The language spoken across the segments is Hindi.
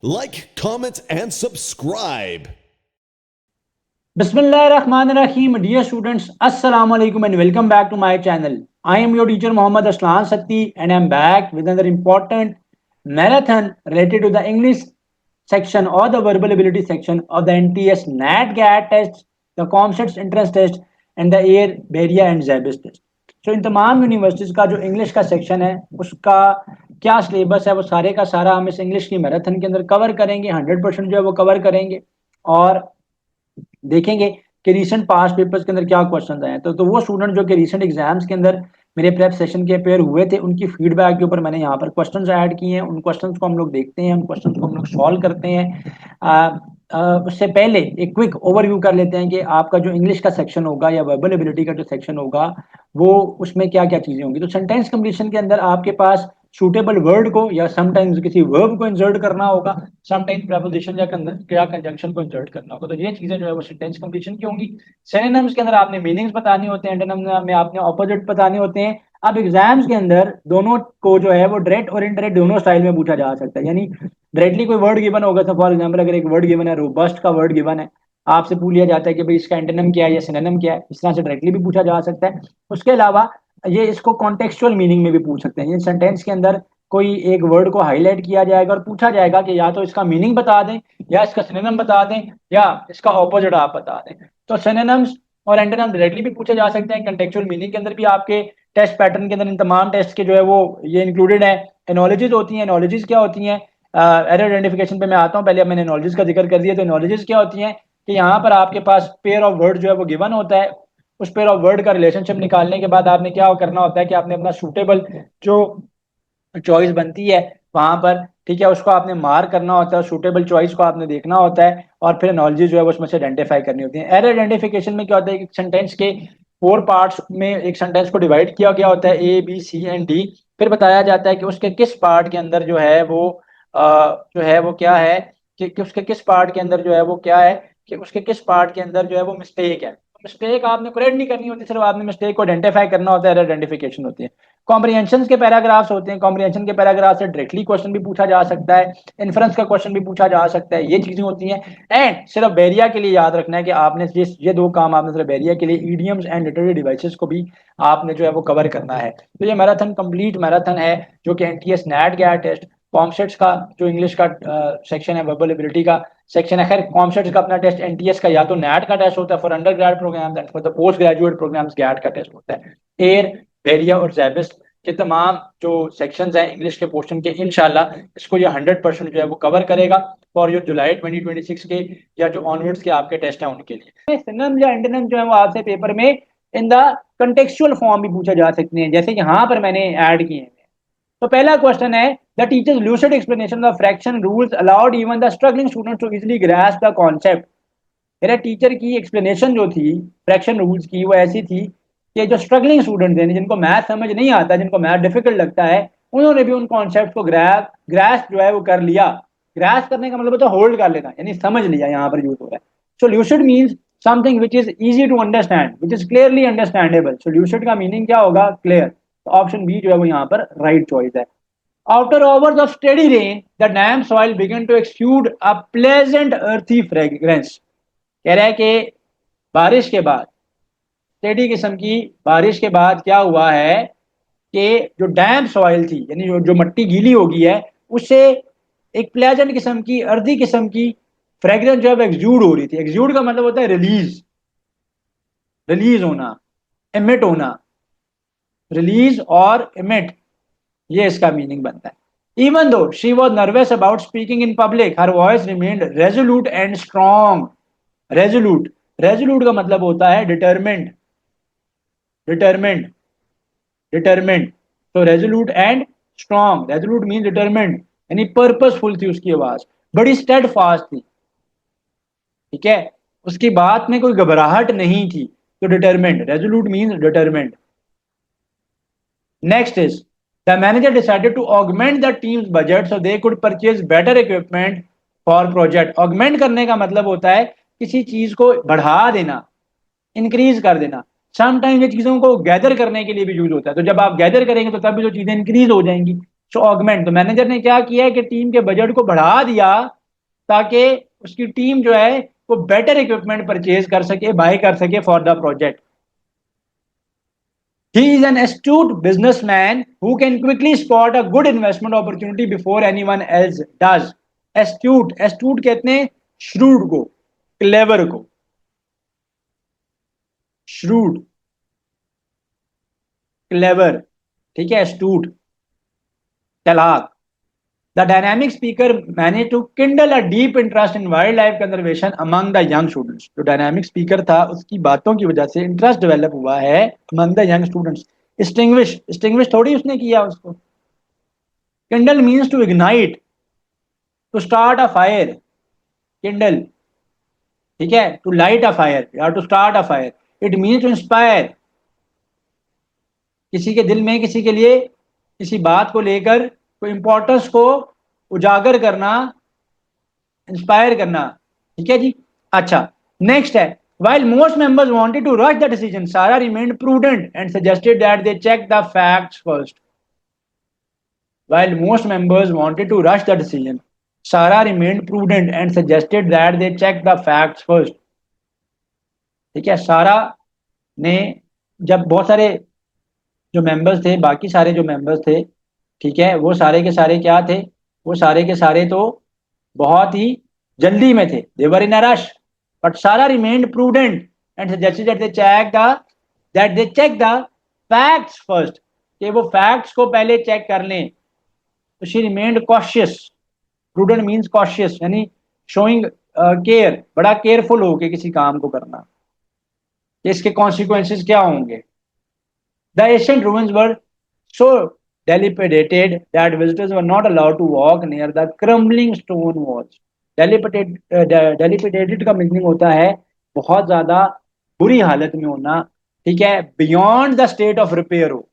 Like, comment, and subscribe. Bismillahirrahmanirrahim. Dear students, Assalamu alaikum and welcome back to my channel. I am your teacher Muhammad Aslan Sakti and I am back with another important marathon related to the English section or the verbal ability section of the NTS NAT GAT test, the COMSETS entrance test and the AIR BERIA and ZABIS test. So इन तमाम यूनिवर्सिटीज़ का जो इंग्लिश का सेक्शन है उसका क्या सिलेबस है वो सारे का सारा हम इस इंग्लिश की मैराथन के अंदर कवर करेंगे। 100% जो है वो कवर करेंगे और देखेंगे कि रीसेंट पास्ट पेपर्स के अंदर क्या क्वेश्चंस आए हैं। तो वो स्टूडेंट जो कि रीसेंट एग्जाम्स के अंदर मेरे प्रेप सेशन के अपेयर हुए थे उनकी फीडबैक के ऊपर मैंने यहाँ पर क्वेश्चंस ऐड किए हैं। उन क्वेश्चंस को हम लोग देखते हैं, उन क्वेश्चंस को हम लोग सॉल्व करते हैं। उससे पहले एक क्विक ओवरव्यू कर लेते हैं कि आपका जो इंग्लिश का सेक्शन होगा या वर्बल एबिलिटी का जो सेक्शन होगा वो उसमें क्या क्या चीजें होंगी। तो सेंटेंस कंप्लीशन के अंदर आपके पास सूटेबल वर्ड को या समटाइम्स किसी वर्ब को इंसर्ट करना होगा, समटाइम्स प्रेपोजिशन या कंजंक्शन को इंसर्ट करना होगा। तो ये चीजें जो है वो सेंटेंस कंप्लीशन की होंगी। सिनोनिम्स के अंदर आपने मीनिंग्स बताने होते हैं, एंटोनिम में आपने ऑपोजिट बताने होते हैं। अब एग्जाम्स के अंदर दोनों को जो है वो डायरेक्ट और इनडायरेक्ट दोनों स्टाइल में पूछा जा सकता है। यानी डायरेक्टली कोई वर्ड गिवन होगा, तो फॉर एग्जाम्पल अगर एक वर्ड गिवन है, रोबस्ट का वर्ड गिवन है, आपसे पूछ लिया जाता है कि भाई इसका एंटोनिम क्या है या सिनोनिम क्या है। इस तरह से डायरेक्टली भी पूछा जा सकता है। उसके अलावा ये इसको कॉन्टेक्सचुअल मीनिंग में भी पूछ सकते हैं। ये सेंटेंस के अंदर कोई एक वर्ड को हाईलाइट किया जाएगा और पूछा जाएगा कि या तो इसका मीनिंग बता दें या इसका सिनोनिम बता दें या इसका ऑपोजिट आप बता दें। तो सिनोनिम्स और एंटोनिम डायरेक्टली भी पूछे जा सकते हैं। कंटेक्चुअल मीनिंग के अंदर भी आपके टेस्ट पैटर्न के अंदर इन तमाम टेस्ट के जो है वो ये इंक्लूडेड है। एनोलॉजीज होती हैं। एनोलॉजीज क्या होती हैं? एरर आइडेंटिफिकेशन पे मैं आता हूँ। पहले मैंने एनोलॉजीज का जिक्र कर दिया। तो एनोलॉजीज क्या होती हैं कि यहाँ पर आपके पास पेयर ऑफ वर्ड जो है वो गिवन होता है। उस पेयर ऑफ वर्ड का रिलेशनशिप निकालने के बाद आपने क्या करना होता है कि आपने अपना सूटेबल जो चॉइस बनती है वहां पर, ठीक है, उसको आपने मार्क करना होता है। सूटेबल चॉइस को आपने देखना होता है और फिर एनालॉजी जो है वो उसमें से आइडेंटिफाई करनी होती है। एरर आइडेंटिफिकेशन में क्या होता है कि सेंटेंस के 4 पार्ट्स में एक सेंटेंस को डिवाइड किया गया होता है, A B C and D. फिर बताया जाता है कि उसके किस पार्ट के अंदर जो है वो जो है वो क्या है कि उसके किस पार्ट के अंदर जो है वो क्या है कि उसके किस पार्ट के अंदर जो है वो मिस्टेक है। मिस्टेक आपने करेक्ट नहीं करनी होती, सिर्फ आपने मिस्टेक को आइडेंटिफाई करना होता है। एरर आइडेंटिफिकेशन होती है। कॉम्प्रिहेंशन के पैराग्राफ्स होते हैं। कॉम्प्रिहेंशन के पैराग्राफ से डायरेक्टली क्वेश्चन भी पूछा जा सकता है, इन्फ्रेंस का क्वेश्चन भी पूछा जा सकता है। ये चीजें होती हैं। एंड सिर्फ बेरिया के लिए याद रखना है कि आपने ये दो काम आपने सिर्फ बेरिया के लिए, ईडियम्स एंड लिटरेरी डिवाइसेस को भी आपने जो है वो कवर करना है। तो ये मैराथन कंप्लीट मैराथन है जो कि एनटीएस नैट गया टेस्ट कॉमसेट्स का जो इंग्लिश का सेक्शन है, वर्बल एबिलिटी का सेक्शन है। खैर कॉमसेट्स का अपना टेस्ट एनटीएस का या तो नैट का टेस्ट होता है for undergrad program and for the post graduate programs GAT का टेस्ट होता है। एयर, बेरिया और जैबिस के तमाम जो सेक्शंस हैं इंग्लिश के पोर्शन के, इंशाल्लाह इसको ये 100% जो है वो कवर करेगा फॉर जो जुलाई 2026 के या जो ऑनवर्ड्स के आपके टेस्ट हैं उनके लिए। सिनोनिम या एंटोनिम जो है वो आपसे पेपर में इन द कंटेक्चुअल फॉर्म भी पूछा जा सकते हैं, जैसे यहाँ पर मैंने ऐड किए हैं। तो पहला क्वेश्चन है, the teacher's lucid explanation of fraction rules allowed even the struggling students to easily grasp the concept. मेरा टीचर की एक्सप्लेनेशन जो थी फ्रैक्शन रूल्स की वो ऐसी थी कि जो स्ट्रगलिंग स्टूडेंट्स हैं, जिनको मैथ समझ नहीं आता, जिनको मैथ डिफिकल्ट लगता है, उन्होंने भी उन कॉन्सेप्ट को ग्रास जो है वो कर लिया। ग्रास करने का मतलब होता है होल्ड कर लेना, यानी समझ लिया यहाँ पर यूज हो रहा है। So lucid means something which is easy to understand, which is clearly understandable. So lucid का मीनिंग क्या होगा? क्लियर। तो ऑप्शन बी जो है वो यहाँ पर राइट चॉइस है। After hours of steady rain, the damp soil began to exude a pleasant earthy fragrance. कह रहा है कि बारिश के बाद, स्टेडी किस्म की बारिश के बाद क्या हुआ है कि जो डैम्प सॉइल थी, यानी जो मट्टी गीली हो गई है, उससे एक प्लेजेंट किस्म की, अर्दी किस्म की फ्रेग्रेंस जो है एक्सूड हो रही थी। एक्सूड का मतलब होता है रिलीज, रिलीज होना, एमिट होना, रिलीज और एमिट, ये इसका मीनिंग बनता है। Even though she was nervous about speaking in public, her voice remained resolute and strong. Resolute, resolute का मतलब होता है determined, determined, determined. So resolute and strong. Resolute means determined, यानी purposeful थी उसकी आवाज, बड़ी steadfast थी, ठीक है, उसकी बात में कोई घबराहट नहीं थी। तो determined, resolute means determined. Next is, the manager decided to augment the team's budget so they could purchase better equipment for project. Augment करने का मतलब होता है किसी चीज को बढ़ा देना, इंक्रीज कर देना। समटाइम्स ये चीजों को गैदर करने के लिए भी यूज होता है। तो जब आप गैदर करेंगे तो तब भी जो चीजें इंक्रीज हो जाएंगी। सो ऑगमेंट, तो मैनेजर ने क्या किया है कि टीम के बजट को बढ़ा दिया ताकि उसकी टीम जो है वो बेटर इक्विपमेंट परचेज कर सके, बाय कर सके for the project. He is an astute businessman who can quickly spot a good investment opportunity before anyone else does. Astute, astute कहते हैं shrewd को, clever को. shrewd, clever, ठीक है, astute, चालाक. The dynamic speaker managed to kindle a deep interest in wildlife conservation among the young students. जो dynamic speaker था उसकी बातों की वजह से इंटरेस्ट डेवलप हुआ है among the young students. Extinguish थोड़ी उसने किया उसको. Kindle means to ignite, to start a fire. Kindle, ठीक है, to light a fire या to start a fire. It means to inspire. किसी के दिल में किसी के लिए किसी बात को लेकर कोई इंपॉर्टेंस को उजागर करना, इंस्पायर करना. ठीक है जी. अच्छा, नेक्स्ट है, while most members wanted to rush the decision, Sarah remained prudent and suggested that they check the facts first. While most members wanted to rush the decision, Sarah remained prudent and suggested that they check the facts first. ठीक है, सारा ने, जब बहुत सारे जो मेंबर्स थे, बाकी सारे जो मेंबर्स थे, ठीक है, वो सारे के सारे क्या थे, वो सारे के सारे तो बहुत ही जल्दी में थे. They were in a rush, but Sara remained prudent and suggested that they check the facts first, कि वो फैक्ट्स को पहले चेक कर लें. तो she remained cautious. Prudent means cautious, यानी शोइंग केयर, बड़ा केयरफुल हो के किसी काम को करना कि इसके कॉन्सिक्वेंसेस क्या होंगे. The ancient ruins were so dilapidated that visitors were not allowed to walk near the crumbling stone walls. Dilapidated का मीनिंग होता है बहुत ज्यादा बुरी हालत में होना, ठीक है, beyond the state of repair हो,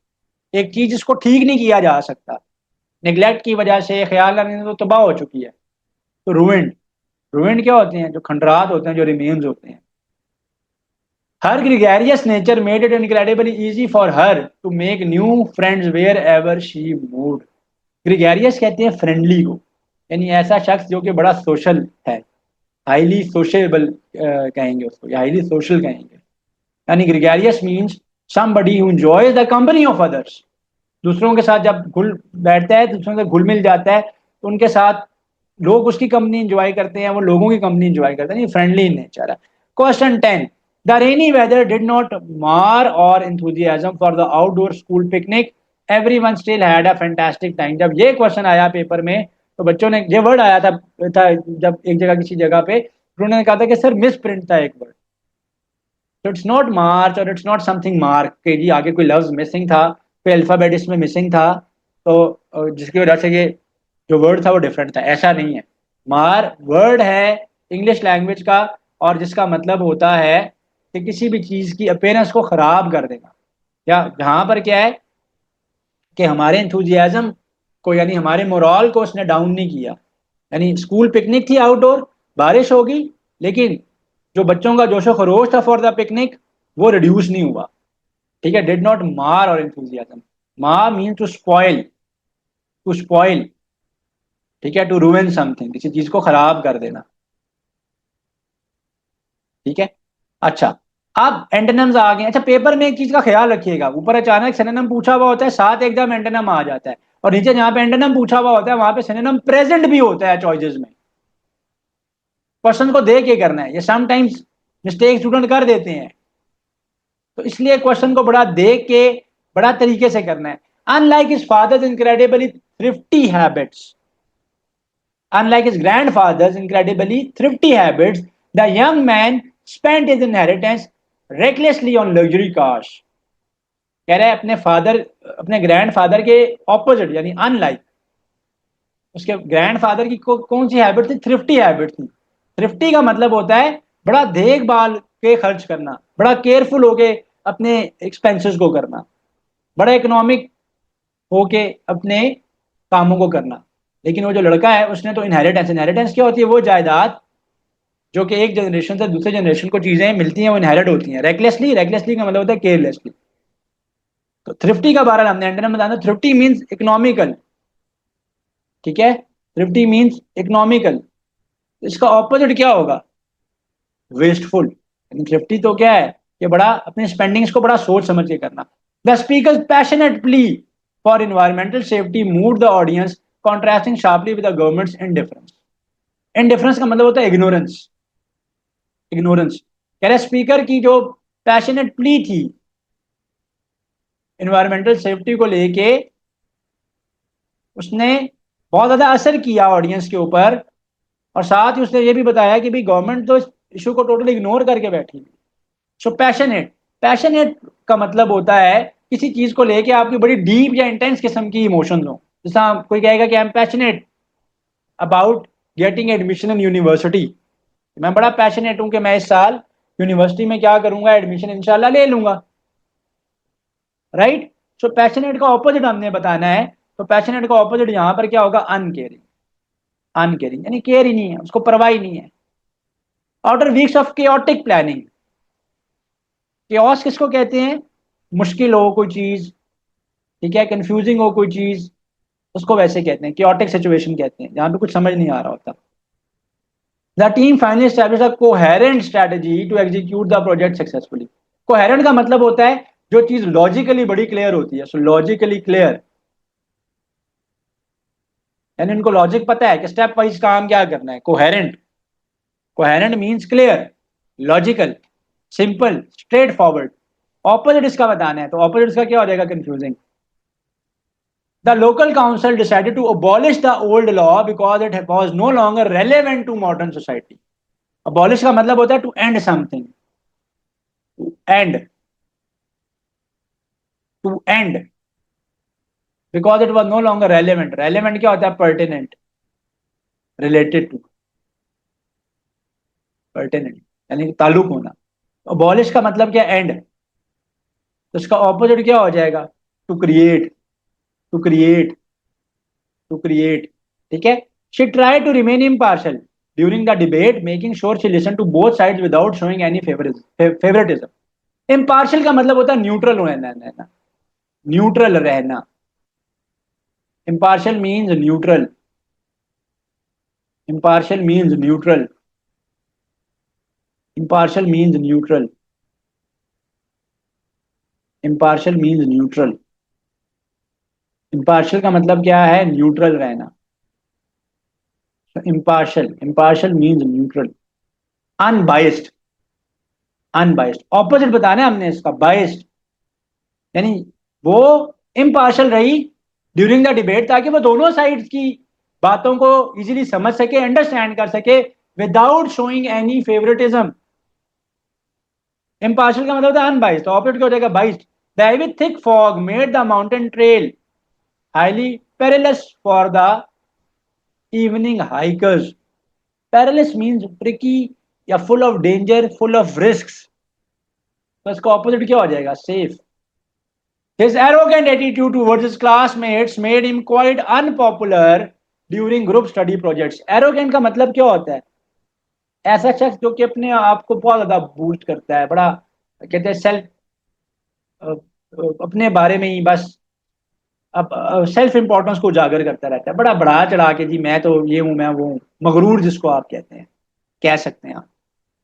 एक चीज जिसको ठीक नहीं किया जा सकता, नेग्लेक्ट की वजह से, ख्याल रखने से तो तबाह हो चुकी है. तो रूइंड, रूइंड क्या होते हैं, जो खंडरात होते हैं, जो रिमेन्स होते हैं. Her gregarious nature made it incredibly easy for her to make new friends wherever she moved. Gregarious कहते हैं फ्रेंडली को, यानी ऐसा शख्स जो कि बड़ा सोशल है, हाईली सोशेबल कहेंगे उसको, या हाईली सोशल कहेंगे. यानी gregarious means somebody who enjoys the company of others. दूसरों के साथ जब घुल बैठता है, दूसरों से घुल मिल जाता है, तो उनके साथ लोग उसकी कंपनी इंजॉय करते हैं, वो लोगों की कंपनी इंजॉय करते हैं. फ्रेंडली नेचर है. Question 10. The rainy weather did not mar our enthusiasm for the outdoor school picnic. Everyone still had a fantastic time. जब ये क्वेश्चन आया पेपर में, तो बच्चों ने, ये वर्ड आया था जब एक जगह किसी जगह पे उन्होंने कहा था कि सर मिस प्रिंट था एक वर्ड. तो इट्स नॉट मार्च और इट्स नॉट समथिंग मार्क के जी, आगे कोई लफ्ज मिसिंग था, कोई अल्फाबेट इसमें मिसिंग था, तो जिसकी वजह से ये जो वर्ड था वो डिफरेंट था. ऐसा नहीं है. मार वर्ड है इंग्लिश लैंग्वेज का, और जिसका मतलब होता है कि किसी भी चीज की अपीयरेंस को खराब कर देना, या जहां पर क्या है कि हमारे इंथुजियाज्म को, यानी हमारे मोरल को उसने डाउन नहीं किया. यानी स्कूल पिकनिक थी आउटडोर, बारिश होगी, लेकिन जो बच्चों का जोशो खरोश था फॉर द पिकनिक वो रिड्यूस नहीं हुआ. ठीक है, डिड नॉट मार और enthusiasm. Mar mean to spoil, to spoil, ठीक है, टू रूइन समथिंग, किसी चीज को खराब कर देना. ठीक है. अच्छा, अब एंटोनिम्स आ गए. अच्छा, पेपर में एक चीज का ख्याल रखिएगा, ऊपर अचानक सिनोनिम पूछा हुआ होता है, साथ एकदम एंटोनिम आ जाता है, और नीचे जहां पे एंटोनिम पूछा हुआ होता है वहां पे सिनोनिम प्रेजेंट भी होता है चॉइसेस में. क्वेश्चन को देख के करना है, ये समटाइम्स मिस्टेक स्टूडेंट कर देते हैं, तो इसलिए क्वेश्चन को बड़ा देख के बड़ा तरीके से करना है. Unlike his father's incredibly thrifty habits, unlike his grandfather's incredibly thrifty habits, the young man spent his inheritance recklessly on luxury cars. कह रहा है अपने फादर, अपने ग्रैंडफादर के ऑपोजिट, यानी अनलाइक, उसके ग्रैंडफादर की कौन सी हैबिट थी? थ्रिफ्टी हैबिट थी. थ्रिफ्टी का मतलब होता है बड़ा देखभाल के खर्च करना, बड़ा केयरफुल होके अपने एक्सपेंसेस को करना, बड़ा इकोनॉमिक होके अपने कामों को करना. लेकिन वो जो लड़का है उसने तो इनहेरिटेंस, इनहेरिटेंस क्या होती है? वो जायदाद जो कि एक जनरेशन से दूसरे जनरेशन को चीजें मिलती हैं, वो इनहेरिट होती हैं. रेकलेसली, रेकलेसली का मतलब होता है केयरलेसली. तो थ्रिफ्टी का बारे में हमने एंटोनिम बताया. थ्रिफ्टी मींस इकोनॉमिकल, ठीक है, थ्रिफ्टी मीन्स इकोनॉमिकल, इसका ऑपोजिट क्या होगा, वेस्टफुल। थ्रिफ्टी तो क्या है कि बड़ा अपने स्पेंडिंग्स को बड़ा सोच समझ के करना। The speaker passionate plea for environmental safety mood the audience contrasting sharply with the governments indifference. Indifference का मतलब होता है इग्नोरेंस, इग्नोरेंस। कह रहे स्पीकर की जो पैशनेट प्ली थी इन्वायरमेंटल सेफ्टी को लेके, उसने बहुत ज्यादा असर किया ऑडियंस के ऊपर, और साथ ही उसने ये भी बताया कि भाई गवर्नमेंट तो इस इशू को टोटली इग्नोर करके बैठी हुई। सो पैशनेट, पैशनेट का मतलब होता है किसी चीज को लेके आपकी बड़ी डीप या इंटेंस किस्म की इमोशंस हो। जैसा कोई कहेगा कि I am passionate about getting admission in university, मैं बड़ा पैशनेट हूं कि मैं इस साल यूनिवर्सिटी में क्या करूंगा, एडमिशन इंशाल्लाह ले लूंगा, राइट। सो पैशनेट का ऑपोजिट हमने बताना है, तो पैशनेट का ऑपोजिट यहां पर क्या होगा, अनकेयरिंग। अनकेयरिंग यानी केयर ही नहीं है, उसको परवाह ही नहीं है। After weeks of chaotic planning, chaos किसको कहते हैं, मुश्किल हो कोई चीज, ठीक है, कंफ्यूजिंग हो कोई चीज, उसको वैसे कहते हैं, केओटिक सिचुएशन कहते हैं, जहां पे कुछ समझ नहीं आ रहा होता। The team finally establish a coherent strategy to execute the project successfully. Coherent का मतलब होता है जो चीज लॉजिकली बड़ी क्लियर होती है, सो लॉजिकली क्लियर, यानी इनको लॉजिक पता है कि स्टेप वाइज काम क्या करना है। Coherent, coherent means clear, logical, simple, straight forward. Opposite इसका बताना है, तो ऑपोजिट इसका क्या हो जाएगा, confusing. The local council decided to abolish the old law because it was no longer relevant to modern society. Abolish का मतलब होता है to end something, to end, to end, because it was no longer relevant. Relevant क्या होता है, pertinent, related to, pertinent यानी कि ताल्लुक होना। Abolish का मतलब क्या, end, तो इसका ऑपोजिट क्या हो जाएगा, to create, to create, to create, ठीक है। She tried to remain impartial during the debate, making sure she listened to both sides without showing any favoritism. Impartial का मतलब होता है न्यूट्रल रहना, न्यूट्रल रहना। Impartial means neutral, impartial means neutral, impartial means neutral, impartial means neutral. Impartial का मतलब क्या है, न्यूट्रल रहना। Impartial, impartial means neutral. Unbiased, unbiased opposite बताना है हमने इसका, बाइस्ड यानी वो इम्पार्शियल रही ड्यूरिंग द डिबेट, ताकि वो दोनों साइड्स की बातों को इजीली समझ सके, अंडरस्टैंड कर सके, without showing any favouritism. Impartial का मतलब होता है अनबाइस्ड, ऑपोजिट क्या हो जाएगा, biased. The heavy thick fog made the mountain trail highly perilous for the evening hikers. Perilous means tricky या full of danger, full of risks, तो इसका ऑपोजिट क्या हो जाएगा, safe. His arrogant attitude towards his classmates made him quite unpopular during group study projects. Arrogant का मतलब क्या होता है, ऐसा शख्स जो कि अपने आप को बहुत ज्यादा बूस्ट करता है, बड़ा कहते हैं सेल्फ, अपने बारे में ही बस, अब सेल्फ इंपॉर्टेंस को उजागर करता रहता है, बड़ा बढ़ा चढ़ा के, जी मैं तो ये हूं, मैं वो हूं, मगरूर जिसको आप कहते हैं, कह सकते हैं आप।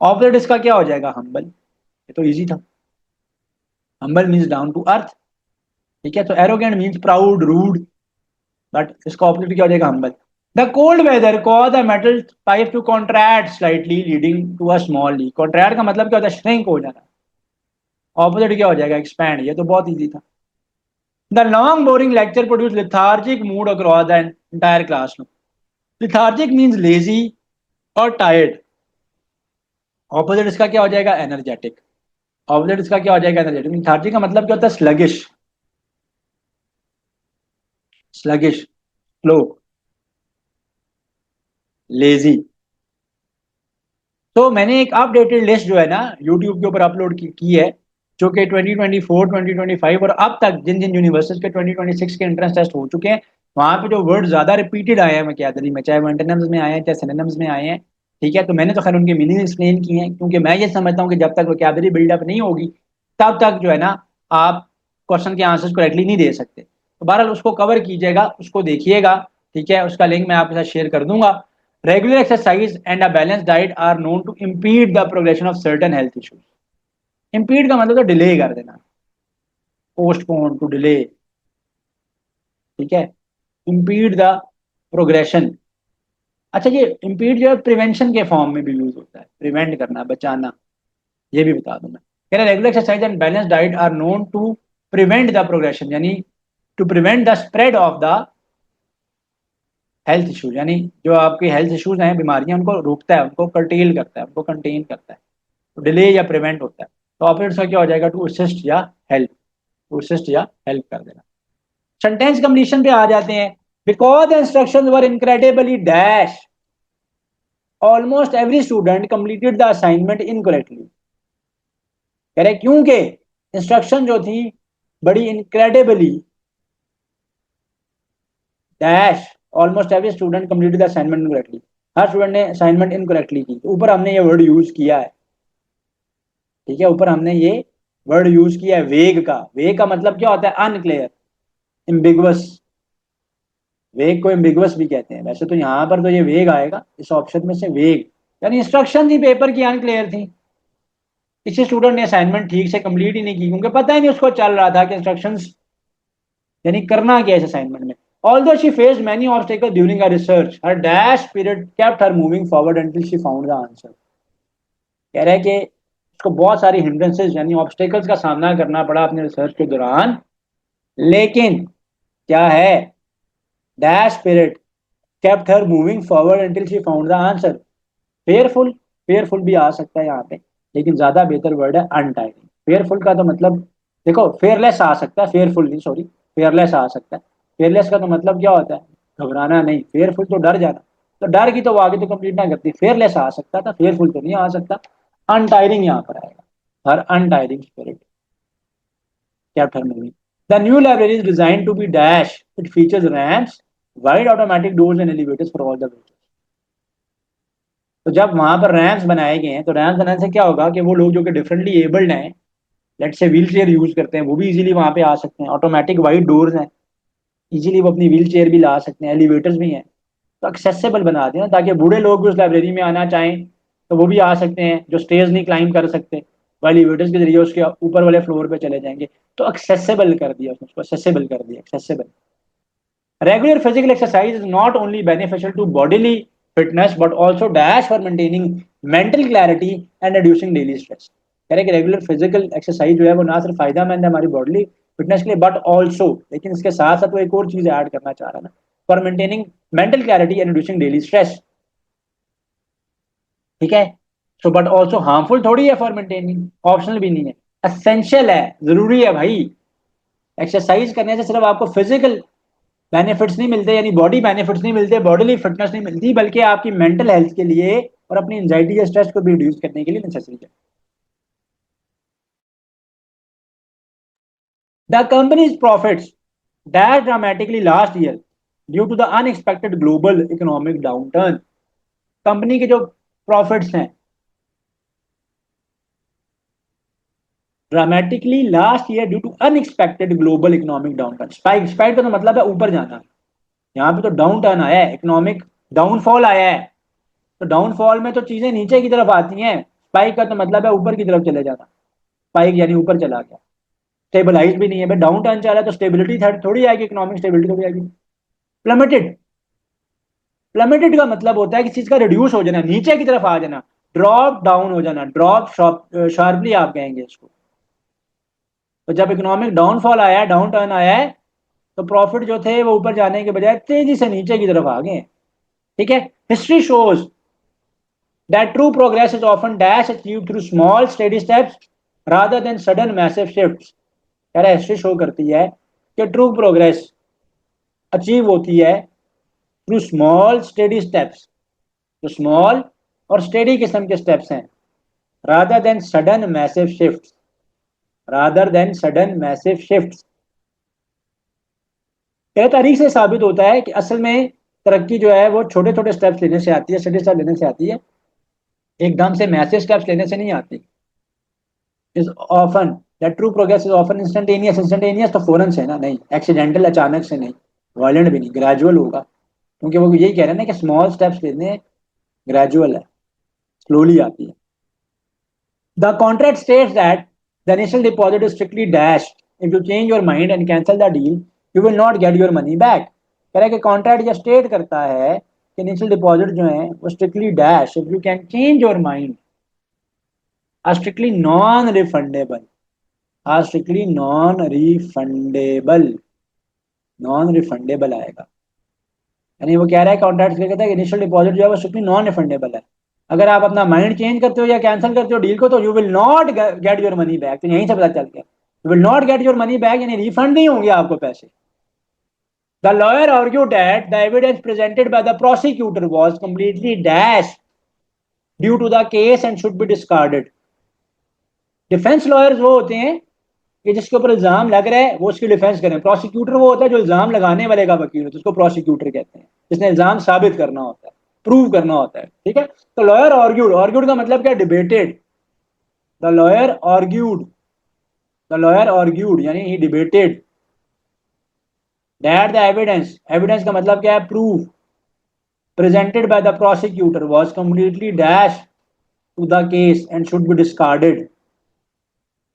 ऑपोजिट इसका क्या हो जाएगा, हम्बल। ये तो इजी था, humble means down to earth, ठीक है। तो arrogant means proud, rude, but इसका ऑपोजिट क्या हो जाएगा, humble. The cold weather cause the metal pipe to contract slightly leading to a small leak. Contract का मतलब क्या होता है, श्रिंक हो जाना। ऑपोजिट क्या हो जाएगा, एक्सपैंड। ये तो बहुत इजी था। The long boring lecture produce lethargic mood across the entire classroom. Lethargic means lazy और टायर्ड। ऑपोजिट इसका क्या हो जाएगा, एनर्जेटिक। ऑपोजिट इसका क्या हो जाएगा, एनर्जेटिक। लिथार्जिक का मतलब क्या होता है, स्लगिश, स्लगिश, स्लो, लेजी। तो मैंने एक अपडेटेड लिस्ट जो है ना यूट्यूब के ऊपर अपलोड की है, जो कि 2024, 2025 और अब तक जिन जिन यूनिवर्सिटीज के 2026 के एंट्रेंस टेस्ट हो चुके हैं, वहां पे जो वर्ड ज्यादा रिपीटेड आए हैं वोकैबुलरी में, चाहे वो एंटोनिम्स में आए हैं चाहे सिनोनिम्स में आए हैं, ठीक है। तो मैंने तो खैर उनके मीनिंग एक्सप्लेन किए हैं, क्योंकि मैं ये समझता हूँ कि जब तक वोकैबुलरी बिल्डअप नहीं होगी तब तक जो है ना आप क्वेश्चन के आंसर्स करेक्टली नहीं दे सकते। तो बहरहाल उसको कवर कीजिएगा, उसको देखिएगा, ठीक है, उसका लिंक मैं आपके साथ शेयर कर दूंगा। Regular exercise and a balance diet are known to impede the progression of certain health issues. Impede का मतलब तो डिले कर देना, पोस्टपोन टू डिले, ठीक है, इम्पीड द प्रोग्रेशन। अच्छा, ये इम्पीड जो है प्रिवेंशन के फॉर्म में भी यूज होता है, प्रिवेंट करना, बचाना, ये भी बता दूं मैं। कह रहे regular exercise and balance diet are known to prevent the progression, यानी to prevent the spread of the health issues, यानी जो आपके हेल्थ इश्यूज हैं, बीमारियां, उनको रोकता है, उनको कर्टेल करता है, उनको कंटेन करता है। तो डिले या प्रिवेंट होता है। तो ऑपरेट्स का क्या हो जाएगा, टू असिस्ट या हेल्प, टू असिस्ट या हेल्प कर देना। सेंटेंस कंप्लीशन पे आ जाते हैं। Because the instructions were incredibly dash, almost every student completed the assignment incorrectly. कह रहे क्योंकि इंस्ट्रक्शन जो थी बड़ी incredibly dash, almost every student completed the assignment incorrectly, her student ने असाइनमेंट इनकरेक्टली की। तो ऊपर हमने ये वर्ड यूज किया है, ठीक है, ऊपर हमने ये वर्ड यूज किया है वेग का। वेग का मतलब क्या होता है, अनक्लियर, एम्बिगुअस। वेग को एम्बिगुअस भी कहते हैं। वैसे तो यहाँ पर तो ये वेग आएगा इस ऑप्शन में से, वेग, यानी इंस्ट्रक्शन ही पेपर की अनक्लियर थी। किसी स्टूडेंट ने असाइनमेंट ठीक से कंप्लीट ही नहीं की, क्योंकि पता ही नहीं उसको चल रहा था कि इंस्ट्रक्शंस यानी करना क्या है इस असाइनमेंट में। Although she faced many obstacles during her research, her dash period kept her moving forward until she found the answer. कह रहा है कि उसको बहुत सारी हिंड्रेंसेस यानी ऑब्स्टेकल्स का सामना करना पड़ा अपने रिसर्च के दौरान, लेकिन क्या है, dash period kept her moving forward until she found the answer. Fearful, fearful भी आ सकता है यहाँ पे, लेकिन ज्यादा बेहतर वर्ड है अनटाइडिंग। फेयरफुल का तो मतलब देखो, फेयरलेस आ सकता है, फेयरफुल नहीं, सॉरी, फेयरलेस आ सकता है। फेयरलेस का तो मतलब क्या होता है, घबराना नहीं। फेयरफुल तो डर जाना, तो डर की तो वो आगे तो कंप्लीट ना करती। फेयरलेस आ सकता था, फेयरफुल तो नहीं आ सकता। अनटायरिंग यहाँ पर आएगा, हर अनटायरिंग spirit kept her moving. The new library is designed to be dash. It features ramps, wide automatic doors and elevators for all the visitors. तो जब वहां पर रैम्स बनाए गए हैं, तो रैम्स बनाने से क्या होगा कि वो लोग जो कि डिफरेंटली एबल्ड हैं, लेट से व्हील चेयर यूज करते हैं, वो भी इजीली वहां पे आ सकते हैं। ऑटोमेटिक वाइड डोर्स हैं, इजीली वो अपनी व्हील चेयर भी ला सकते हैं। एलिवेटर्स भी हैं, तो एक्सेसिबल बना दिया ताकि बूढ़े लोग भी उस लाइब्रेरी में आना चाहें तो वो भी आ सकते हैं, जो स्टेज नहीं क्लाइंब कर सकते, वो एलिवेटर्स के जरिए उसके ऊपर वाले फ्लोर पे चले जाएंगे। तो एक्सेसिबल कर दिया उसने, उसको एक्सेसिबल कर दिया, accessible. Regular physical exercise is not only beneficial to bodily fitness but also dash for maintaining mental clarity and reducing daily stress. कह रहे कि रेगुलर फिजिकल एक्सरसाइज जो है वो ना सिर्फ फायदेमंद है हमारी बॉडी फिटनेस के लिए, बट ऑल्सो, लेकिन इसके साथ साथ वो एक और चीज ऐड करना चाह रहा है ना, for maintaining mental clarity and reducing daily stress. ठीक है, सो बट ऑल्सो हार्मफुल थोड़ी है फॉर मेंटेनिंग, ऑप्शनल भी नहीं है, असेंशियल है, जरूरी है भाई। एक्सरसाइज करने से सिर्फ आपको फिजिकल बेनिफिट्स नहीं मिलते, यानी बॉडी बेनिफिट्स नहीं मिलते, बॉडीली फिटनेस नहीं मिलती, बल्कि आपकी मेंटल हेल्थ के लिए और अपनी एंजाइटी या स्ट्रेस को भी रिड्यूस करने के लिए नेसेसरी है। The companies profits dash dramatically last year due to the unexpected global economic downturn. Company के जो प्रॉफिट्स हैं dramatically last year due to unexpected global economic downturn. Spike, spike का तो मतलब है ऊपर जाना, यहाँ पे तो डाउन टर्न आया है, इकोनॉमिक डाउनफॉल आया है। तो डाउनफॉल में तो चीजें नीचे की तरफ आती हैं, स्पाइक का तो मतलब है ऊपर की तरफ चले जाना। स्पाइक यानी ऊपर चला गया, स्टेबलाइज भी नहीं है भाई, डाउन टर्न चल रहा है तो स्टेबिलिटी थोड़ी आएगी, इकोनॉमिक स्टेबिलिटी थोड़ी आएगी। प्लमेटेड, प्लमेटेड का मतलब होता है कि चीज का रिड्यूस हो जाना, नीचे की तरफ आ जाना, ड्रॉप डाउन हो जाना, ड्रॉप शार्पली आप कहेंगे इसको। तो जब इकोनॉमिक डाउनफॉल आया है, डाउन टर्न आया है, तो प्रॉफिट जो थे वो ऊपर जाने के बजाय तेजी से नीचे की तरफ आ गए। ठीक है, history shows that true progress is often dash achieved through small steady steps rather than sudden massive shifts। कह रहा है हिस्ट्री शो करती है कि ट्रू प्रोग्रेस अचीव होती है थ्रू स्मॉल स्टेडी स्टेप्स, जो स्मॉल और स्टेडी किस्म के स्टेप्स हैं, rather than sudden massive shifts, rather than sudden massive shifts. कह तारीख से साबित होता है कि असल में तरक्की जो है वो छोटे छोटे स्टेप्स लेने से आती है, स्टेडी स्टेप लेने से आती है, एकदम से मैसिव स्टेप्स लेने से नहीं आती। Is often that true progress is often instantaneous, instantaneous तो फौरन से ना, नहीं, एक्सीडेंटल अचानक से नहीं, वायलेंट भी नहीं, ग्रेजुअल होगा। क्योंकि वो यही कह रहे हैं ना कि स्मॉल स्टेप्स लेने, ग्रेजुअल है, स्लोली आती है। The contract states that the initial deposit is strictly dashed, if you change your mind and cancel the deal you will not get your money back. कह रहा है कि कॉन्ट्रैक्ट ये स्टेट करता है कि इनिशियल डिपॉजिट जो है वो strictly dash, if you can change your mind, are strictly non refundable, are strictly non refundable, non refundable आएगा। यानी वो कह रहा है कॉन्ट्रैक्ट कहता है कि इनिशियल डिपॉजिट जो है वो स्ट्रिक्टली नॉन रिफंडेबल है। अगर आप अपना माइंड चेंज करते हो या कैंसिल करते हो डील को तो you will not get your money back. तो यहीं से पता चल गया, you will not get your money back, यानी रिफंड नहीं होंगे आपको पैसे। The lawyer argued that the evidence presented by the prosecutor was completely dash due to the case and should be discarded. Defence lawyers वो होते हैं कि जिसके ऊपर इल्जाम लग रहा है वो उसकी डिफेंस करें। प्रोसिक्यूटर वो होता है जो इल्जाम लगाने वाले का वकील होता है, उसको प्रोसिक्यूटर कहते हैं, जिसने इल्जाम साबित करना होता है, प्रूव करना होता है। ठीक है, तो लॉयर आर्ग्यूड, आर्ग्यूड का मतलब क्या, debated. The lawyer argued, the lawyer argued यानी he debated that the evidence, evidence का मतलब क्या है, proof, presented by the prosecutor was completely dash to the case and should be discarded,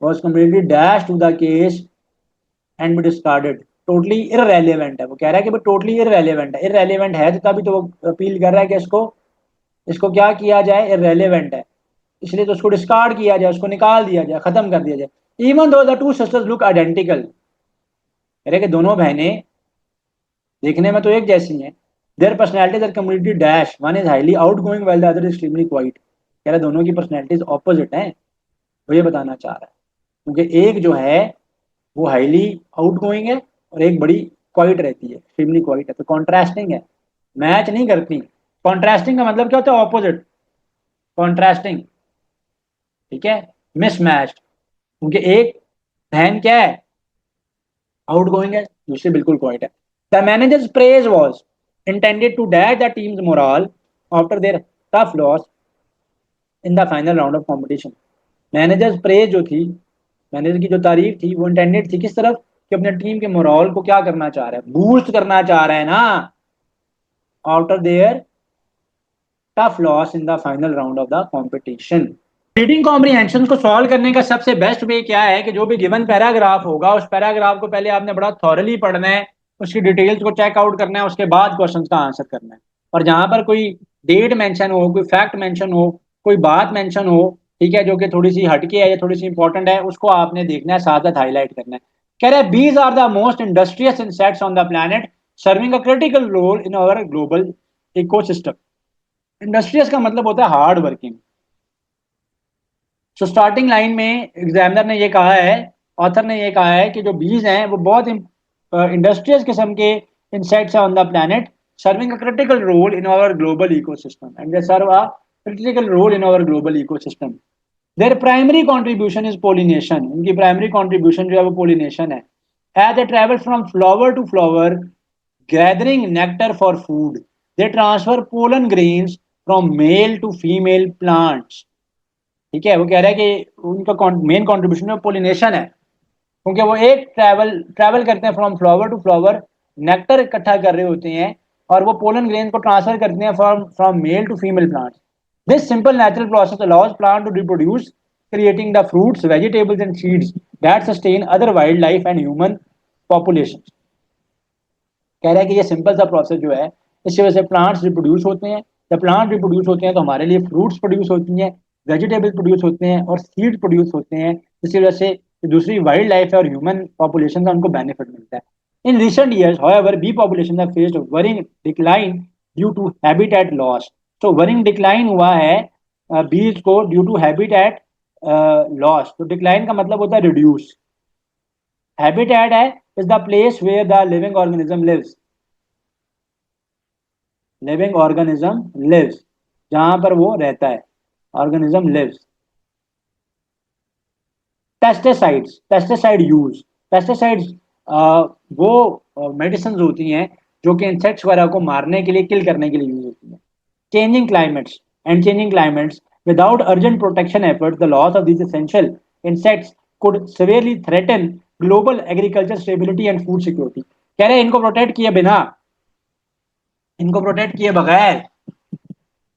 was completely dash to the case and be discarded, totally irrelevant है। वो कह रहा है कि वो totally irrelevant है, irrelevant है तो तभी तो वो अपील कर रहा है कि इसको इसको क्या किया जाए, irrelevant है, इसलिए तो उसको डिस्कार्ड किया जाए, उसको निकाल दिया जाए, खत्म कर दिया जाए। Even though the two sisters look identical, कह रहे कि दोनों बहनें देखने में तो एक जैसी हैं। Their personalities are community dash, one is highly outgoing well the other is extremely quite. कह रहे दोनों की पर्सनैलिटीज ऑपोजिट हैं, वो ये बताना चाह रहा है, क्योंकि एक जो है वो हाईली आउट गोइंग है और एक बड़ी क्वाइट रहती है, एक्सट्रीमली क्वाइट है, तो कॉन्ट्रास्टिंग है, मैच नहीं करती। कॉन्ट्रास्टिंग का मतलब क्या होता है, ऑपोजिट, कॉन्ट्रास्टिंग। ठीक है, मिसमैच्ड, क्योंकि एक बहन क्या है, आउट गोइंग है, दूसरी बिल्कुल क्वाइट है। The managers praise was intended to dash the team's morale after their tough loss in the final round of competition. Managers praise जो थी, मैनेजर की जो तारीफ थी वो इंटेंडेड थी किस तरफ, कि अपने टीम के मोरल को क्या करना चाह रहा है, बूस्ट करना चाह रहा है ना, after their tough loss in the final round of the competition. Reading comprehension को सॉल्व करने का सबसे बेस्ट वे क्या है कि जो भी गिवन पैराग्राफ होगा उस पैराग्राफ को पहले आपने बड़ा थॉरली पढ़ना है, उसकी डिटेल्स को चेकआउट करना है, उसके बाद क्वेश्चन का आंसर करना है। और जहां पर कोई डेट मेंशन हो, कोई फैक्ट मेंशन हो, कोई बात मेंशन हो, ठीक है, जो कि थोड़ी सी हटके है या थोड़ी सी इंपॉर्टेंट है, उसको आपने देखना है, साथ साथ हाईलाइट करना है। कह रहे हैं bees are the most industrious insects on the planet serving a critical role in our global ecosystem. Industrious का मतलब होता है hard working. So starting line में एग्जामिनर ने ये कहा है, ऑथर ने ये कहा है कि जो बीज हैं वो बहुत इंडस्ट्रियस किस्म के इंसेक्ट्स हैं on the planet, serving a critical role in our global ecosystem and they serve a critical role in our global ecosystem. Their primary contribution is pollination, उनकी प्राइमरी कंट्रीब्यूशन जो है वो पोलिनेशन है। As they travel from flower to flower gathering nectar for food, they transfer pollen grains from male to female plants. ठीक है, वो कह रहा है कि उनका मेन कंट्रीब्यूशन में पोलिनेशन है, क्योंकि वो एक ट्रैवल करते हैं from flower to flower, nectar इकट्ठा कर रहे होते हैं और वो पोलन ग्रेन को ट्रांसफर करते हैं from from male to female plants. This simple natural process allows plant to reproduce, creating the fruits, vegetables and seeds that sustain other wildlife and human population. कह रहा है कि ये सिंपल सा प्रोसेस जो है, इसकी वजह से प्लांट्स रिप्रोड्यूस होते हैं, जब प्लांट रिप्रोड्यूस होते हैं तो हमारे लिए फ्रूट्स प्रोड्यूस होती हैं, वेजिटेबल्स प्रोड्यूस होते हैं और सीड्स प्रोड्यूस होते हैं, जिसकी वजह से दूसरी वाइल्ड लाइफ है और ह्यूमन पॉपुलेशन का उनको बेनिफिट मिलता है। In recent years however bee population have faced worrying decline due to habitat loss. तो वरिंग डिक्लाइन हुआ है बीज को ड्यू टू हैबिटेट लॉस। तो डिक्लाइन का मतलब होता है रिड्यूस, हैबिटेट है is the place where the living organism lives, living organism lives, जहां पर वो रहता है, organism lives. Pesticides, pesticide use, pesticides वो मेडिसिन होती हैं जो कि इंसेक्ट्स वगैरह को मारने के लिए, किल करने के लिए यूज होती हैं। Changing climates and changing climates without urgent protection effort the loss of this essential insects could severely threaten global agriculture stability and food security। कह रहे हैं इनको प्रोटेक्ट किए बिना इनको प्रोटेक्ट किए बगैर,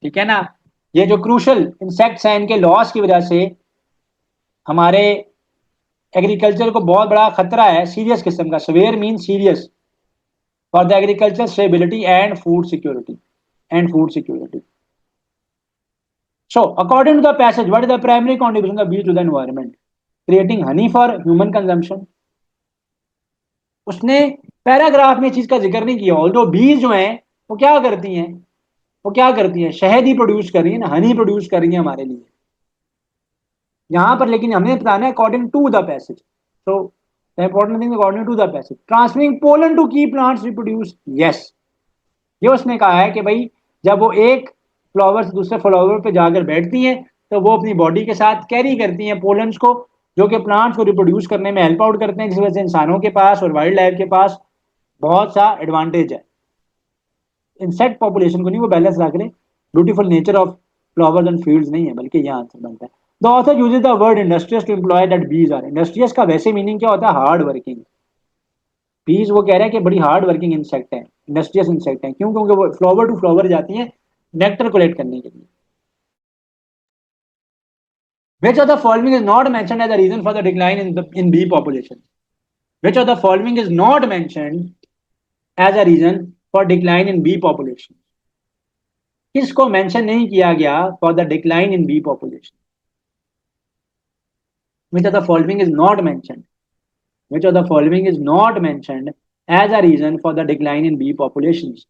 ठीक है ना, ये जो क्रूशल इंसेक्ट्स हैं इनके लॉस की वजह से हमारे एग्रीकल्चर को बहुत बड़ा खतरा है, सीरियस किस्म का, severe mean serious, for the agriculture stability and food security So, according to the passage, what is the primary contribution of bees to the environment? Creating honey for human consumption. उसने पैराग्राफ में चीज का जिक्र नहीं किया, ऑल्दो बीज जो हैं वो क्या करती हैं, शहद ही प्रोड्यूस कर रही है ना, हनी प्रोड्यूस कर रही है हमारे लिए यहां पर, लेकिन हमें बताना है according to the passage. So the important thing according to the passage, transferring pollen to key plants reproduce. Yes, ये उसने कहा है कि भाई जब वो एक फ्लावर से दूसरे फ्लावर पे जाकर बैठती हैं तो वो अपनी बॉडी के साथ कैरी करती हैं पोलन्स को, जो कि प्लांट्स को रिप्रोड्यूस करने में हेल्प आउट करते हैं, जिस वजह से इंसानों के पास और वाइल्ड लाइफ के पास बहुत सा एडवांटेज है. इंसेक्ट पॉपुलेशन को नहीं वो बैलेंस रख ले, beautiful nature of flowers and fields नहीं है, बल्कि यहाँ आंसर बनता है. The author uses the word industrious to employ that bees are. Industrious का वैसे मीनिंग क्या होता है, हार्ड वर्किंग. बीज वो कह रहे हैं कि बड़ी हार्ड वर्किंग इंसेक्ट है, इंडस्ट्रियस इंसेक्ट है. क्यों? क्योंकि वो फ्लावर टू फ्लावर जाती हैं नेक्टर कलेक्ट करने के लिए. Which of the following is not mentioned as a reason for the decline in bee population? Which of the following is not mentioned as a reason for decline in bee population? किसको मेंशन नहीं किया गया for the decline in bee population? Which of the following is not mentioned? Which of the following is not mentioned as a reason for the decline in bee populations?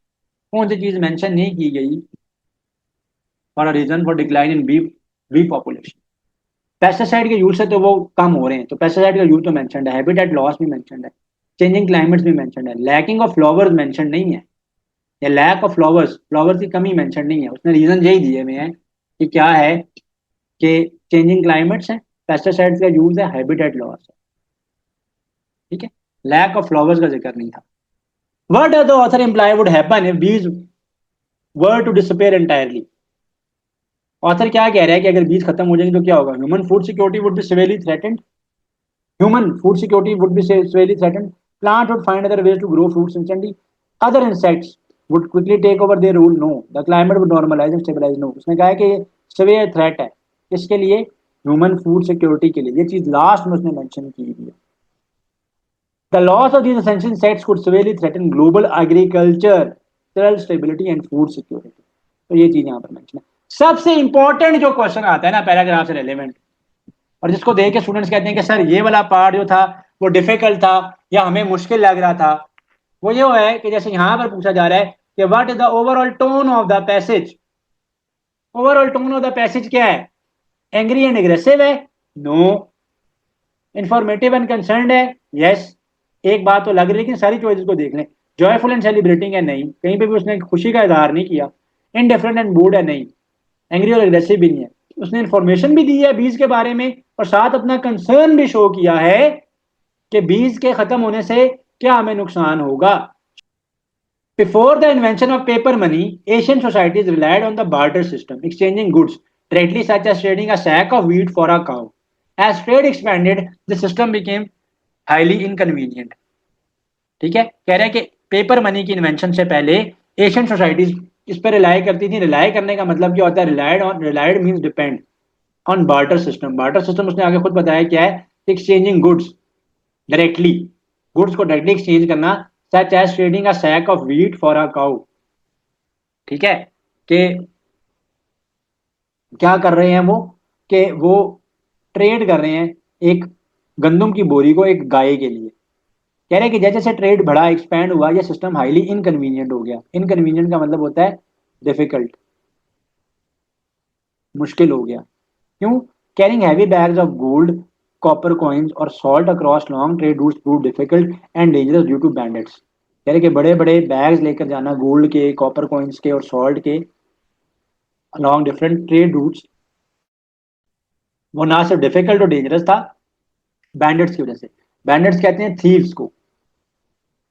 कौन सी चीज मेंशन नहीं की गई for a reason for decline in bee population? Pesticide के यूज से तो वो कम हो रहे हैं, तो पेस्टिसाइड का यूज तो मेंशनड है, हैबिटेट लॉस भी मेंशनड है, चेंजिंग क्लाइमेट्स भी मेंशनड है, लैकिंग ऑफ फ्लावर्स मेंशन नहीं है, या लैक ऑफ फ्लावर्स की कमी मेंशन नहीं है. उसने रीजन यही दिए हुए हैं कि क्या है, कि चेंजिंग क्लाइमेट्स है, पेस्टिसाइड्स का यूज है, हैबिटेट लॉस है. ठीक है, लैक ऑफ फ्लावर्स का जिक्र नहीं था. What does the author imply would happen if बीज वर टू डिसअपीयर एंटायरली? ऑथर क्या कह रहा है कि अगर बीज खत्म हो जाएंगे तो क्या होगा? Human food security would be severely threatened. Plant would find other ways to grow fruits instantly. Other insects would quickly take over their rule. No. The climate would normalize and stabilize. No. उसने कहा है कि ये severe threat है. किसके लिए? ह्यूमन फूड सिक्योरिटी के लिए. ये चीज लास्ट में उसने मेंशन की है. The loss of these essential insects could severely threaten global agriculture, stability and food security. तो ये चीज यहाँ पर मेंशन है. सबसे इंपॉर्टेंट जो क्वेश्चन आता है ना पैराग्राफ से रेलेवेंट, और जिसको देख के स्टूडेंट्स कहते हैं कि सर ये वाला पार्ट जो था वो डिफिकल्ट था या हमें मुश्किल लग रहा था, वो ये है कि जैसे यहां पर पूछा जा रहा है कि what is the overall tone of the passage. Overall tone of the passage क्या है? एंग्री एंड एग्रेसिव है? नो. इंफॉर्मेटिव एंड कंसर्न्ड है? यस. एक बात तो लग रही है, लेकिन सारी चॉइसेस को देख लें. जॉयफुल एंड सेलिब्रेटिंग है? नहीं, कहीं पे भी उसने खुशी का इजहार नहीं किया. इनडिफरेंट एंड बोर्ड है? नहीं. एंग्री और एग्रेसिव भी नहीं है. उसने इंफॉर्मेशन भी दी है बीज के बारे में और साथ अपना कंसर्न भी शो किया है कि बीज के खत्म होने से क्या हमें नुकसान होगा. Before the invention of paper money, Asian societies relied on the barter system, exchanging goods directly, such as trading a sack of wheat for a cow. As trade expanded, the system became highly inconvenient. ठीक है, कह रहे हैं कि पेपर मनी की इन्वेंशन से पहले एशियन सोसाइटीज इस पर रिलाई करती थी. रिलाई करने का मतलब क्या होता है? Relied means depend on barter system. Barter system उसने आगे खुद बताया क्या है? एक्सचेंजिंग गुड्स डायरेक्टली, गुड्स को डायरेक्टली एक्सचेंज करना, such as trading a sack of wheat for a cow. ठीक है, कि क्या कर रहे हैं वो, कि वो ट्रेड कर रहे हैं एक गंदम की बोरी को एक गाय के लिए. कह रहे हैं कि जैसे जैसे ट्रेड बढ़ा, एक्सपैंड हुआ, ये सिस्टम हाईली इनकन्वीनियंट हो गया. इनकन्वीनियंट का मतलब होता है डिफिकल्ट, मुश्किल हो गया. क्यों? Carrying heavy bags of gold, copper coins और salt across long trade routes prove difficult and dangerous due to bandits. कह रहे कि बड़े बड़े बैग्स लेकर जाना गोल्ड के, कॉपर कॉइन्स के और सॉल्ट के अलॉन्ग डिफरेंट ट्रेड रूट्स, वो ना सिर्फ डिफिकल्ट और डेंजरस था बैंडिट्स की वजह से. बैंडिट्स कहते हैं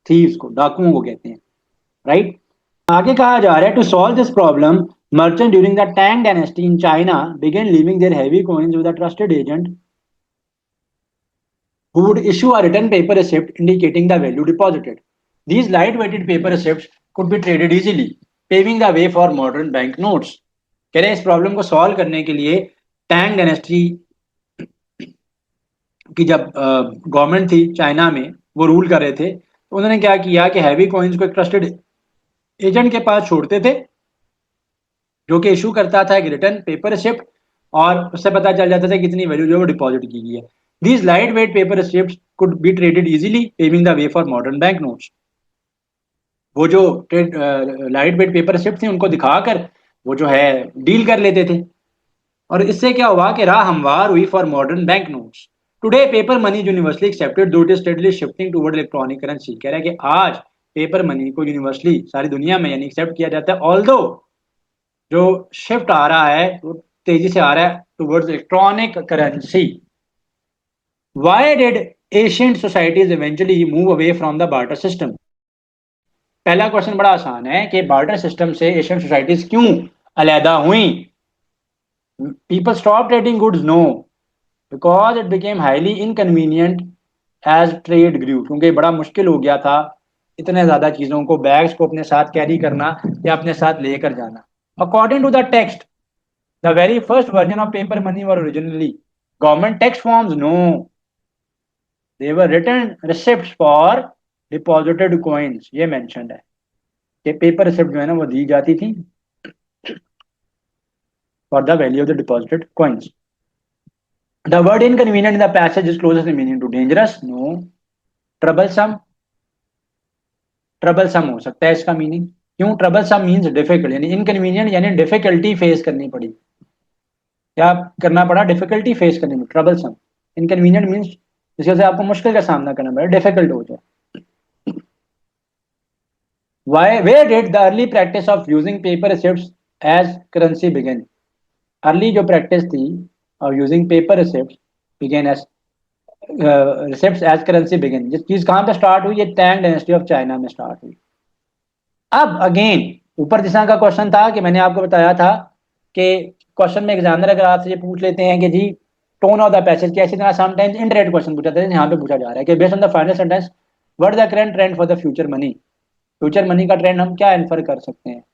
थीव्स को, डाकुओं को कहते हैं, राइट. आगे कहा जा रहा है to solve this problem, merchant during the Tang dynasty in China began leaving their heavy coins with a trusted agent who would issue a written paper receipt indicating the value deposited. These light-weighted paper receipts could be traded easily. Paving the way for modern bank notes. कह रहे हैं इस प्रॉब्लम को सॉल्व करने के लिए टैंग डायनेस्टी की जब गवर्नमेंट थी चाइना में, वो रूल कर रहे थे, तो उन्होंने क्या किया कि हैवी कॉइन्स को एक ट्रस्टेड एजेंट के पास छोड़ते थे, जो कि इशू करता था एक रिटर्न पेपर रिसिप्ट, और उससे पता चल जाता था कितनी वैल्यू जो है वो डिपॉजिट की गई है। These light weight paper receipt could be traded easily, paving the way for modern bank notes. वो जो लाइट वेट पेपर रिसिप्ट थी उनको दिखाकर वो जो है डील कर लेते थे, और इससे क्या हुआ कि राह हमवार हुई for modern bank notes. Today paper money universally accepted, though it is steadily shifting toward electronic currency. कह रहा है कि आज पेपर मनी को यूनिवर्सली सारी दुनिया में यानी एक्सेप्ट किया जाता है, ऑल्दो जो शिफ्ट आ रहा है वो तेजी से आ रहा है towards electronic currency. Why did ancient societies eventually move away from the barter system? पहला क्वेश्चन बड़ा आसान है कि बार्टर सिस्टम से एशियन सोसाइटीज क्यों अलहदा हुई? People stopped trading goods, no, because it became highly inconvenient as trade grew। क्योंकि बड़ा मुश्किल हो गया था इतने ज्यादा चीजों को, बैग्स को अपने साथ कैरी करना या अपने साथ लेकर जाना। According to the text, the very first version of paper money were originally government text forms, no, they were written receipts for deposited coins. ये मेंशन्ड है कि पेपर रिसिप्ट जो है ना वो दी जाती थी for the value of the deposited coins. The word inconvenient in the passage is closest in meaning to dangerous, no, troublesome, troublesome हो सकता है इसका मीनिंग। क्यों? troublesome means difficult, यानी inconvenient यानी difficulty face करनी पड़ी, क्या करना पड़ा? difficulty face करनी पड़ी। troublesome, inconvenient means जिसके से आपको मुश्किल का सामना करना पड़ा, difficult हो जाए। Where did the early practice of using paper receipts as currency begin? Early जो प्रैक्टिस थी और using paper receipt began as receipts as currency began, जिस चीज कहां पे स्टार्ट हुई? ये टैंग डायनेस्टी ऑफ चाइना में स्टार्ट हुई। अब अगेन ऊपर दिशा का क्वेश्चन था कि मैंने आपको बताया था कि क्वेश्चन में एग्जामिनर अगर आपसे ये पूछ लेते हैं कि जी टोन ऑफ द पैसेज, कैसी तरह समटाइम्स इनडायरेक्ट क्वेश्चन पूछा जाता है, यहाँ पे पूछा जा रहा है कि based on the final sentence what is the current trend for the future money. Future money का ट्रेंड हम क्या इन्फर कर सकते हैं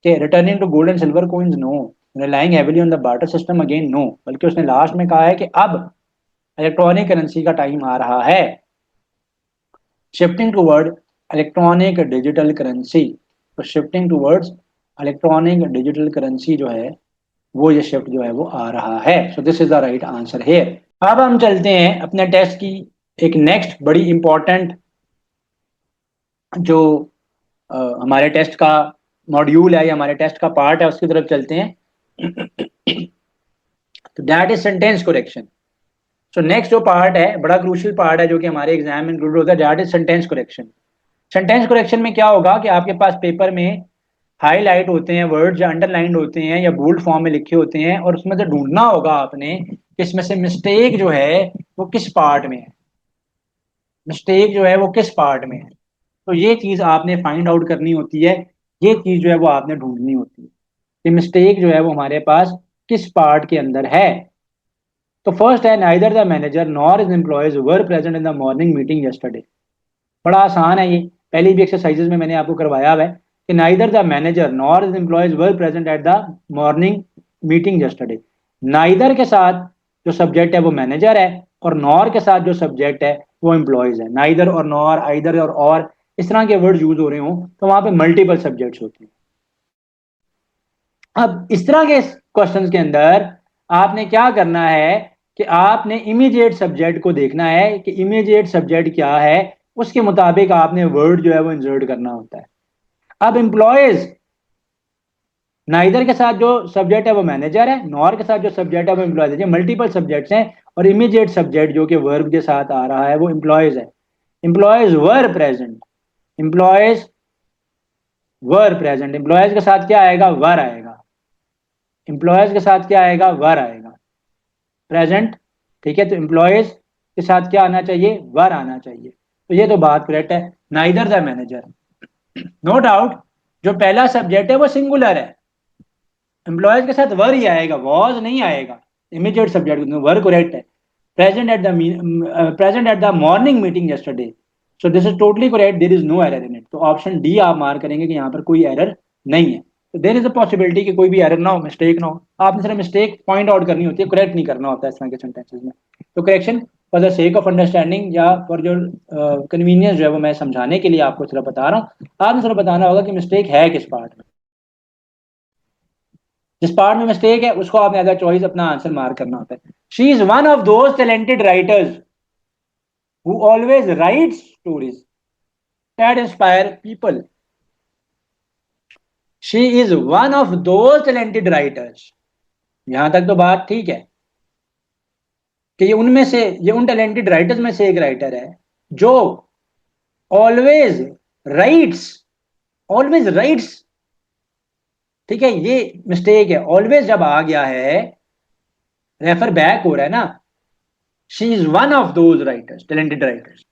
कि returning to gold and silver coins, no, relying heavily on the barter system, again no, बल्कि उसने लास्ट में कहा है कि अब इलेक्ट्रॉनिक करेंसी का टाइम आ रहा है, shifting toward electronic digital currency. तो shifting towards electronic digital currency जो है वो ये शिफ्ट जो है वो आ रहा है। सो this is the right answer here. अब हम चलते हैं अपने टेस्ट की एक नेक्स्ट बड़ी इंपॉर्टेंट जो हमारे टेस्ट का मॉड्यूल है या हमारे टेस्ट का पार्ट है उसकी तरफ चलते हैं। तो that is sentence correction. So next जो पार्ट है बड़ा क्रूशियल पार्ट है जो कि हमारे एग्जाम में इंक्लूड होता है, that is sentence correction. Sentence correction में क्या होगा कि आपके पास पेपर में हाईलाइट होते हैं वर्ड्स या अंडरलाइंड होते हैं या बोल्ड फॉर्म में लिखे होते हैं, और उसमें से ढूंढना होगा आपने कि इसमें से मिस्टेक जो है वो किस पार्ट में है, मिस्टेक जो है वो किस पार्ट में है। तो ये चीज आपने फाइंड आउट करनी होती है, ये चीज जो है वो आपने ढूंढनी होती है कि मिस्टेक जो है वो हमारे पास किस पार्ट के अंदर है। तो फर्स्ट है neither the manager nor is employees were present in the morning meeting yesterday. बड़ा आसान है ये, पहली भी एक्सरसाइजेज में मैंने आपको करवाया हुआ है कि neither the manager nor is employees were present at the morning meeting yesterday. Neither के साथ जो सब्जेक्ट है वो मैनेजर है और नॉर के साथ जो सब्जेक्ट है वो एम्प्लॉयज है। नाइदर और नॉर, आइदर और इस तरह के वर्ड यूज हो रहे हो तो वहां पे मल्टीपल सब्जेक्ट्स होते हैं। अब इस तरह के क्वेश्चंस के अंदर आपने क्या करना है कि आपने इमीडिएट सब्जेक्ट को देखना है कि इमीडिएट सब्जेक्ट क्या है, उसके मुताबिक आपने वर्ड जो है वो इंसर्ट करना होता है। अब एम्प्लॉयज, नाइदर के साथ जो सब्जेक्ट है वो मैनेजर है, नॉर के साथ जो सब्जेक्ट है वो एम्प्लॉयज है, मल्टीपल सब्जेक्ट्स हैं, और इमीडिएट सब्जेक्ट जो कि वर्ब के साथ आ रहा है वो एम्प्लॉयज है। Employees were present, employees were present, employees के साथ क्या आएगा? वर आएगा। एम्प्लॉयज के साथ क्या आएगा? वर आएगा, प्रेजेंट। ठीक है, तो एम्प्लॉयज के साथ क्या आना चाहिए? वर आना चाहिए। तो ये तो बात करेक्ट है, neither the manager. No doubt जो पहला सब्जेक्ट है वो सिंगुलर है, एम्प्लॉयज के साथ वर ही आएगा, वॉज नहीं आएगा। इमीडिएट सब्जेक्ट वर करेक्ट है। Present at the morning meeting yesterday, so this is totally correct, there is no error in it. तो ऑप्शन डी आप मार्क करेंगे कि यहाँ पर कोई एरर नहीं है। तो देयर इज अ पॉसिबिलिटी कि कोई भी एरर ना हो, मिस्टेक ना हो, आपने सिर्फ मिस्टेक पॉइंट आउट करनी होती है, करेक्ट नहीं करना होता है इस तरह के सेंटेंसेस में। तो correction for the sake of understanding या फॉर जो कन्वीनियंस जो है वो मैं समझाने के लिए आपको सिर्फ बता रहा हूँ। आपने सिर्फ बताना होगा कि मिस्टेक है किस पार्ट में, जिस पार्ट में मिस्टेक है उसको आपने एज अ चॉइस अपना आंसर मार्क करना होता है। She is one of those talented writers who always rights stories that inspire people. She is one of those talented writers, यहां तक तो बात ठीक है कि ये उनमें से, ये उन टैलेंटेड राइटर्स में से एक राइटर है जो ऑलवेज राइट्स, ऑलवेज राइट्स, ठीक है, ये मिस्टेक है। ऑलवेज जब आ गया है, रेफर बैक हो रहा है ना, she is one of those writers, talented writers.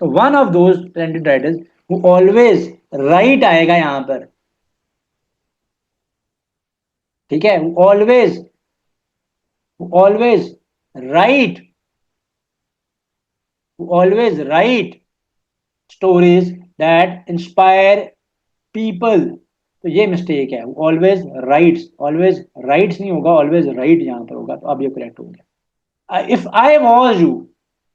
तो one of those talented writers who always write आएगा यहां पर, ठीक है, always, always write, always write stories that inspire people. तो ये मिस्टेक है, ऑलवेज राइट्स, ऑलवेज राइट्स नहीं होगा, ऑलवेज राइट यहां पर होगा। तो अब ये करेक्ट हो गया। If I was you,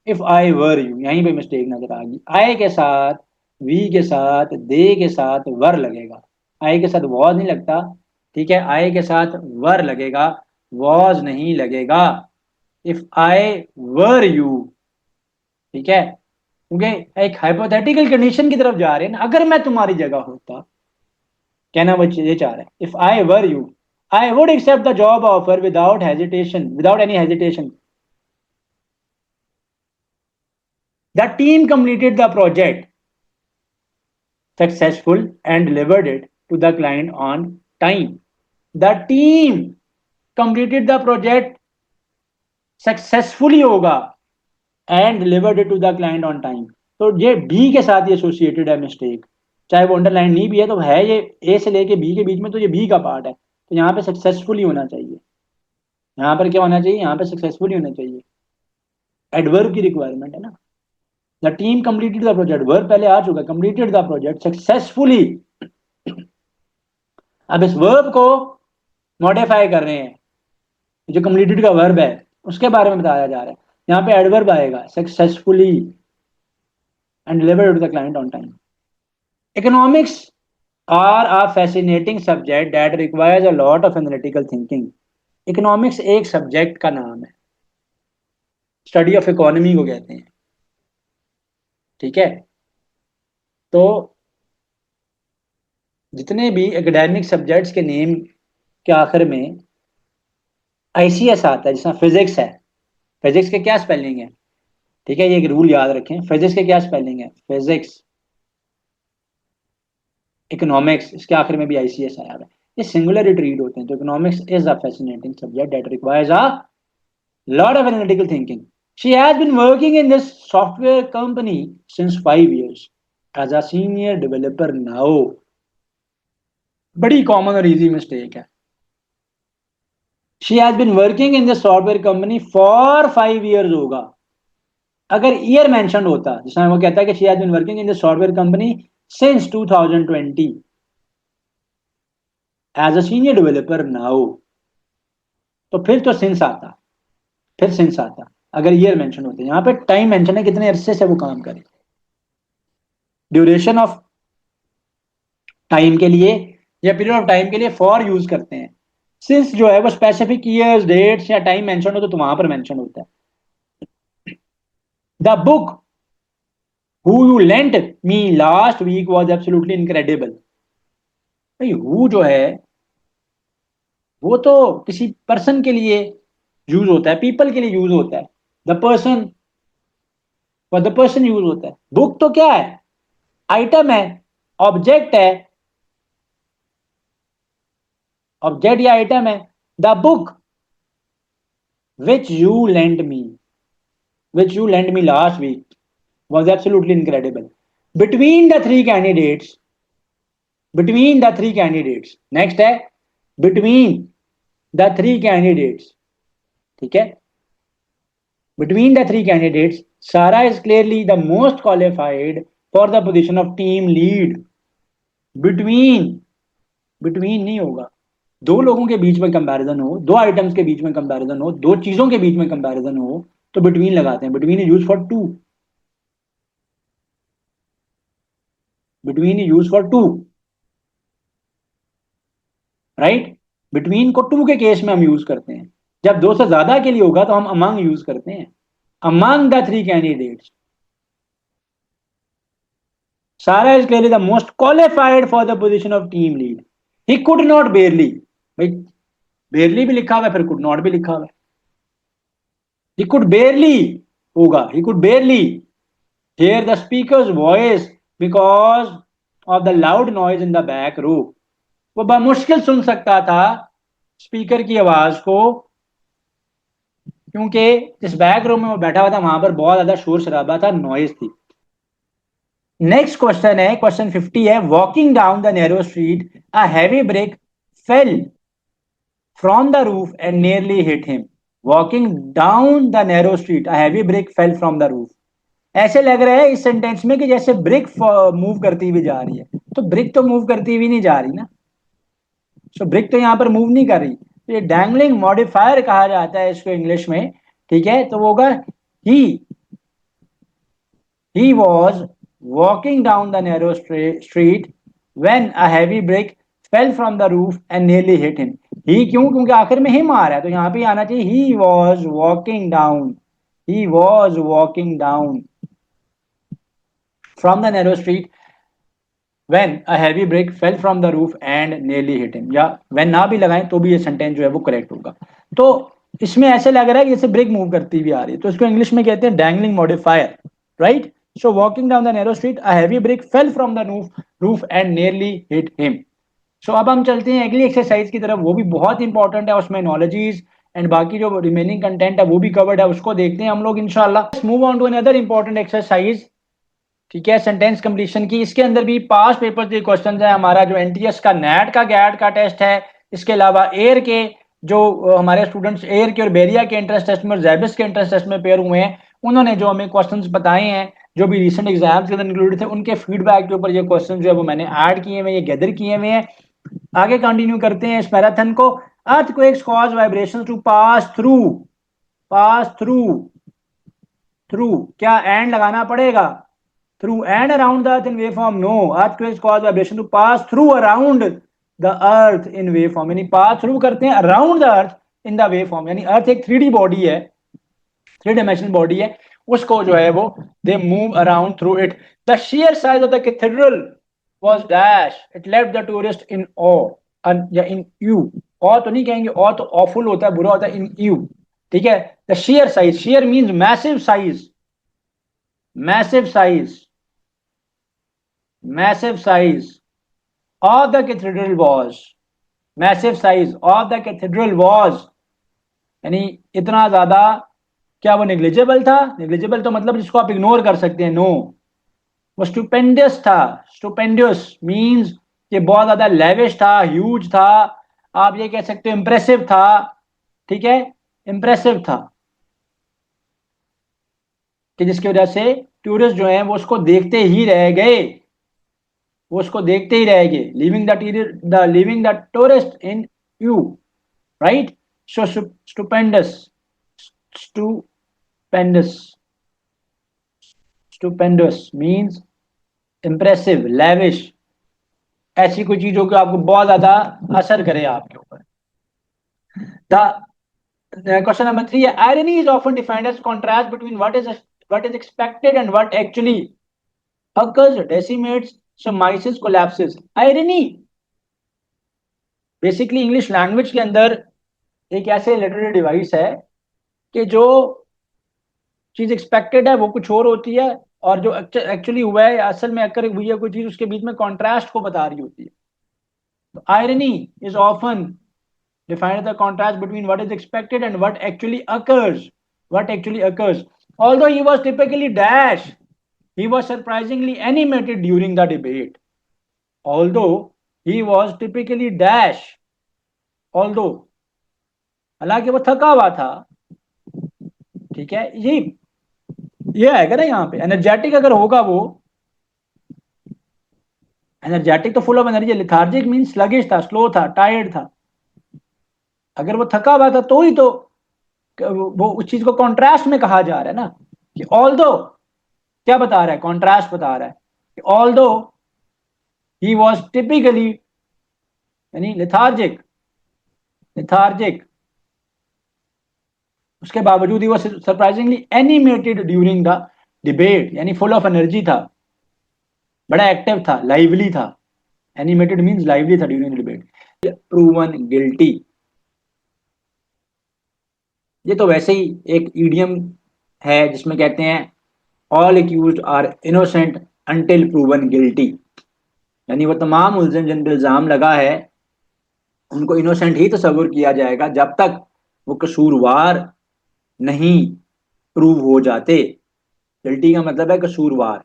if I were you, यहीं पे मिस्टेक नजर आ गई। आई के साथ, वी के साथ, दे के साथ वर लगेगा। आई के साथ वॉज नहीं लगता, ठीक है, आई के साथ वर लगेगा, वॉज नहीं लगेगा। इफ आई वर यू, ठीक है, क्योंकि एक हाइपोथेटिकल कंडीशन की तरफ जा रहे हैं ना, अगर मैं तुम्हारी जगह होता, कहना वो ये चाह रहा है। If I were you I would accept the job offer without hesitation, without any hesitation. The team completed the project successful and delivered it to the client on time. The team completed the project successfully होगा and delivered it to the client on time. तो ये बी के साथ ये एसोसिएटेड है मिस्टेक, चाहे वो अंडरलाइन नहीं भी है तो है, ये ए से लेके बी के बीच में, तो ये बी का पार्ट है। तो यहाँ पे सक्सेसफुली होना चाहिए, यहाँ पर क्या होना चाहिए, यहाँ पे सक्सेसफुली होना चाहिए। एडवर्ब की रिक्वायरमेंट है ना। The team completed the project, verb पहले आ चुका, कंप्लीटेड द प्रोजेक्ट सक्सेसफुली। अब इस वर्ब को मॉडिफाई कर रहे हैं, जो कंप्लीटेड का वर्ब है उसके बारे में बताया जा रहा है। यहाँ पे एडवर्ब आएगा successfully and delivered to the client on time. Economics are a fascinating subject that requires a lot of analytical thinking. Economics एक सब्जेक्ट का नाम है, स्टडी ऑफ इकोनॉमी को कहते हैं, ठीक है। तो जितने भी एकेडमिक सब्जेक्ट्स के नेम के आखिर में आईसीएस आता है, जैसा फिजिक्स है, फिजिक्स के क्या स्पेलिंग है, ठीक है, ये एक रूल याद रखें, फिजिक्स के क्या स्पेलिंग है, फिजिक्स, इकोनॉमिक्स, इसके आखिर में भी आईसीएस आया है, ये सिंगुलर रिट्रीट होते हैं। तो economics is a fascinating subject that requires a lot of analytical thinking. She has been working in this software company since 5 years as a senior developer now. बड़ी कॉमन और इजी मिस्टेक है। She has been working in this software company for 5 years होगा। अगर ईयर मेंशन होता, जिसमें वो कहता है कि she has been working in this software company since 2020 as a senior developer now, तो फिर तो सिंस आता, फिर सिंस आता अगर ईयर मेंशन होते। यहाँ पे टाइम मेंशन है, कितने अरसे से वो काम करे, ड्यूरेशन ऑफ टाइम के लिए या पीरियड ऑफ टाइम के लिए फॉर यूज करते हैं। सिंस जो है वो स्पेसिफिक ईयर्स, डेट्स या टाइम मेंशन हो तो वहां पर मेंशन होता है। The book who you lent me last week was absolutely incredible. भाई हु जो है वो तो किसी पर्सन के लिए यूज होता है, पीपल के लिए यूज होता है, the person, for the person use होता है। बुक तो क्या है, आइटम है, ऑब्जेक्ट है, ऑब्जेक्ट या आइटम है। The book which you lent me, which you lent me last week was absolutely incredible. Between the three candidates, between the three candidates, next है between the three candidates, ठीक है, between the three candidates, Sara is clearly the most qualified for the position of team lead. Between between नहीं होगा। दो लोगों के बीच में कंपैरिजन हो, दो आइटम्स के बीच में कंपैरिजन हो, दो चीजों के बीच में कंपैरिजन हो, तो बिटवीन लगाते हैं। Between is use for two. Between is use for two, right. Between को टू के केस में हम यूज करते हैं। जब दो से ज्यादा के लिए होगा तो हम अमंग यूज करते हैं। अमंग द थ्री कैंडिडेट्स, सारा is clearly the most qualified for the position of team lead. He could not बेयरली, भाई बेयरली भी लिखा हुआ है, फिर कुड नॉट भी लिखा हुआ है। ही कुड बेयरली होगा, he could बेयरली hear the speaker's voice because of the loud noise in the back row। वो बमुश्किल सुन सकता था स्पीकर की आवाज को, क्योंकि जिस बैक रूम में वो बैठा हुआ था वहां पर बहुत ज्यादा शोर शराबा था, नॉइज थी। नेक्स्ट क्वेश्चन है, क्वेश्चन 50 है, walking down the narrow street a heavy brake fell from the roof and nearly hit him. Walking down the narrow street a heavy brake fell from the roof. ऐसे लग रहा है इस सेंटेंस में कि जैसे ब्रिक मूव करती हुई जा रही है, तो ब्रिक तो मूव करती हुई नहीं जा रही ना। सो ब्रिक तो यहां पर मूव नहीं कर रही, तो ये डैंगलिंग मॉडिफायर कहा जाता है इसको इंग्लिश में। ठीक है, तो वो होगा ही he was walking down the narrow street when a heavy brick fell from the roof and nearly hit him। ही क्यों? क्योंकि आखिर में हिम आ रहा है, तो यहां पे आना चाहिए he was walking down, he was walking down from the narrow street when a heavy brick fell from the roof and nearly hit him। या when ना भी लगाएं तो भी ये सेंटेंस जो है वो करेक्ट होगा। तो इसमें ऐसे लग रहा है कि जैसे ब्रेक मूव करती हुई आ रही है, तो इसको इंग्लिश में कहते हैं dangling modifier, right. So walking down the narrow street, a heavy brick fell from the roof and nearly hit him। So अब हम चलते हैं अगली एक्सरसाइज की तरफ, वो भी बहुत इंपॉर्टेंट है, उसमें नॉलेजेस एंड बाकी जो रिमेनिंग कंटेंट है वो भी कवर्ड है, उसको देखते हैं हम लोग इंशाल्लाह। Move on to another important exercise, ठीक है, सेंटेंस कंप्लीशन की। इसके अंदर भी पास्ट पेपर के क्वेश्चन है। हमारा जो एनटीएस का नेट का गैट का टेस्ट है, इसके अलावा एयर के जो हमारे स्टूडेंट्स एयर के और बेरिया के एंट्रेंस टेस्ट में और जैबिस के एंट्रेंस टेस्ट में पेयर हुए हैं, उन्होंने जो हमें क्वेश्चंस बताए हैं जो भी रिसेंट एग्जाम्स के अंदर इंक्लूडेड थे, उनके फीडबैक के ऊपर ये क्वेश्चन जो है वो मैंने ऐड किए हुए, ये गैदर किए हुए हैं। आगे कंटिन्यू करते हैं इस मैराथन को। Earthquakes cause vibrations to pass through, pass through, through क्या एंड लगाना पड़ेगा? Through and around the earth in waveform? No. Earthquakes cause vibration to pass through around the earth in waveform। यानी pass through करते हैं around the earth in the waveform। यानी अर्थ एक 3D बॉडी है, 3 dimensional बॉडी है, उसको जो है वो they move around through it। The sheer size of the cathedral was dash, it left the tourist in awe या in awe। awe तो नहीं कहेंगे, awe तो awful होता है, बुरा होता है, in awe। ठीक है, the sheer size, sheer means massive size, massive size, massive size of the cathedral was, massive size of the cathedral was यानी इतना ज्यादा, क्या वो नेग्लिजिबल था? नेग्लिजिबल तो मतलब जिसको आप इग्नोर कर सकते हैं, नो। वो स्टुपेंडियस था, स्टुपेंडियस मींस ये बहुत ज्यादा लेविश था, ह्यूज था, आप ये कह सकते हो इंप्रेसिव था। ठीक है, इंप्रेसिव था, कि जिसकी वजह से टूरिस्ट जो है वो उसको देखते ही रह गए, वो उसको देखते ही रहेंगे। Living the tourist in you, right. So stupendous, stupendous, stupendous means impressive, lavish, ऐसी कोई चीज हो कि आपको बहुत ज्यादा असर करे आपके ऊपर। द क्वेश्चन नंबर 3 है, irony is often defined as contrast between what is expected and what actually occurs, decimates, surmises, collapses। Irony basically English language के अंदर एक ऐसे लिटरेरी डिवाइस है कि जो चीज एक्सपेक्टेड है वो कुछ और होती है, और जो एक्चुअली हुआ है असल में अकर हुई है कोई चीज, उसके बीच में कॉन्ट्रास्ट को बता रही होती है। तो irony is often defined the contrast between what is expected and what actually occurs, what actually occurs. Although he was typically dash, he was surprisingly animated during the debate। although he was typically dash, although हालांकि वो थका हुआ था। ठीक है, ये आएगा ना यहाँ पे, एनर्जेटिक अगर होगा वो एनर्जेटिक तो full of energy, lethargic mean sluggish था, स्लो था, टायर्ड था। अगर वो थका हुआ था तो ही तो वो उस चीज को कॉन्ट्रास्ट में कहा जा रहा है ना, कि ऑल दो, क्या बता रहा है, कॉन्ट्रास्ट बता रहा है कि ऑल दो ही वॉज टिपिकली, यानी लिथार्जिक, लिथार्जिक, उसके बावजूद ही वो surprisingly animated during the debate, यानी फुल ऑफ एनर्जी था, बड़ा एक्टिव था, लाइवली था। एनिमेटेड मींस लाइवली था during the debate. Proven guilty, ये तो वैसे ही एक ईडियम है जिसमें कहते हैं all accused are innocent until proven guilty, यानी वो तमाम मुलजिम जिन पर इल्जाम लगा है उनको इनोसेंट ही तस्वुर किया जाएगा जब तक वो कसूरवार नहीं प्रूव हो जाते। गिल्टी का मतलब है कसूरवार।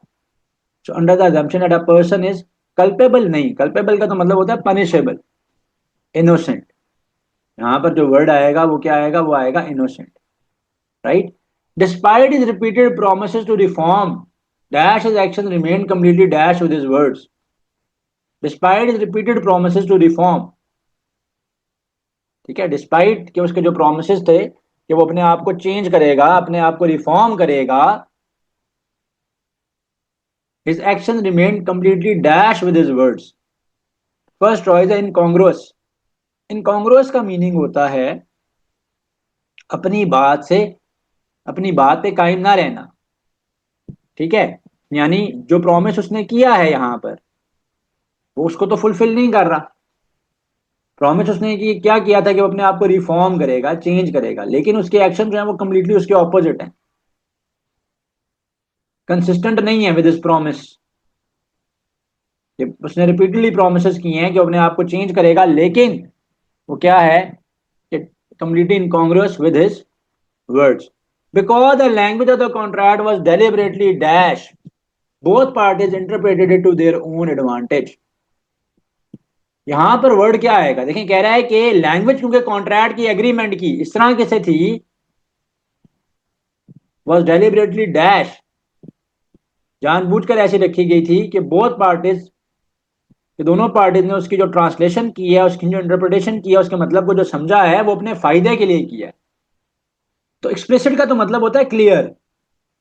So under the assumption that a person is culpable, नहीं, कल्पेबल का तो मतलब होता है पनिशेबल, इनोसेंट, यहाँ पर जो वर्ड आएगा वो क्या आएगा, वो आएगा innocent, right. Despite his repeated promises to reform dash his action remain completely dash with his words, despite his repeated promises to reform, ठीक है, डिस्पाइट कि उसके जो प्रोमिसेस थे कि वो अपने आप को चेंज करेगा, अपने आप को रिफॉर्म करेगा, his action remain completely dash with his words. First choice है इनकॉन्ग्रुअस। इनकॉन्ग्रुअस का मीनिंग होता है अपनी बात से, अपनी बात पे कायम ना रहना, ठीक है, यानी जो प्रॉमिस उसने किया है यहां पर वो उसको तो फुलफिल नहीं कर रहा। प्रॉमिस उसने क्या किया था कि वो अपने आप को रिफॉर्म करेगा, चेंज करेगा, लेकिन उसके एक्शन जो है वो कंप्लीटली उसके ऑपोजिट है, कंसिस्टेंट नहीं है विद दिस प्रॉमिस। उसने रिपीटेडली प्रोमिस किए हैं कि वो अपने आप को चेंज करेगा, लेकिन वो क्या है कि completely incongruous with his words. Because the language of the contract was deliberately dash, both parties interpreted it to their own advantage. यहां पर वर्ड क्या आएगा, देखिए कह रहा है कि लैंग्वेज क्योंकि कॉन्ट्रैक्ट की, एग्रीमेंट की इस तरह कैसे थी, वाज डेलिबरेटली डैश, जानबूझकर ऐसी रखी गई थी कि बोथ पार्टीज, कि दोनों पार्टीज ने उसकी जो ट्रांसलेशन की है, उसकी जो इंटरप्रिटेशन किया, उसके मतलब को जो समझा है वो अपने फायदे के लिए किया है। तो एक्सप्लिसिट का तो मतलब होता है क्लियर,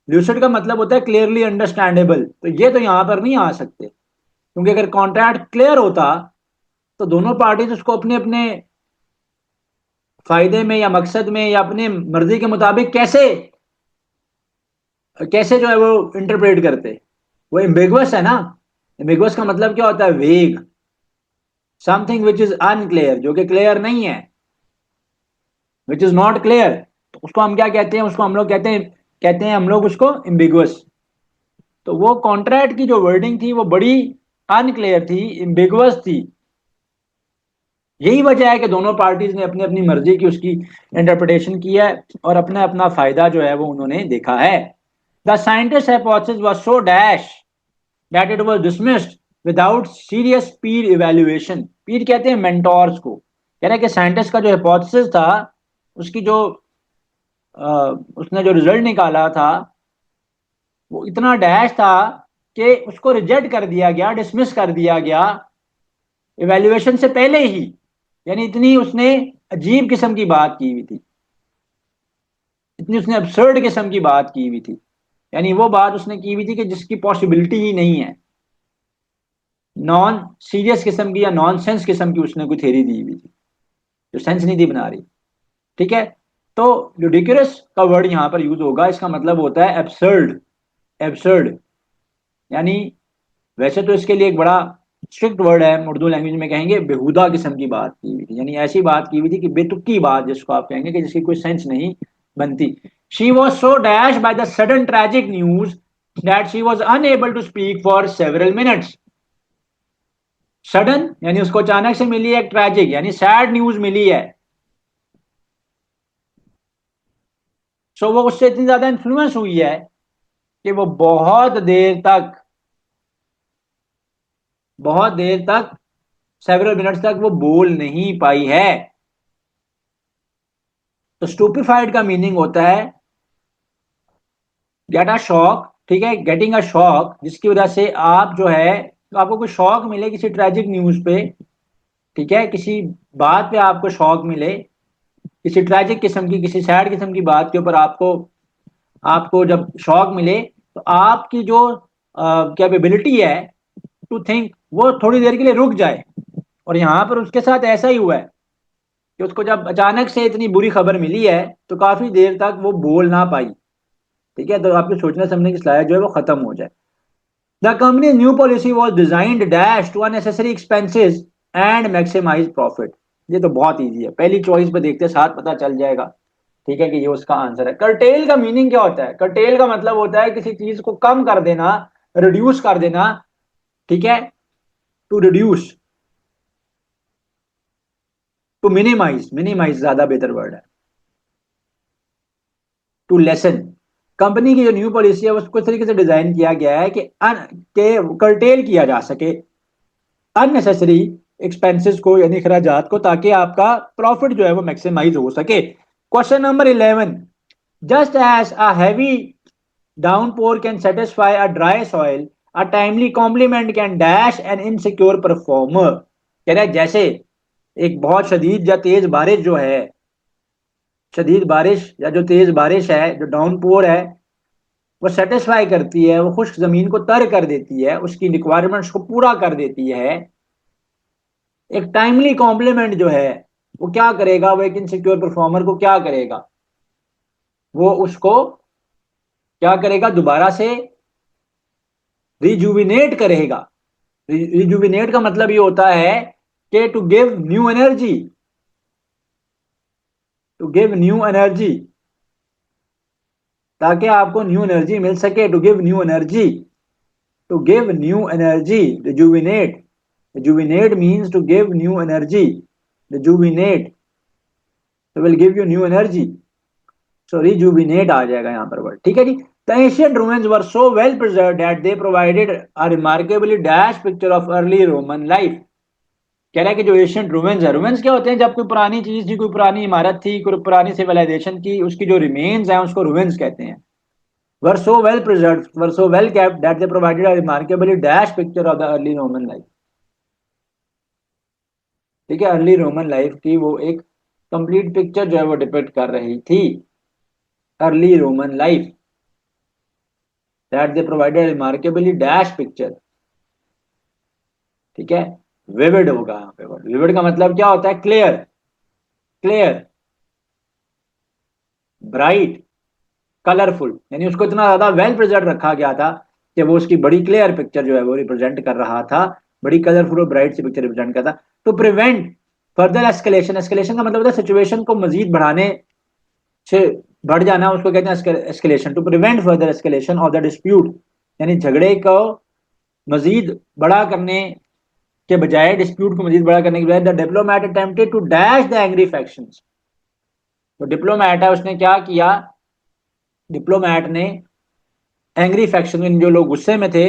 ल्यूसिड का मतलब होता है क्लियरली अंडरस्टैंडेबल, तो ये तो यहां पर नहीं आ सकते, क्योंकि अगर कॉन्ट्रैक्ट क्लियर होता तो दोनों पार्टीज उसको अपने अपने फायदे में या मकसद में या अपने मर्जी के मुताबिक कैसे कैसे जो है वो इंटरप्रेट करते। वो एम्बिगुअस है ना, एम्बिगुअस का मतलब क्या होता है, वेग, समथिंग विच इज अनक्लियर, जो कि क्लियर नहीं है, विच इज नॉट क्लियर, तो उसको हम क्या कहते हैं, उसको हम लोग कहते हैं हम लोग उसको एम्बिगुअस। तो वो कॉन्ट्रैक्ट की जो वर्डिंग थी वो बड़ी अनक्लियर थी, एम्बिगुअस थी। यही वजह है कि दोनों पार्टीज ने अपनी अपनी मर्जी की उसकी इंटरप्रिटेशन की है और अपना अपना फायदा जो है वो उन्होंने देखा है। The scientist hypothesis was so dash that it was dismissed without serious Pir evaluation. पीर कहते हैं मेंटोर्स को, कह रहे हैं कि साइंटिस्ट का जो हाइपोथेसिस था, उसकी जो उसने जो रिजल्ट निकाला था वो इतना डैश था कि उसको रिजेक्ट कर दिया गया, डिसमिस कर दिया गया इवैल्यूएशन से पहले ही, यानी इतनी उसने अजीब किस्म की बात की हुई थी, इतनी उसने absurd किस्म की बात की हुई थी, यानी वो बात उसने की हुई थी कि जिसकी पॉसिबिलिटी ही नहीं है, नॉन सीरियस किस्म की या नॉन सेंस किस्म की उसने कोई थेरी दी हुई थी जो सेंस नहीं थी बना रही, ठीक है। तो रिडिकुलस का वर्ड यहां पर यूज होगा, इसका मतलब होता है एब्सर्ड, एब्सर्ड, यानी वैसे तो इसके लिए एक बड़ा स्ट्रिक्ट वर्ड है, उर्दू लैंग्वेज में कहेंगे बेहुदा किस्म की बात की हुई थी, यानी ऐसी बात की हुई थी कि बेतुकी बात, जिसको आप कहेंगे कि जिसकी कोई सेंस नहीं बनती। She was so dash by the sudden tragic news that she was unable to speak for several minutes. Sudden यानी उसको अचानक से मिली एक ट्रेजिक यानी सैड न्यूज मिली है, सो वो उससे इतनी ज्यादा इन्फ्लुएंस हुई है कि वो बहुत देर तक सेवरल मिनट्स तक वो बोल नहीं पाई है। तो स्टूपिफाइड का मीनिंग होता है गेट अ शॉक, ठीक है, गेटिंग अ शॉक, जिसकी वजह से आप जो है तो आपको कोई शौक मिले किसी ट्रेजिक न्यूज पे, ठीक है, किसी बात पे आपको शौक मिले, किसी ट्रेजिक किस्म की, किसी सैड किस्म की बात के ऊपर आपको आपको जब शौक मिले, तो आपकी जो कैपेबिलिटी है टू थिंक, वो थोड़ी देर के लिए रुक जाए। और यहाँ पर उसके साथ ऐसा ही हुआ है कि उसको जब अचानक से इतनी बुरी खबर मिली है तो काफी देर तक वो बोल ना पाई। ठीक है, तो आपके सोचने समझने की सलाहियत जो है वो खत्म हो जाए। The company new policy was designed dash to unnecessary expenses and maximise profit. ये तो बहुत ईजी है, पहली चॉइस पे देखते साथ पता चल जाएगा, ठीक है, कि ये उसका आंसर है। कर्टेल का मीनिंग क्या होता है? कर्टेल का मतलब होता है किसी चीज को कम कर देना, रिड्यूस कर देना, ठीक है, to reduce, to minimise, minimise ज्यादा बेहतर वर्ड है, टू लेसन। कंपनी की जो न्यू पॉलिसी है उसको इस तरीके से डिजाइन किया गया है कि कर्टेल किया जा सके अननेसेसरी एक्सपेंसेस को, यानी खराजात को, ताकि आपका प्रॉफिट जो है वो मैक्सिमाइज हो सके। Question number 11, just as a heavy downpour can satisfy a dry soil, a timely compliment can dash an insecure performer. कह रहा है जैसे एक बहुत शदीद या तेज बारिश जो है, शदीद बारिश या जो तेज बारिश है, जो डाउनपोर है, वो सेटिस्फाई करती है, वो खुश्क जमीन को तर कर देती है, उसकी रिक्वायरमेंट्स को पूरा कर देती है। एक टाइमली कॉम्प्लीमेंट जो है वो क्या करेगा, वो एक इनसिक्योर परफॉर्मर को क्या करेगा, वो उसको क्या करेगा, दोबारा से रिजुविनेट करेगा। रिजुविनेट का मतलब ये होता है कि to give new energy, to give new energy, ताकि आपको न्यू एनर्जी मिल सके। To give new energy, to give new energy, rejuvenate. Rejuvenate means to give new energy, rejuvenate, तो will give you new energy. So rejuvenate आ जाएगा यहाँ पर वर्ड, ठीक है जी। The ancient ruins were so well preserved that they provided a remarkably dash picture of early Roman life। कह रहा है कि जो एशियंट रूमेन्स है, रूमेन्स क्या होते हैं, जब कोई पुरानी चीज थी, कोई पुरानी इमारत थी, कोई पुरानी सिविलाइजेशन की, उसकी जो रिमेन्स हैं उसको रूमेन्स कहते हैं। Were so well preserved, were so well kept that they provided a remarkably dash picture of the early Roman life. ठीक है, अर्ली रोमन लाइफ की वो एक कंप्लीट पिक्चर जो है वो डिपिक्ट कर रही थी। Early Roman life that they provided remarkably dash picture, ठीक है, विविड होगा यहाँ पे वर्ड। विविड का मतलब क्या होता है? क्लियर, क्लियर, ब्राइट, कलरफुल, यानी उसको इतना ज्यादा वेल प्रेजेंट रखा गया था कि वो उसकी बड़ी क्लियर पिक्चर जो है वो रिप्रेजेंट कर रहा था, बड़ी कलरफुल और ब्राइट सी पिक्चर रिप्रेजेंट करता। To prevent further escalation, escalation का मतलब होता है सिचुएशन को मजीद बढ़ाने से, बढ़ जाना, उसको कहते हैं escalation. To prevent further escalation of the dispute, यानी झगड़े को मजीद बड़ा करने के बजाय, डिस्प्यूट को मजीद बड़ा करने के बजाय, the diplomat attempted to dash the angry factions. तो डिप्लोमैट है, उसने क्या किया, डिप्लोमैट ने एंग्री फैक्शन में जो लोग गुस्से में थे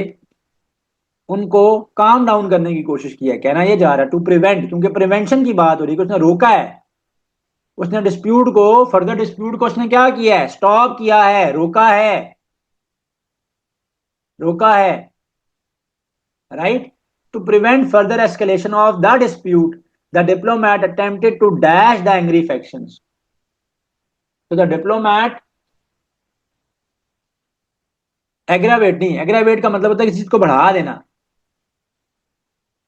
उनको काम डाउन करने की कोशिश की है। कहना ये जा रहा है टू प्रिवेंट, क्योंकि प्रिवेंशन की बात हो रही है, उसने रोका है, उसने डिस्प्यूट को, फर्दर डिस्प्यूट को उसने क्या किया है, स्टॉप किया है, रोका है, रोका है, right. To prevent further escalation of the dispute, the diplomat attempted to dash the angry factions. तो द डिप्लोमैट, एग्रावेट नहीं, एग्रावेट का मतलब होता है किसी चीज को बढ़ा देना,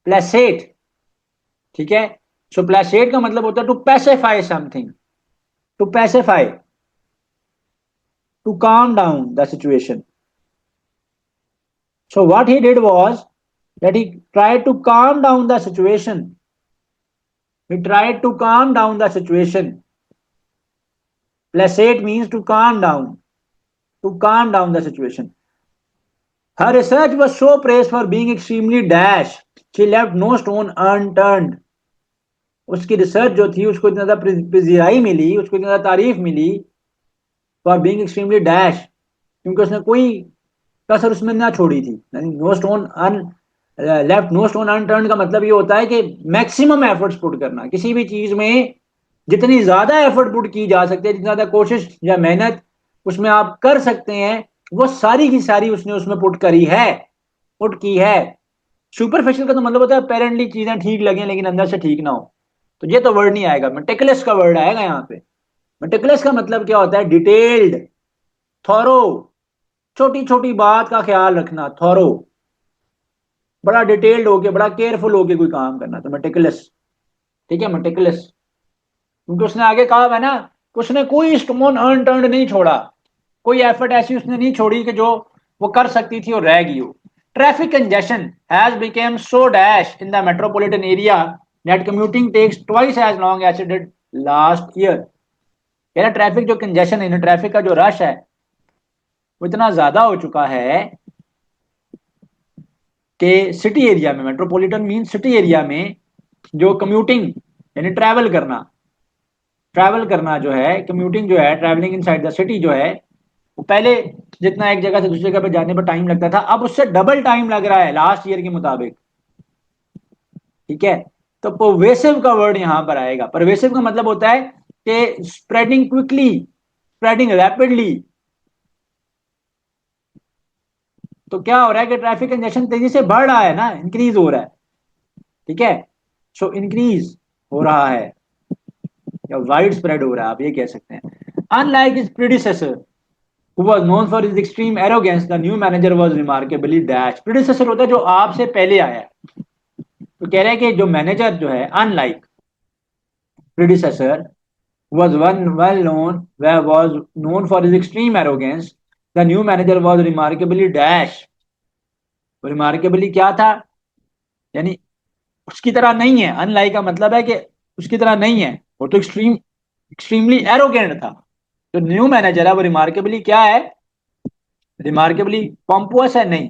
प्लेसेट, ठीक है। सो प्लेसेट का मतलब होता है to pacify something, to pacify, to calm down the situation. So what he did was that he tried to calm down the situation. He tried to calm down the situation. Placate means to calm down, to calm down the situation. Her research was so praised for being extremely dash. She left no stone unturned. उसकी रिसर्च जो थी उसको इतना ज्यादा पजीराई मिली, उसको इतना ज्यादा तारीफ मिली, फॉर बीइंग एक्सट्रीमली डैश, क्योंकि उसने कोई कसर उसमें ना छोड़ी थी। नो स्टोन अन लेफ्ट, नो स्टोन अनटर्न का मतलब ये होता है कि मैक्सिमम एफर्ट्स पुट करना, किसी भी चीज में जितनी ज्यादा एफर्ट पुट की जा सकती है, जितनी ज्यादा कोशिश या मेहनत उसमें आप कर सकते हैं, वो सारी की सारी उसने उसमें पुट करी है, पुट की है। सुपरफिशियल का तो मतलब होता है अपेरेंटली चीजें ठीक लगे लेकिन अंदर से ठीक ना हो, तो ये तो वर्ड नहीं आएगा, मेटिकुलस का वर्ड आएगा यहाँ पे। मेटिकुलस का मतलब क्या होता है? डिटेल्ड, थॉरो, छोटी छोटी बात का ख्याल रखना, थॉरो, बड़ा डिटेल्ड होके, बड़ा केयरफुल होके कोई काम करना, तो मेटिकुलस। ठीक है, मेटिकुलस। क्योंकि उसने आगे कहा है ना, उसने कोई स्टोन अनटर्न्ड नहीं छोड़ा, कोई एफर्ट ऐसी उसने नहीं छोड़ी कि जो वो कर सकती थी और रह गई हो। Traffic congestion has become so dash in the metropolitan area that commuting takes twice as long as it did last year. कह रहा ट्रैफिक जो कंजेशन है, ट्रैफिक का जो रश है वो इतना ज्यादा हो चुका है कि सिटी एरिया में, मेट्रोपॉलिटन मीन सिटी एरिया में जो कम्यूटिंग यानी ट्रैवल करना जो है, कम्यूटिंग जो है, ट्रैवलिंग इनसाइड द सिटी जो है, वो पहले जितना एक जगह से दूसरी जगह पे जाने पर टाइम लगता था, अब उससे डबल टाइम लग रहा है लास्ट ईयर के मुताबिक। ठीक है, तो परवेसिव का वर्ड यहां पर आएगा। परवेसिव का मतलब होता है कि स्प्रेडिंग क्विकली, स्प्रेडिंग रैपिडली। तो क्या हो रहा है कि ट्रैफिक कंजेशन तेजी से बढ़ रहा है ना, इंक्रीज हो रहा है। ठीक है, सो इंक्रीज हो रहा है या वाइड स्प्रेड हो रहा है, आप ये कह सकते हैं। Unlike is predecessor who was known for his extreme arrogance, the new manager was remarkably dash। predecessor होता है जो आपसे पहले आया है। तो कह रहे हैं कि जो मैनेजर जो है, unlike predecessor was one well known, where was known for his extreme arrogance, the new manager was remarkably dash। remarkably क्या था? यानी उसकी तरह नहीं है। अनलाइक का मतलब है कि उसकी तरह नहीं है, वो तो एक्सट्रीमली एरोगेंट था। जो न्यू मैनेजर है वो रिमार्केबली क्या है? रिमार्केबली पॉम्पुअस है नहीं,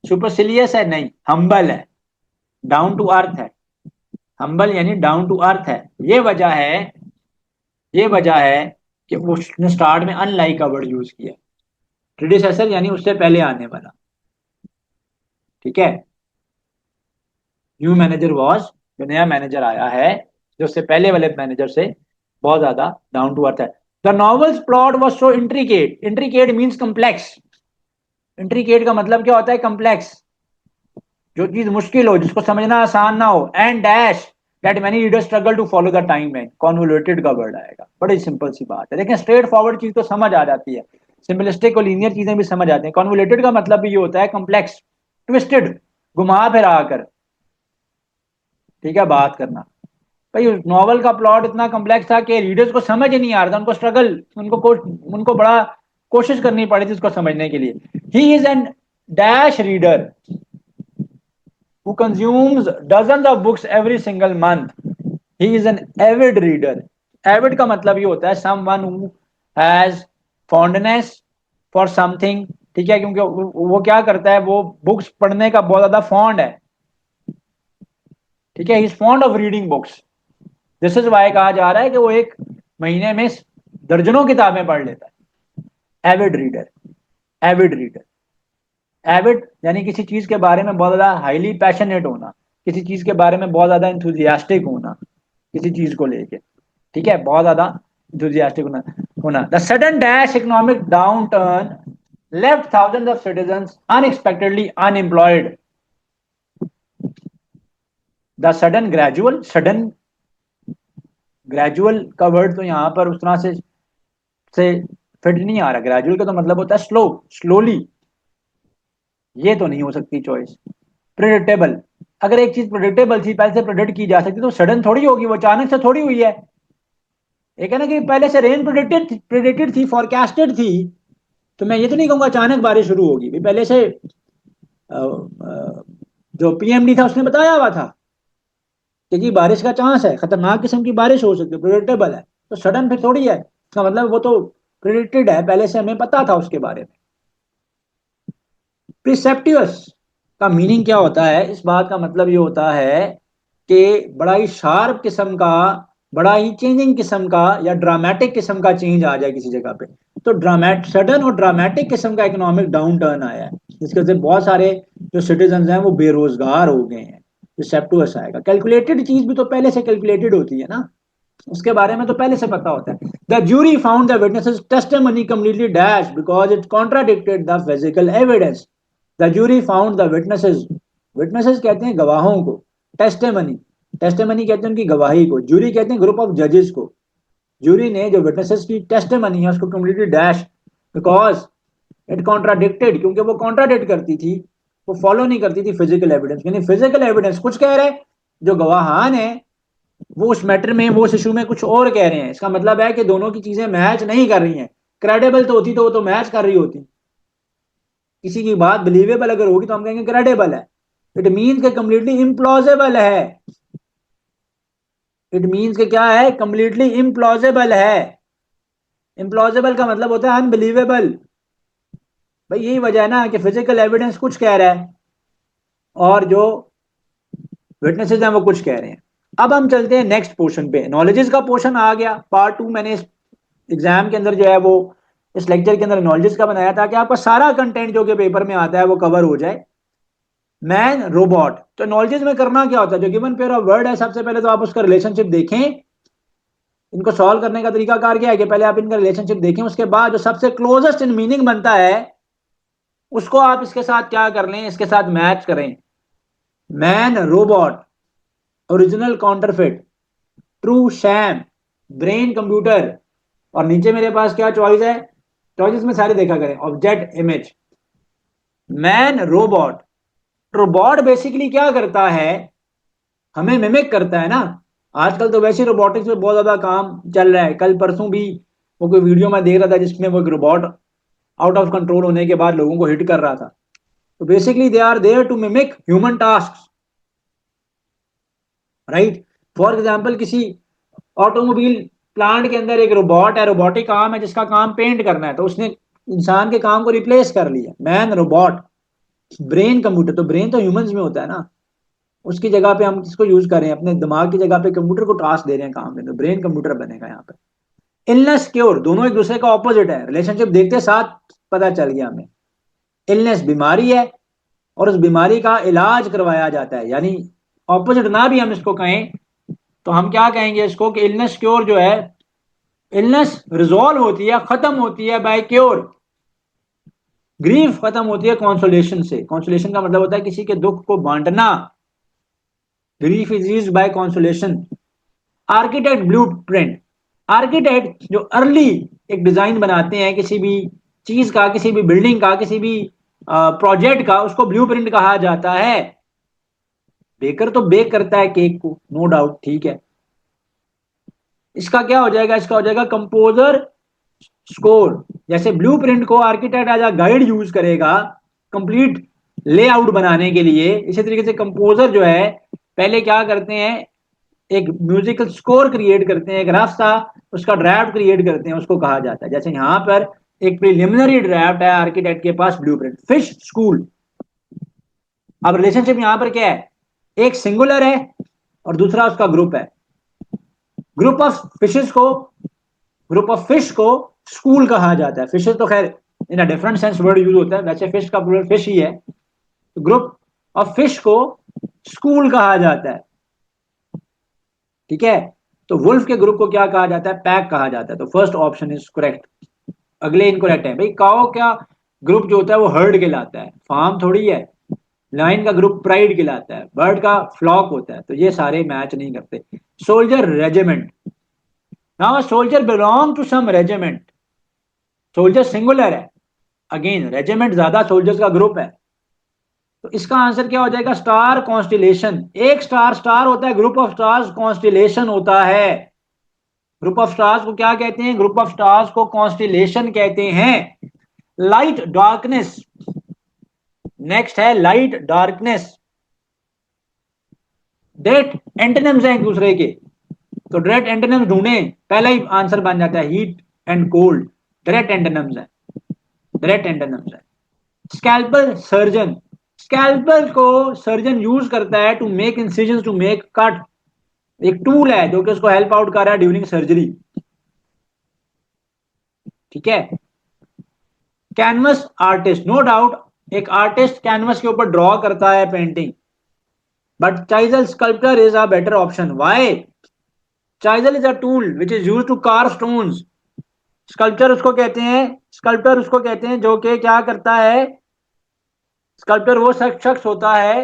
सुपरसिलियस है नहीं, हम्बल है, डाउन टू अर्थ है। हम्बल यानी डाउन टू अर्थ है। ये वजह है कि उसने स्टार्ट में अनलाइक का वर्ड यूज किया। प्रीडिसेसर यानी उससे पहले आने वाला। ठीक है, न्यू मैनेजर वॉज, जो नया मैनेजर आया है, जो उससे पहले वाले मैनेजर से बहुत ज्यादा डाउन टू अर्थ है। The novels plot was so intricate. Intricate means complex. Intricate का मतलब क्या होता है? कम्प्लेक्स, जो चीज मुश्किल हो, जिसको समझना आसान ना हो। And dash that many readers struggle to follow the time man. Convoluted का वर्ड आएगा। बड़ी सिंपल सी बात है, देखें स्ट्रेट फॉरवर्ड चीज तो समझ आ जाती है, सिंपलिस्टिक और लीनियर चीजें भी समझ आती हैं। कॉन्वोल्यूटेड का मतलब भी ये होता है कम्प्लेक्स, ट्विस्टेड, घुमा फिरा कर, ठीक है, बात करना। भाई उस नॉवल का प्लॉट इतना कम्प्लेक्स था कि रीडर्स को समझ ही नहीं आ रहा था, उनको स्ट्रगल, उनको बड़ा कोशिश करनी पड़ी थी उसको समझने के लिए। He is an dash reader who consumes dozens of books every single month. He is an avid reader. Avid का मतलब ये होता है someone who has fondness for something। ठीक है, क्योंकि वो क्या करता है, वो बुक्स पढ़ने का बहुत ज्यादा फॉन्ड है। ठीक है, he is fond of reading books. This is why कहा जा रहा है कि वो एक महीने में दर्जनों किताबें पढ़ लेता है। Avid reader, Avid reader. Avid यानी किसी चीज के बारे में बहुत ज्यादा हाईली पैशनेट होना, किसी चीज के बारे में बहुत ज्यादा इंथुजियास्टिक होना, किसी चीज को लेके। ठीक है, बहुत ज्यादा इंथुजियास्टिक होना। The sudden dash economic down turn left thousand of citizens unexpectedly unemployed. The sudden, gradual, sudden, gradual का वर्ड तो यहां पर उस तरह से फिट नहीं आ रहा। ग्रेजुअल का तो मतलब होता है स्लो, स्लोली। ये तो नहीं हो सकती चॉइस। प्रिडिक्टेबल, अगर एक चीज प्रिडिक्टेबल थी, पहले से प्रिडिक्ट की जा सकती, तो सडन थोड़ी होगी, वो अचानक से थोड़ी हुई है। एक है ना कि पहले से रेन प्रिडिक्टेड थी, फॉरकास्टेड थी, तो मैं ये तो नहीं कहूंगा अचानक बारिश शुरू होगी। भाई पहले से जो पीएमडी था उसने बताया हुआ था कि बारिश का चांस है, खतरनाक किस्म की बारिश हो सकती है, प्रिडिक्टेबल है। तो सडन फिर थोड़ी है, इसका मतलब वो तो प्रिडिक्टेड है, पहले से हमें पता था उसके बारे में। प्रिसेप्टिवस का मीनिंग क्या होता है? इस बात का मतलब ये होता है कि बड़ा ही शार्प किस्म का, बड़ा ही चेंजिंग किस्म का या ड्रामेटिक किस्म का चेंज आ जाए किसी जगह पे। तो सडन और ड्रामेटिक किस्म का इकोनॉमिक डाउन टर्न आया है, जिसके वजह से बहुत सारे जो सिटीजन हैं वो बेरोजगार हो गए हैं। प्रिसेप्टिवस आएगा। कैलकुलेटेड चीज भी तो पहले से कैलकुलेटेड होती है ना, उसके बारे में तो पहले से पता होता है। The jury found the witnesses testimony completely dash because it contradicted the physical evidence. The jury found the witnesses witnesses कहते हैं गवाहों को, टेस्टिमनी, टेस्टिमनी कहते हैं उनकी गवाही को, जूरी कहते हैं ग्रुप ऑफ जजेस को। जूरी ने जो विटनेसेस की टेस्टिमनी है उसको completely dash, because it contradicted, क्योंकि वो कॉन्ट्राडिक्ट करती थी, वो फॉलो नहीं करती थी फिजिकल एविडेंस। यानी फिजिकल एविडेंस कुछ कह रहे हैं, जो गवाहान है वो उस मैटर में, वो उस इशू में कुछ और कह रहे हैं। इसका मतलब है कि दोनों की चीजें मैच नहीं कर रही हैं। क्रेडिबल तो होती तो वो तो मैच कर रही होती, किसी की बात बिलीवेबल अगर होगी तो हम कहेंगे क्रेडिबल है। इट मीन्स के कंप्लीटली इम्प्लॉजिबल है, इट मीन्स के क्या है, कंप्लीटली इम्प्लॉजिबल है। इम्प्लॉजिबल का मतलब होता है अनबिलीवेबल। भाई यही वजह है ना कि फिजिकल एविडेंस कुछ कह रहा है और जो विटनेसेस हैं वो कुछ कह रहे हैं। अब हम चलते हैं नेक्स्ट पोर्शन पे। नॉलेजेस का पोर्शन आ गया, पार्ट 2 मैंने इस एग्जाम के अंदर जो है वो इस लेक्चर के अंदर नॉलेजेस का बनाया था कि आपका सारा कंटेंट जो कि पेपर में आता है वो कवर हो जाए। मैन रोबोट, तो नॉलेजेस में करना क्या होता है, जो गिवन पेयर ऑफ वर्ड है सबसे पहले तो आप उसका रिलेशनशिप देखें। इनको सॉल्व करने का तरीका कार क्या है कि पहले आप इनका रिलेशनशिप देखें, उसके बाद जो सबसे क्लोजेस्ट इन मीनिंग बनता है उसको आप इसके साथ क्या कर लें, इसके साथ मैच करें। Man robot, original counterfeit, true sham, brain computer, और नीचे मेरे पास क्या चॉइस है, चॉइसेस में सारे देखा करें, object image. Man robot, robot basically क्या करता है, हमें मिमिक करता है ना। आजकल तो वैसे रोबोटिक्स में बहुत ज्यादा काम चल रहा है। कल परसों भी वो कोई वीडियो में देख रहा था जिसमें वो एक रोबोट आउट ऑफ कंट्रोल होने के बाद लोगों को हिट कर रहा था। तो basically they are there to mimic human task, right. For example किसी ऑटोमोबाइल प्लांट के अंदर एक रोबोट है, रोबोटिक आर्म है जिसका काम पेंट करना है, तो उसने इंसान के काम को रिप्लेस कर लिया। मैन रोबोट, ब्रेन कंप्यूटर, तो ब्रेन तो ह्यूमंस में होता है ना, उसकी जगह पे हम किसको यूज कर रहे हैं, अपने दिमाग की जगह पे कंप्यूटर को टास्क दे रहे हैं काम में, तो ब्रेन कंप्यूटर बनेगा यहाँ पे। इलनेस क्योर, दोनों एक दूसरे का ऑपोजिट है, रिलेशनशिप देखते साथ पता चल गया हमें। इलनेस बीमारी है और उस बीमारी का इलाज करवाया जाता है, यानी ऑपोजिट ना भी हम इसको कहें तो हम क्या कहेंगे इसको कि इलनेस क्योर जो है, इलनेस रिजॉल्व होती है, खत्म होती है बाय क्योर। ग्रीफ खत्म होती है कॉन्सोलेशन से, कॉन्सोलेशन का मतलब होता है किसी के दुख को बांटना। Grief is used by consolation. Architect blue print, architect जो अर्ली एक डिजाइन बनाते हैं किसी भी चीज का, किसी भी बिल्डिंग का, किसी भी प्रोजेक्ट का, उसको ब्लू प्रिंट कहा जाता है। बेकर तो बेक करता है केक को, नो डाउट, ठीक है। इसका क्या हो जाएगा, इसका हो जाएगा कंपोजर स्कोर। जैसे ब्लूप्रिंट को architect as a guide use करेगा कंप्लीट लेआउट बनाने के लिए, इसी तरीके से कंपोजर जो है पहले क्या करते हैं, एक म्यूजिकल स्कोर क्रिएट करते हैं, एक रफ सा उसका ड्राफ्ट क्रिएट करते हैं, उसको कहा जाता है। जैसे यहां पर एक प्रिलिमिनरी ड्राफ्ट है आर्किटेक्ट के पास, ब्लूप्रिंट। फिश स्कूल, अब रिलेशनशिप यहां पर क्या है, एक सिंगुलर है और दूसरा उसका ग्रुप है। ग्रुप ऑफ फिशेस को, ग्रुप ऑफ फिश को स्कूल कहा जाता है। फिशेस तो खैर in a different sense word use होता है, वैसे फिश का प्लूरल फिश ही है। तो ग्रुप ऑफ फिश को स्कूल कहा जाता है, ठीक है। तो वुल्फ के ग्रुप को क्या कहा जाता है, पैक कहा जाता है। तो फर्स्ट ऑप्शन इज करेक्ट। अगले इनकरेक्ट है भाई, काओ का ग्रुप जो होता है वो हर्ड कहलाता है, फार्म थोड़ी है। लाइन का ग्रुप प्राइड कहलाता है, बर्ड का फ्लॉक होता है। तो ये सारे मैच नहीं करते। Soldier regiment, now soldier belong to some regiment, soldier singular है, अगेन रेजिमेंट ज्यादा सोल्जर्स का ग्रुप है। तो इसका आंसर क्या हो जाएगा, स्टार कॉन्स्टिलेशन। एक स्टार, स्टार होता है ग्रुप ऑफ स्टार्स, कॉन्स्टिलेशन होता है। ग्रुप ऑफ स्टार्स को क्या कहते हैं, ग्रुप ऑफ स्टार्स को कॉन्स्टिलेशन कहते हैं। लाइट डार्कनेस, नेक्स्ट है लाइट डार्कनेस। डायरेक्ट एंटोनिम्स हैं एक दूसरे के, तो डायरेक्ट एंटोनिम्स ढूंढें, पहला ही आंसर बन जाता है heat and cold, direct antonyms है, डायरेक्ट एंटोनिम्स है। स्कैल्पल सर्जन, स्कैल्पल को सर्जन यूज करता है to make incision, to make cut, एक टूल है जो कि उसको हेल्प आउट कर रहा है ड्यूरिंग सर्जरी, ठीक है। कैनवस आर्टिस्ट, नो डाउट एक आर्टिस्ट कैनवस के ऊपर ड्रॉ करता है painting, but chisel sculptor is a better option. Why, chisel is a tool which is use to carve stones. Sculpture उसको कहते हैं, स्कल्पटर उसको कहते हैं जो कि क्या करता है, स्कल्पटर वो शख्स होता है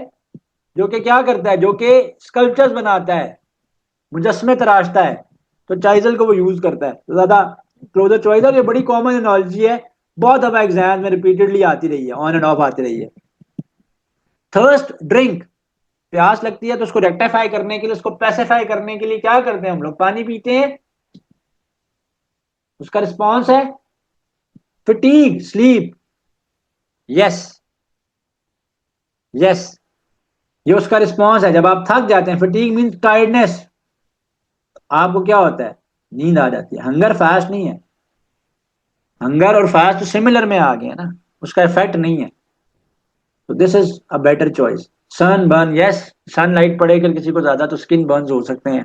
जो कि क्या करता है, जो कि स्कल्पचर्स बनाता है, मुजस्मे तराशता है, तो चाइजल को वो यूज करता है। तो ज्यादा क्लोजर चॉइस है, ये बड़ी कॉमन एनोलॉजी है, बहुत दफा एग्जाम में रिपीटेडली आती रही है, ऑन एंड ऑफ आती रही है। थर्स्ट ड्रिंक, प्यास लगती है तो उसको रेक्टिफाई करने के लिए, उसको पैसिफाई करने के लिए क्या करते हैं हम लोग, पानी पीते हैं। उसका रिस्पॉन्स है फटीग, स्लीप। यस, यस, ये उसका रिस्पॉन्स है। जब आप थक जाते हैं, फटीग मींस टायर्डनेस, आपको क्या होता है, नींद आ जाती है। हंगर फास्ट नहीं है, हंगर और फास्ट तो सिमिलर में आ गए ना, उसका इफेक्ट नहीं है। तो this is a better choice. Sun burn, yes, sunlight पड़ेगा किसी को ज्यादा तो स्किन बर्न्स हो सकते हैं,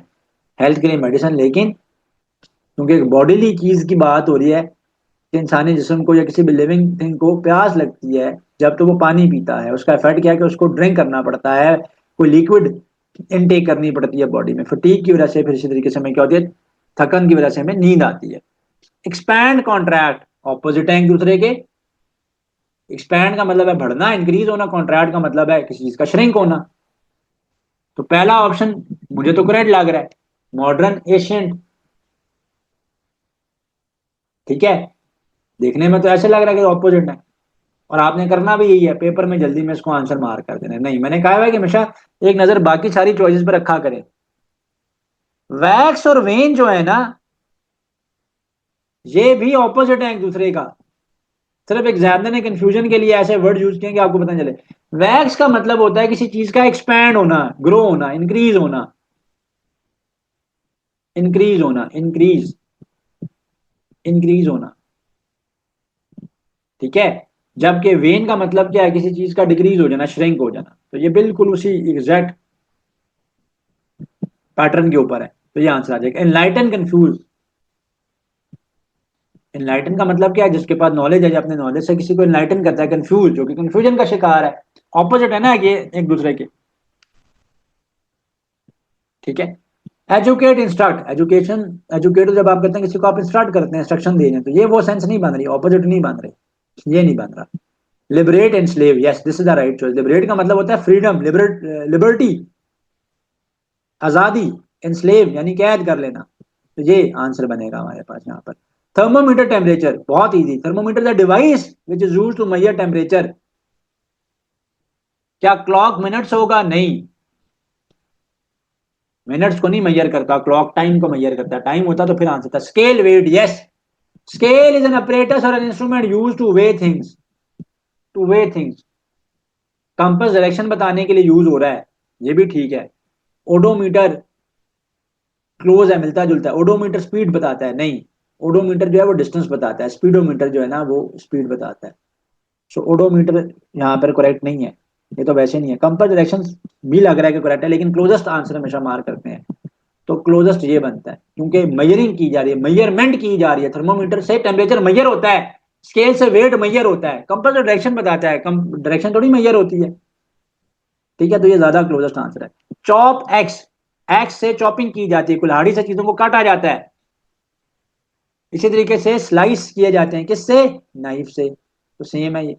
हेल्थ के लिए मेडिसिन। लेकिन क्योंकि बॉडीली चीज की बात हो रही है कि इंसानी जिस्म को या किसी भी लिविंग थिंग को प्यास लगती है जब तो वो पानी पीता है, उसका इफेक्ट क्या है कि उसको ड्रिंक करना पड़ता है, कोई लिक्विड इनटेक करनी पड़ती है बॉडी में। फटीग की वजह से फिर इसी तरीके से हमें क्या होती है, थकन की वजह से हमें नींद आती है। एक्सपैंड, कॉन्ट्रैक्ट, ऑपोजिट है एक दूसरे के। एक्सपैंड का मतलब है बढ़ना, इंक्रीज होना, कॉन्ट्रैक्ट का मतलब है किसी चीज का श्रिंक होना। तो पहला ऑप्शन मुझे तो करेक्ट लग रहा है, मॉडर्न एशियंट। ठीक है, देखने में तो ऐसे लग रहा है कि ऑपोजिट है, और आपने करना भी यही है, पेपर में जल्दी में इसको आंसर मार कर देना। नहीं, मैंने कहा है कि हमेशा एक नजर बाकी सारी चॉइसेस पर रखा करें। वैक्स और वेन जो है ना, ये भी ऑपोजिट है एक दूसरे का। सिर्फ एग्जामिनर ने कंफ्यूजन के लिए ऐसे वर्ड यूज किए कि आपको पता चले। वैक्स का मतलब होता है किसी चीज का एक्सपैंड होना, ग्रो होना, इंक्रीज होना, इंक्रीज होना, इंक्रीज, इंक्रीज होना। ठीक है, जबकि वेन का मतलब क्या है, किसी चीज का डिक्रीज हो जाना, श्रिंक हो जाना। तो ये बिल्कुल उसी एग्जैक्ट पैटर्न के ऊपर है। तो ये आंसर आ जाएगा। Enlighten, confuse. एनलाइटन का मतलब क्या है, जिसके पास नॉलेज है, जो अपने नॉलेज से किसी को एनलाइटन करता है। कंफ्यूज, जो कि कंफ्यूजन का शिकार है। ऑपोजिट है ना ये एक दूसरे के। ठीक है, एजुकेट, इंस्ट्रक्ट, एजुकेशन, एजुकेट जब आप कहते हैं किसी को आप इंस्ट्रक्ट करते हैं, इंस्ट्रक्शन दे रहे हैं, तो ये वो सेंस नहीं बन रही, ऑपोजिट नहीं बन रही, ये नहीं बन रहा। Liberate and slave, yes, this is the right choice. Liberate का मतलब होता है फ्रीडम, लिबर्टी, आजादी। एनस्लेव यानी कैद कर लेना। तो ये आंसर बनेगा हमारे पास यहाँ पर। थर्मोमीटर, टेम्परेचर, बहुत easy. Thermometer the device which is used to measure temperature. क्या क्लॉक मिनट्स होगा? नहीं, मिनट्स को नहीं मेजर करता, क्लॉक टाइम को मेजर करता है। टाइम होता तो फिर आंसर था। Scale, weight, yes, scale is an apparatus और an instrument use to weigh things, to weigh things. Compass direction बताने के लिए यूज हो रहा है, ये भी ठीक है। ओडोमीटर क्लोज है, मिलता जुलता है। ओडोमीटर स्पीड बताता है, नहीं, ओडोमीटर जो है वो डिस्टेंस बताता है, स्पीडोमीटर जो है ना वो स्पीड बताता है। सो ओडोमीटर यहाँ पर करेक्ट नहीं है, ये तो वैसे नहीं है। कंपास डायरेक्शन भी लग रहा है कि करेक्ट है, लेकिन क्लोजेस्ट आंसर हमेशा मार्क करते हैं, तो क्लोजेस्ट ये बनता है, क्योंकि मेजरिंग की जा रही है, मेजरमेंट की जा रही है। थर्मोमीटर से टेम्परेचर मेजर होता है, स्केल से वेट मेजर होता है, कंपास डायरेक्शन बताता है, डायरेक्शन थोड़ी मेजर होती है। ठीक है, तो ये ज्यादा क्लोजेस्ट आंसर है। चॉप, एक्स, एक्स से चॉपिंग की जाती है, कुल्हाड़ी से चीजों को काटा जाता है। इसी तरीके से स्लाइस किए जाते हैं, किससे? नाइफ से। तो सेम है ये।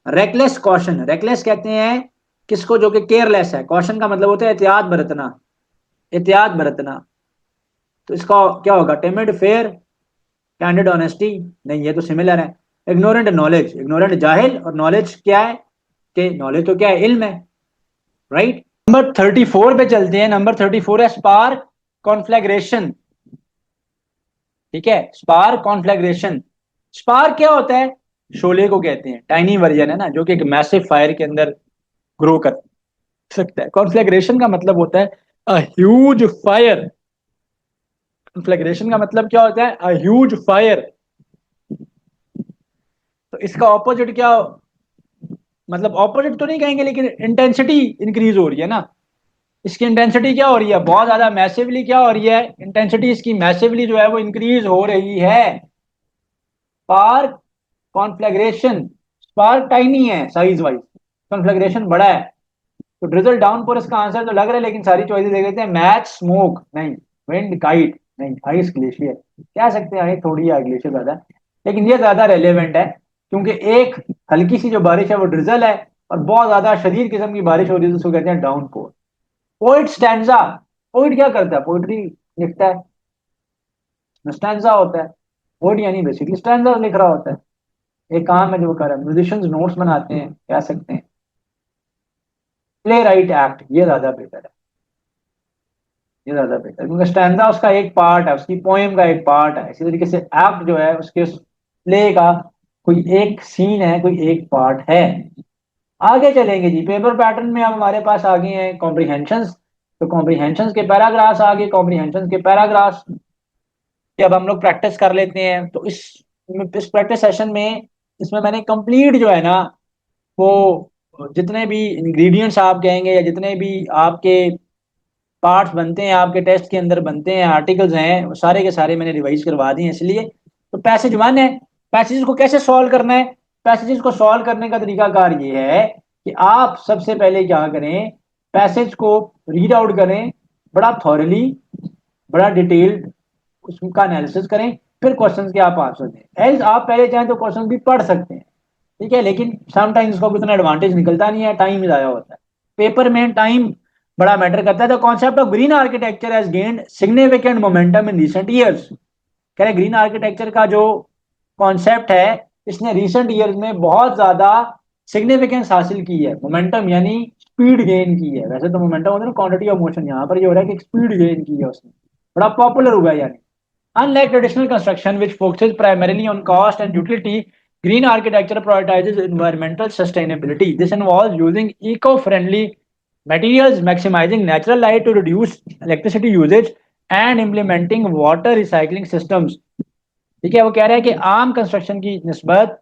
रेकलेस कॉशन, रेकलेस कहते हैं किसको, जो कि केयरलेस है। कॉशन का मतलब होता है एहतियात बरतना, एहतियात बरतना। तो इसका क्या होगा? Timid, fair, candid, honesty. नहीं, ये तो सिमिलर है। इग्नोरेंट, नॉलेज, इग्नोरेंट जाहिल, और नॉलेज क्या है, कि नॉलेज तो क्या है, इल्म है, राइट। नंबर 34 पे चलते हैं। नंबर 34 है स्पार्क कॉन्फ्लैग्रेशन। ठीक है, स्पार्क कॉन्फ्लैग्रेशन। स्पार्क क्या होता है? शोले को कहते हैं, टाइनी वर्जन है ना, जो कि एक मैसिव फायर के अंदर ग्रो कर सकता है। कॉन्फ्लैग्रेशन का मतलब होता है अ ह्यूज फायर। कॉन्फ्लैग्रेशन का मतलब क्या होता है? A huge fire. तो इसका ऑपोजिट क्या, मतलब ऑपोजिट तो नहीं कहेंगे, लेकिन इंटेंसिटी इंक्रीज हो रही है ना। इसकी इंटेंसिटी क्या हो रही है? बहुत ज्यादा मैसिवली क्या हो रही है? इंटेंसिटी इसकी मैसिवली जो है वो इंक्रीज हो रही है। स्पार्क कॉन्फ्लैग्रेशन, स्पार्क टाइनी है साइज वाइज, कॉन्फ्लैग्रेशन बड़ा है। तो ड्रिजल डाउनपोर इसका आंसर तो लग रहा है, लेकिन सारी चॉइसेस दे देते हैं। मैच, स्मोक नहीं, विंड, काइट नहीं, आइस, ग्लेशियर कह सकते हैं, थोड़ी है ग्लेशियर ज्यादा, लेकिन ये ज्यादा रेलेवेंट है, क्योंकि एक हल्की सी जो बारिश है वो ड्रिजल है, और बहुत ज्यादा शदीद किस्म की बारिश हो रही है तो उसको कहते हैं डाउन पोर। पोइट स्टैंजा, पोइट क्या करता है, पोइट्री लिखता है, स्टैंजा होता है। पोइट यानी बेसिकली स्टैंजा लिख रहा होता है, एक काम है जो वो कर रहा है। म्यूजिशियंस नोट्स बनाते हैं, कह सकते हैं। प्ले राइट एक्ट, ये ज्यादा बेहतर है, ये ज्यादा बेहतर है, क्योंकि स्टैंजा उसका एक पार्ट है, उसकी पोएम का एक पार्ट है। इसी तरीके से एक्ट जो है उसके प्ले का कोई एक सीन है, कोई एक पार्ट है। आगे चलेंगे जी, पेपर पैटर्न में अब हमारे पास आ गए हैं कॉम्प्रीहेंशंस। तो कॉम्प्रीहेंशंस के पैराग्राफ्स आ गए, कॉम्प्रीहेंशंस के पैराग्राफ्स की अब हम लोग प्रैक्टिस कर लेते हैं। तो इस प्रैक्टिस सेशन में, इसमें मैंने कंप्लीट जो है ना, वो जितने भी इंग्रेडिएंट्स आप कहेंगे या जितने भी आपके पार्ट्स बनते हैं, आपके टेस्ट के अंदर बनते हैं, आर्टिकल्स हैं, वो सारे के सारे मैंने रिवाइज करवा दिए हैं। इसलिए तो पैसेज वन है, पैसेज को कैसे सॉल्व करना है। पैसेजेस को सॉल्व करने का तरीकाकार ये है कि आप सबसे पहले क्या करें, पैसेज को रीड आउट करें, बड़ा थॉरली, बड़ा डिटेल्ड उसका एनालिसिस करें, फिर क्वेश्चंस के आप आंसर दें। एल्स आप पहले चाहें तो क्वेश्चन भी पढ़ सकते हैं, ठीक है, लेकिन समटाइम्स उसका उतना एडवांटेज निकलता नहीं है, टाइम ज़ाया होता है। पेपर में टाइम बड़ा मैटर करता है। The concept of green architecture has gained significant momentum in recent years. कह रहे ग्रीन आर्किटेक्चर का जो कॉन्सेप्ट है, इसने रिसेंट ईयर्स में बहुत ज्यादा सिग्निफिकेंस हासिल की है। मोमेंटम यानी स्पीड गेन की है। वैसे तो मोमेंटम होता है ना, क्वांटिटी ऑफ मोशन, यहाँ पर ये हो रहा है कि स्पीड गेन की है उसने, बड़ा पॉपुलर हुआ है यानी। Unlike traditional construction, which focuses primarily on cost and utility, green architecture prioritizes environmental sustainability. This involves using eco-friendly materials, maximizing natural light to reduce electricity usage, and implementing water recycling systems. ठीक है, वो कह रहा है कि आम कंस्ट्रक्शन की निस्बत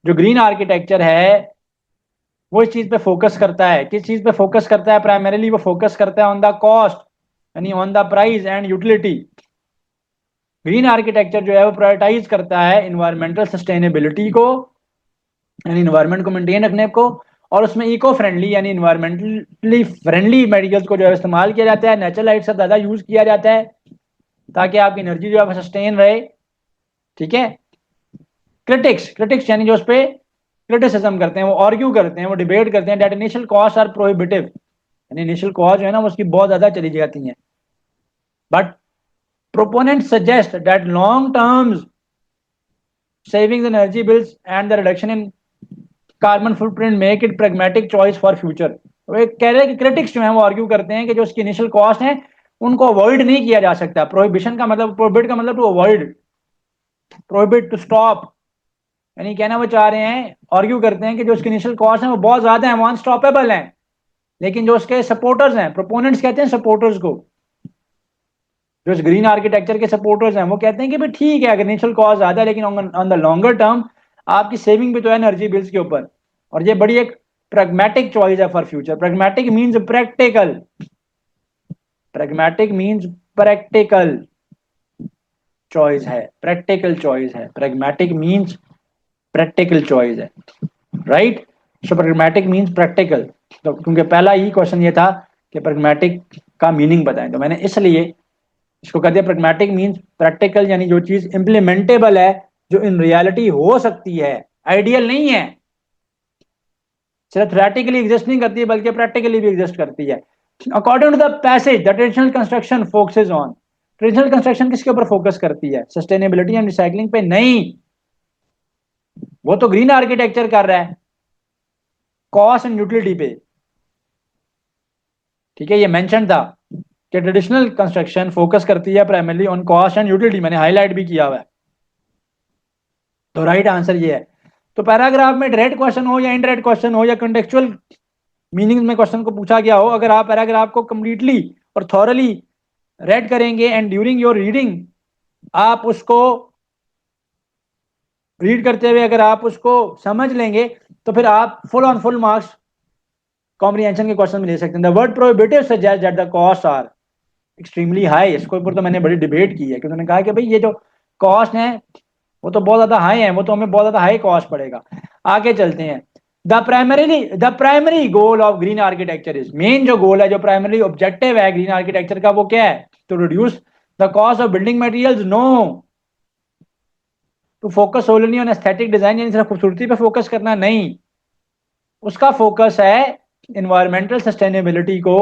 जो ग्रीन आर्किटेक्चर है वो इस चीज पे फोकस करता है। किस चीज पे फोकस करता है? प्राइमरीली वो फोकस करता है ऑन द कॉस्ट, यानी on the price and utility. Green architecture जो है वो प्रायोरिटाइज करता है इन्वायरमेंटल सस्टेनेबिलिटी को, यानी इन्वायरमेंट को मेंटेन रखने को, और उसमें इको फ्रेंडली यानी इन्वायरमेंटली फ्रेंडली मटेरियल्स को जो है इस्तेमाल किया जाता है। नेचुरल लाइट से ज़्यादा यूज किया जाता है ताकि आपकी एनर्जी जो है सस्टेन रहे, ठीक है। क्रिटिक्स, क्रिटिक्स यानी जो उस पर क्रिटिसिज्म करते हैं, वो आर्ग्यू करते हैं, वो डिबेट करते हैं that initial cost are prohibitive, यानी इनिशियल कॉस्ट जो है ना वो उसकी बहुत ज़्यादा चली जाती हैं। But proponents suggest that long term savings in energy bills and the reduction in carbon footprint make it pragmatic choice for future। तो एक कह रहे हैं कि क्रिटिक्स जो हैं वो आर्ग्यू करते हैं कि जो उसकी इनिशियल कॉस्ट है उनको अवॉइड नहीं किया जा सकता। प्रोहिबिशन का मतलब, प्रोहिबिट का मतलब to avoid, prohibit to stop, यानी कहना वो चाह रहे हैं, आर्ग्यू करते हैं कि जो उसकी इनिशियल कॉस्ट है वो बहुत ज्यादा है, वो अनस्टॉपेबल है। लेकिन जो उसके सपोर्टर्स हैं, प्रोपोनेंट्स कहते हैं सपोर्टर्स को, जो इस ग्रीन आर्किटेक्चर के सपोर्टर्स हैं, वो कहते हैं कि भाई ठीक है अगर इनिशियल कॉस्ट ज्यादा है, लेकिन ऑन द लॉन्गर टर्म आपकी सेविंग भी तो है एनर्जी बिल्स के ऊपर, और ये बड़ी एक प्रैग्मेटिक चॉइस है for future. Pragmatic means practical, pragmatic means practical choice है, प्रैक्टिकल चॉइस है। प्रैग्मेटिक मींस प्रैक्टिकल चॉइस है, राइट। सो प्रैग्मेटिक मींस प्रैक्टिकल। तो क्योंकि पहला ही क्वेश्चन ये था कि प्रैग्मेटिक का मीनिंग बताएं, तो मैंने इसलिए इसको कह दिया प्रैग्मेटिक मींस प्रैक्टिकल, यानी जो चीज इंप्लीमेंटेबल है, जो इन रियलिटी हो सकती है, आइडियल नहीं है, सिर्फ थ्योरेटिकली एग्जिस्ट नहीं करती है बल्कि प्रैक्टिकली भी एग्जिस्ट करती है। According to the passage the traditional construction focuses on, traditional construction किसके ऊपर फोकस करती है? सस्टेनेबिलिटी एंड रिसाइकलिंग पे नहीं, वो तो ग्रीन आर्किटेक्चर कर रहा है कॉस्ट एंड यूटिलिटी पे, ठीक है। ये मेंशन था कि ट्रेडिशनल कंस्ट्रक्शन फोकस करती है primarily on cost and utility, मैंने हाईलाइट भी किया हुआ है। तो राइट आंसर ये है। तो पैराग्राफ में डायरेक्ट क्वेश्चन हो या इनडायरेक्ट क्वेश्चन हो या कंटेक्चुअल मीनिंग में क्वेश्चन को पूछा गया हो, अगर आप पैराग्राफ को कंप्लीटली और थॉरली रेड करेंगे एंड ड्यूरिंग योर रीडिंग आप उसको रीड करते हुए अगर आप उसको समझ लेंगे तो फिर आप full on full marks comprehension के क्वेश्चन में ले सकते हैं। The word prohibitive suggest that the cost are extremely high. इसके ऊपर तो मैंने बड़ी डिबेट की है कि उन्होंने कहा कि भाई ये जो कॉस्ट है वो तो बहुत ज्यादा हाई है, वो तो हमें बहुत ज्यादा हाई कॉस्ट पड़ेगा। आगे चलते हैं। The primary goal of green architecture is, main जो गोल है, जो प्राइमरी ऑब्जेक्टिव है ग्रीन आर्किटेक्चर का, वो क्या है? To reduce the cost of building materials, no. To focus solely on aesthetic design, यानी सिर्फ खूबसूरती पे फोकस करना नहीं, उसका फोकस है इन्वायरमेंटल सस्टेनेबिलिटी को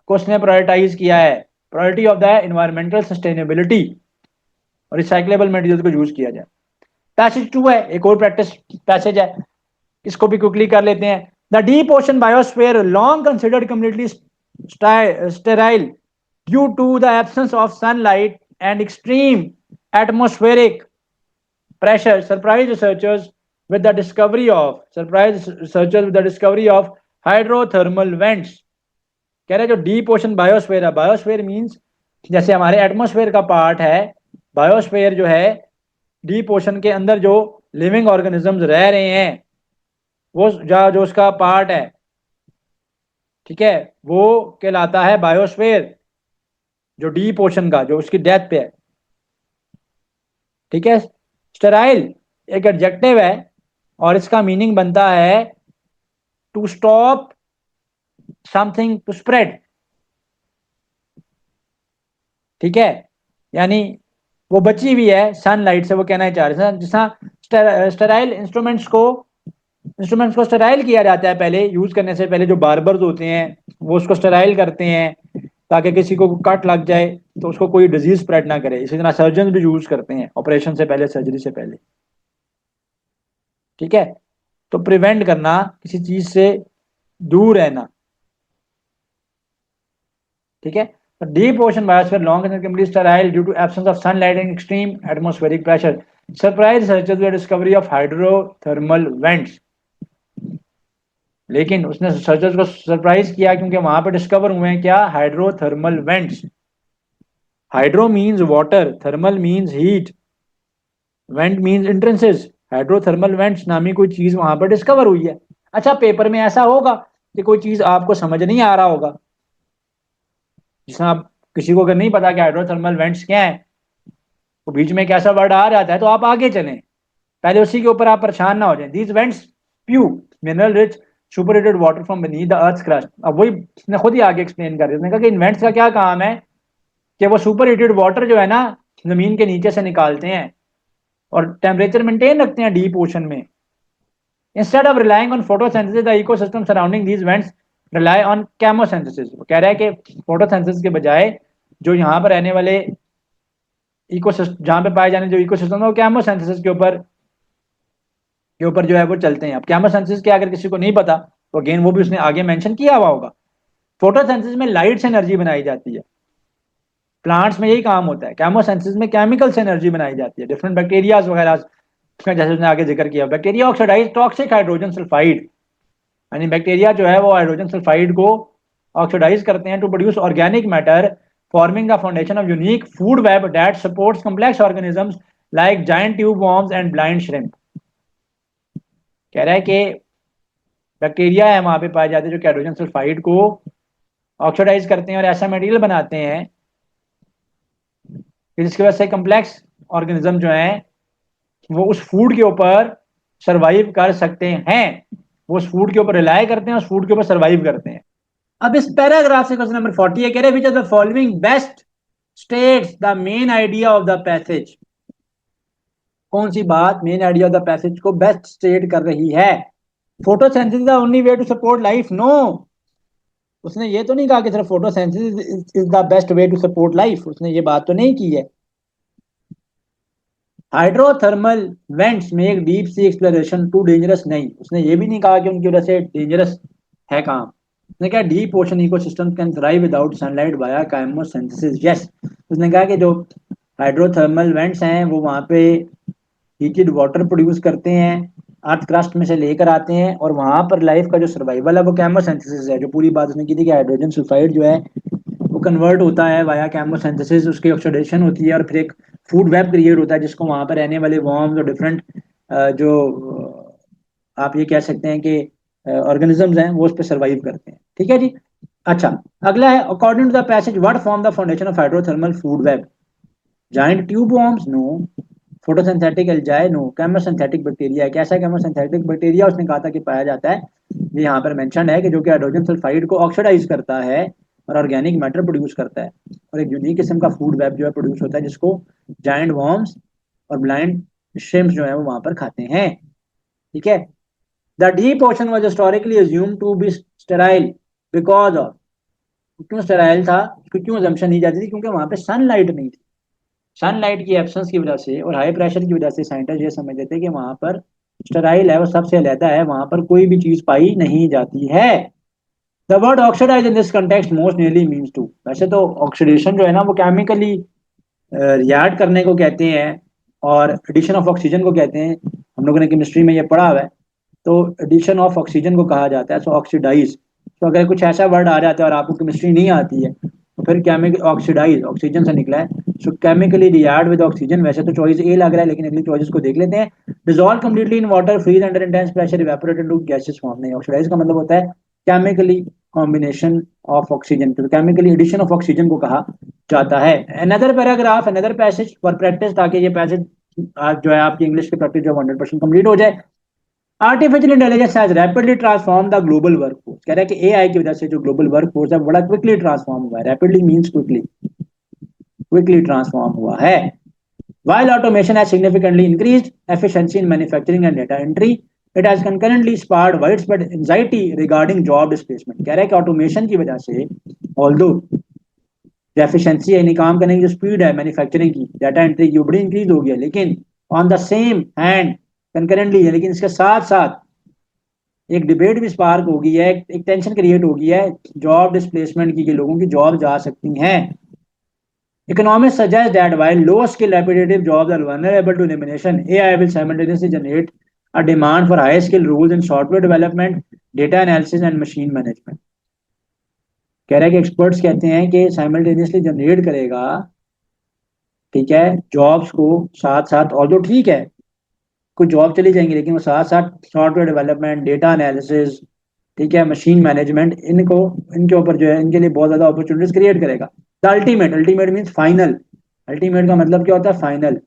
उसने प्रायोरिटाइज किया है, priority of the environmental sustainability और रिसाइक्लेबल मटेरियल को यूज किया जाए। पैसेज 2 है, एक और प्रैक्टिस पैसेज है, इसको भी क्विकली कर लेते हैं। The deep ocean biosphere long considered completely sterile due to the absence of sunlight and extreme atmospheric pressure surprised researchers with the discovery of hydrothermal vents। कह रहे जो डीप ओशन बायोस्फीयर है, बायोस्फीयर मींस जैसे हमारे एटमॉस्फेयर का पार्ट है, बायोस्फीयर जो है डीप ओशन के अंदर जो लिविंग ऑर्गेनिजम्स रह रहे हैं वो जो उसका पार्ट है, ठीक है, वो कहलाता है बायोस्फीयर, जो डीप ओशन का जो उसकी डेप्थ पे है, ठीक है। स्टेराइल एक एडजेक्टिव है और इसका मीनिंग बनता है to stop something to spread, ठीक है, यानी वो बची हुई है सनलाइट से, वो कहना चाह रहे हैं। जिस स्टेराइल इंस्ट्रूमेंट्स को स्टेराइल किया जाता है पहले, यूज करने से पहले जो बार्बर्स होते हैं वो उसको स्टेराइल करते हैं ताकि किसी को कट लग जाए तो उसको कोई डिजीज स्प्रेड ना करे। इसी तरह सर्जन भी यूज करते हैं ऑपरेशन से पहले, सर्जरी से पहले, ठीक है। तो प्रिवेंट करना, किसी चीज से दूर रहना, ठीक है। Deep ocean biosphere long complete sterile due to absence of sunlight and extreme atmospheric pressure surprise researchers with discovery of hydrothermal vents. लेकिन उसने रिसर्चर्स को सरप्राइज किया क्योंकि वहां पर डिस्कवर हुए हैं क्या, hydrothermal vents. Hydro means water, thermal means heat, went means entrances. Hydrothermal vents नामी कोई चीज वहां पर डिस्कवर हुई है। अच्छा, पेपर में ऐसा होगा कि कोई चीज आपको समझ नहीं आ रहा होगा, जिसमें आप किसी को अगर नहीं पता कि हाइड्रोथर्मल वेंट्स क्या है, तो बीच में एक ऐसा वर्ड आ जाता है तो आप आगे चलें, पहले उसी के ऊपर आप परेशान ना हो जाएं। These vents spew mineral rich superheated water from beneath the earth crust. अब वही इसने खुद ही आगे एक्सप्लेन कर दिया, उसने कहा कि इन वेंट्स का क्या काम है कि वो सुपरहीटेड वाटर जो है ना जमीन के नीचे से निकालते हैं और टेम्परेचर मेंटेन रखते हैं डीप ओशन में। Instead of relying on photosynthesis the ecosystem surrounding these vents rely on chemosynthesis. वो कह रहा है कि फोटोसिंथेसिस के बजाय जो यहाँ पर रहने वाले इकोसिस्टम, जहाँ पे पाए जाने जो इकोसिस्टम है, वो केमोसिंथेसिस के ऊपर जो है वो चलते हैं। अब केमोसिंथेसिस क्या, अगर किसी को नहीं पता तो अगेन वो भी उसने आगे मेंशन किया हुआ होगा। फोटोसिंथेसिस में लाइट से एनर्जी बनाई जाती है, प्लांट्स में यही काम होता है। केमोसिंथेसिस में केमिकल से एनर्जी बनाई जाती है, डिफरेंट बैक्टीरियाज वगैरह, जैसे उसने आगे जिक्र किया। Bacteria oxidise toxic hydrogen sulphide, यानी बैक्टीरिया जो है वो हाइड्रोजन सल्फाइड को ऑक्सीडाइज करते हैं to produce organic matter forming the foundation of unique food web that supports complex organisms like giant tube worms and blind shrimp. कह रहा है कि बैक्टीरिया है वहां पे पाए जाते हैं जो हाइड्रोजन सल्फाइड को ऑक्सीडाइज करते हैं और ऐसा मटेरियल बनाते हैं कि जिसकी वजह से कॉम्प्लेक्स ऑर्गेनिज्म जो है वो उस फूड के ऊपर सरवाइव कर सकते हैं, वो उस फूड के ऊपर रिलाय करते हैं, उस फूड के ऊपर सरवाइव करते हैं। अब इस पैराग्राफ से क्वेश्चन नंबर 40 है, कह रहे which of the following best states the main idea of the passage. कौन सी बात main idea of the passage को बेस्ट स्टेट कर रही है। Photosynthesis the only way to support life, no. उसने ये तो नहीं कहा कि सिर्फ photosynthesis is the best way to support life, उसने ये बात तो नहीं की है। Hydrothermal vents make deep sea exploration too dangerous, नहीं, उसने ये भी नहीं कहा कि उनकी वजह से डेंजरस है काम। उसने कहा deep ocean ecosystem can thrive without sunlight via chemosynthesis, yes. उसने कहा कि जो हाइड्रोथर्मल वेंट्स हैं वो वहाँ पे हीटेड वाटर प्रोड्यूस करते हैं, अर्थ क्रस्ट में से लेकर आते हैं, और वहां पर लाइफ का जो सर्वाइवल है वो केमोसिंथेसिस है। जो पूरी बात उसने की थी कि हाइड्रोजन सल्फाइड जो है वो कन्वर्ट होता है वाया केमोसिंथेसिस, उसकी ऑक्सीडेशन होती है और फिर एक फूड वेब क्रिएट होता है जिसको वहां पर रहने वाले वॉर्म्स और डिफरेंट जो आप ये कह सकते हैं कि ऑर्गेनिजम्स हैं वो उस पर सर्वाइव करते हैं, ठीक है जी। अच्छा, अगला है according to the passage what form the foundation of hydrothermal food web. Giant tube worms, no. Photosynthetic algae, no. Chemosynthetic bacteria, कैसा केमोसिंथेटिक बैक्टीरिया, उसने कहा था कि पाया जाता है, ये यहाँ पर मेंशन है कि जो कि हाइड्रोजन सल्फाइड को ऑक्सीडाइज करता है और ऑर्गेनिक मैटर प्रोड्यूस करता है और एक यूनिक किस्म का फूड वेब जो है प्रोड्यूस होता है जिसको जायंट वॉर्म्स और ब्लाइंड श्रिम्प्स जो है वो वहां पर खाते हैं, ठीक है। The deep ocean was historically assumed to be sterile because of, क्यों स्टेराइल था, क्यों assumption नहीं जाती थी, क्योंकि वहां पे सनलाइट नहीं थी। सनलाइट की एब्सेंस की वजह से और हाई प्रेशर की वजह से साइंटिस्ट ये समझते थे कि वहां पर स्टेराइल है, वो सबसे अलहदा है, वहां पर कोई भी चीज पाई नहीं जाती है। The word oxidise in this context most nearly means to, वैसे तो ऑक्सीडेशन जो है ना वो केमिकली रिएक्ट करने को कहते हैं और एडिशन ऑफ ऑक्सीजन को कहते हैं। हम लोगों ने केमिस्ट्री में ये पढ़ा हुआ है। तो एडिशन ऑफ ऑक्सीजन को कहा जाता है, सो ऑक्सीडाइज। तो अगर कुछ ऐसा वर्ड आ जाता है और आपको केमिस्ट्री नहीं आती है तो फिर केमिकल ऑक्सीडाइज ऑक्सीजन से निकला है, सो केमिकली रिएक्ट विद ऑक्सीजन। वैसे तो चॉइस ए लग रहा है लेकिन अगली चॉइस को देख लेते हैं। Dissolve completely in water, freeze under intense pressure, evaporate into gases form. नहीं, ऑक्सीडाइज का मतलब होता है केमिकली कॉम्बिनेशन ऑफ ऑक्सीजन, तो केमिकली एडिशन ऑफ ऑक्सीजन को कहा जाता है। Another paragraph, another passage for practice, ताकि ये पैसेज जो है आपकी इंग्लिश की प्रैक्टिस जो 100% कंप्लीट हो जाए। Artificial intelligence has rapidly transform the global workforce, कह रहा है कि एआई की वजह से जो ग्लोबल वर्कफोर्स है बड़ा क्विकली ट्रांसफॉर्म हुआ है। Rapidly means quickly, quickly transform हुआ है। While automation has significantly increased efficiency in manufacturing and data entry, it has concurrently sparked widespread anxiety regarding job displacement। कह रहा है कि ऑटोमेशन की वजह से although जो एफिशिएंसी यानी काम करने की जो स्पीड है मैन्युफैक्चरिंग की, डाटा एंट्री की, वो बड़ी इंक्रीज हो गई है, लेकिन on the same hand concurrently है, लेकिन इसके साथ साथ एक डिबेट भी स्पार्क हो गई है, एक टेंशन क्रिएट हो गई है जॉब डिस्प्लेसमेंट की, कि लोगों की जॉब जा सकती हैं। Economists suggest that while low-skill repetitive jobs are vulnerable to elimination, AI will simultaneously generate a demand for high-skill roles in software development, data analysis and machine management। कह रहा है कि एक्सपर्ट्स कहते हैं कि साइमल्टेनियसली जनरेट करेगा, ठीक है, जॉब्स को साथ साथ। और जो ठीक है कुछ जॉब चली जाएंगी लेकिन वो साथ साथ सॉफ्टवेयर डेवलपमेंट, डेटा एनालिसिस, ठीक है, मशीन मैनेजमेंट, इनको इनके ऊपर जो है इनके लिए बहुत ज्यादा अपॉर्चुनिटीज क्रिएट करेगा। The ultimate, ultimate means final, ultimate का मतलब क्या होता है, फाइनल।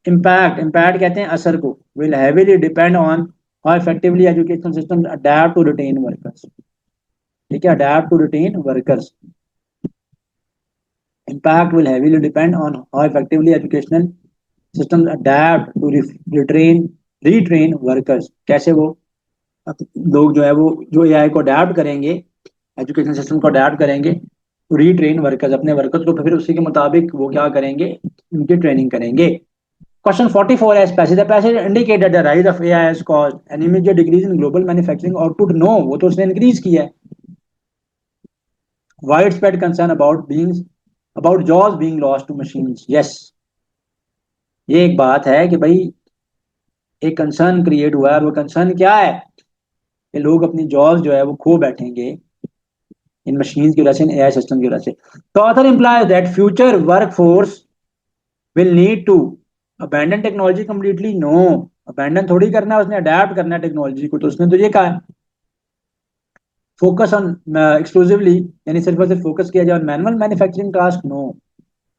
इम्पैक्ट, इम्पैक्ट कहते हैं असर को। Will heavily depend on how effectively education system adapt to retain workers, ठीक है, adapt to retain workers. Impact will heavily depend on how effectively educational system adapt to retrain retrain workers. कैसे वो लोग जो है वो जो एआई को अडैप्ट करेंगे, एजुकेशन सिस्टम को अडैप्ट करेंगे, तो रीट्रेन वर्कर्स, अपने वर्कर्स को फिर उसी के मुताबिक वो क्या करेंगे, उनकी ट्रेनिंग करेंगे। Question 44 as passage. The passage indicated the rise of AI has caused an immediate decrease in global manufacturing output. No, वो तो उसने increase किया है। Widespread concern about jobs being lost to machines. Yes, ये एक बात है कि भाई एक कंसर्न क्रिएट हुआ है, और वो कंसर्न क्या है कि लोग अपनी जॉब्स जो है वो खो बैठेंगे इन मशीन की वजह से, इन एआई सिस्टम की वजह से। तो author implies that future workforce will need to abandon technology completely. No, abandon थोड़ी करना है उसने, अडेप्ट करना है टेक्नोलॉजी को। तो उसने तो ये कहा है फोकस ऑन एक्सक्लूसिवली, यानी सिर्फ और सिर्फ फोकस किया जाए manual manufacturing task. No,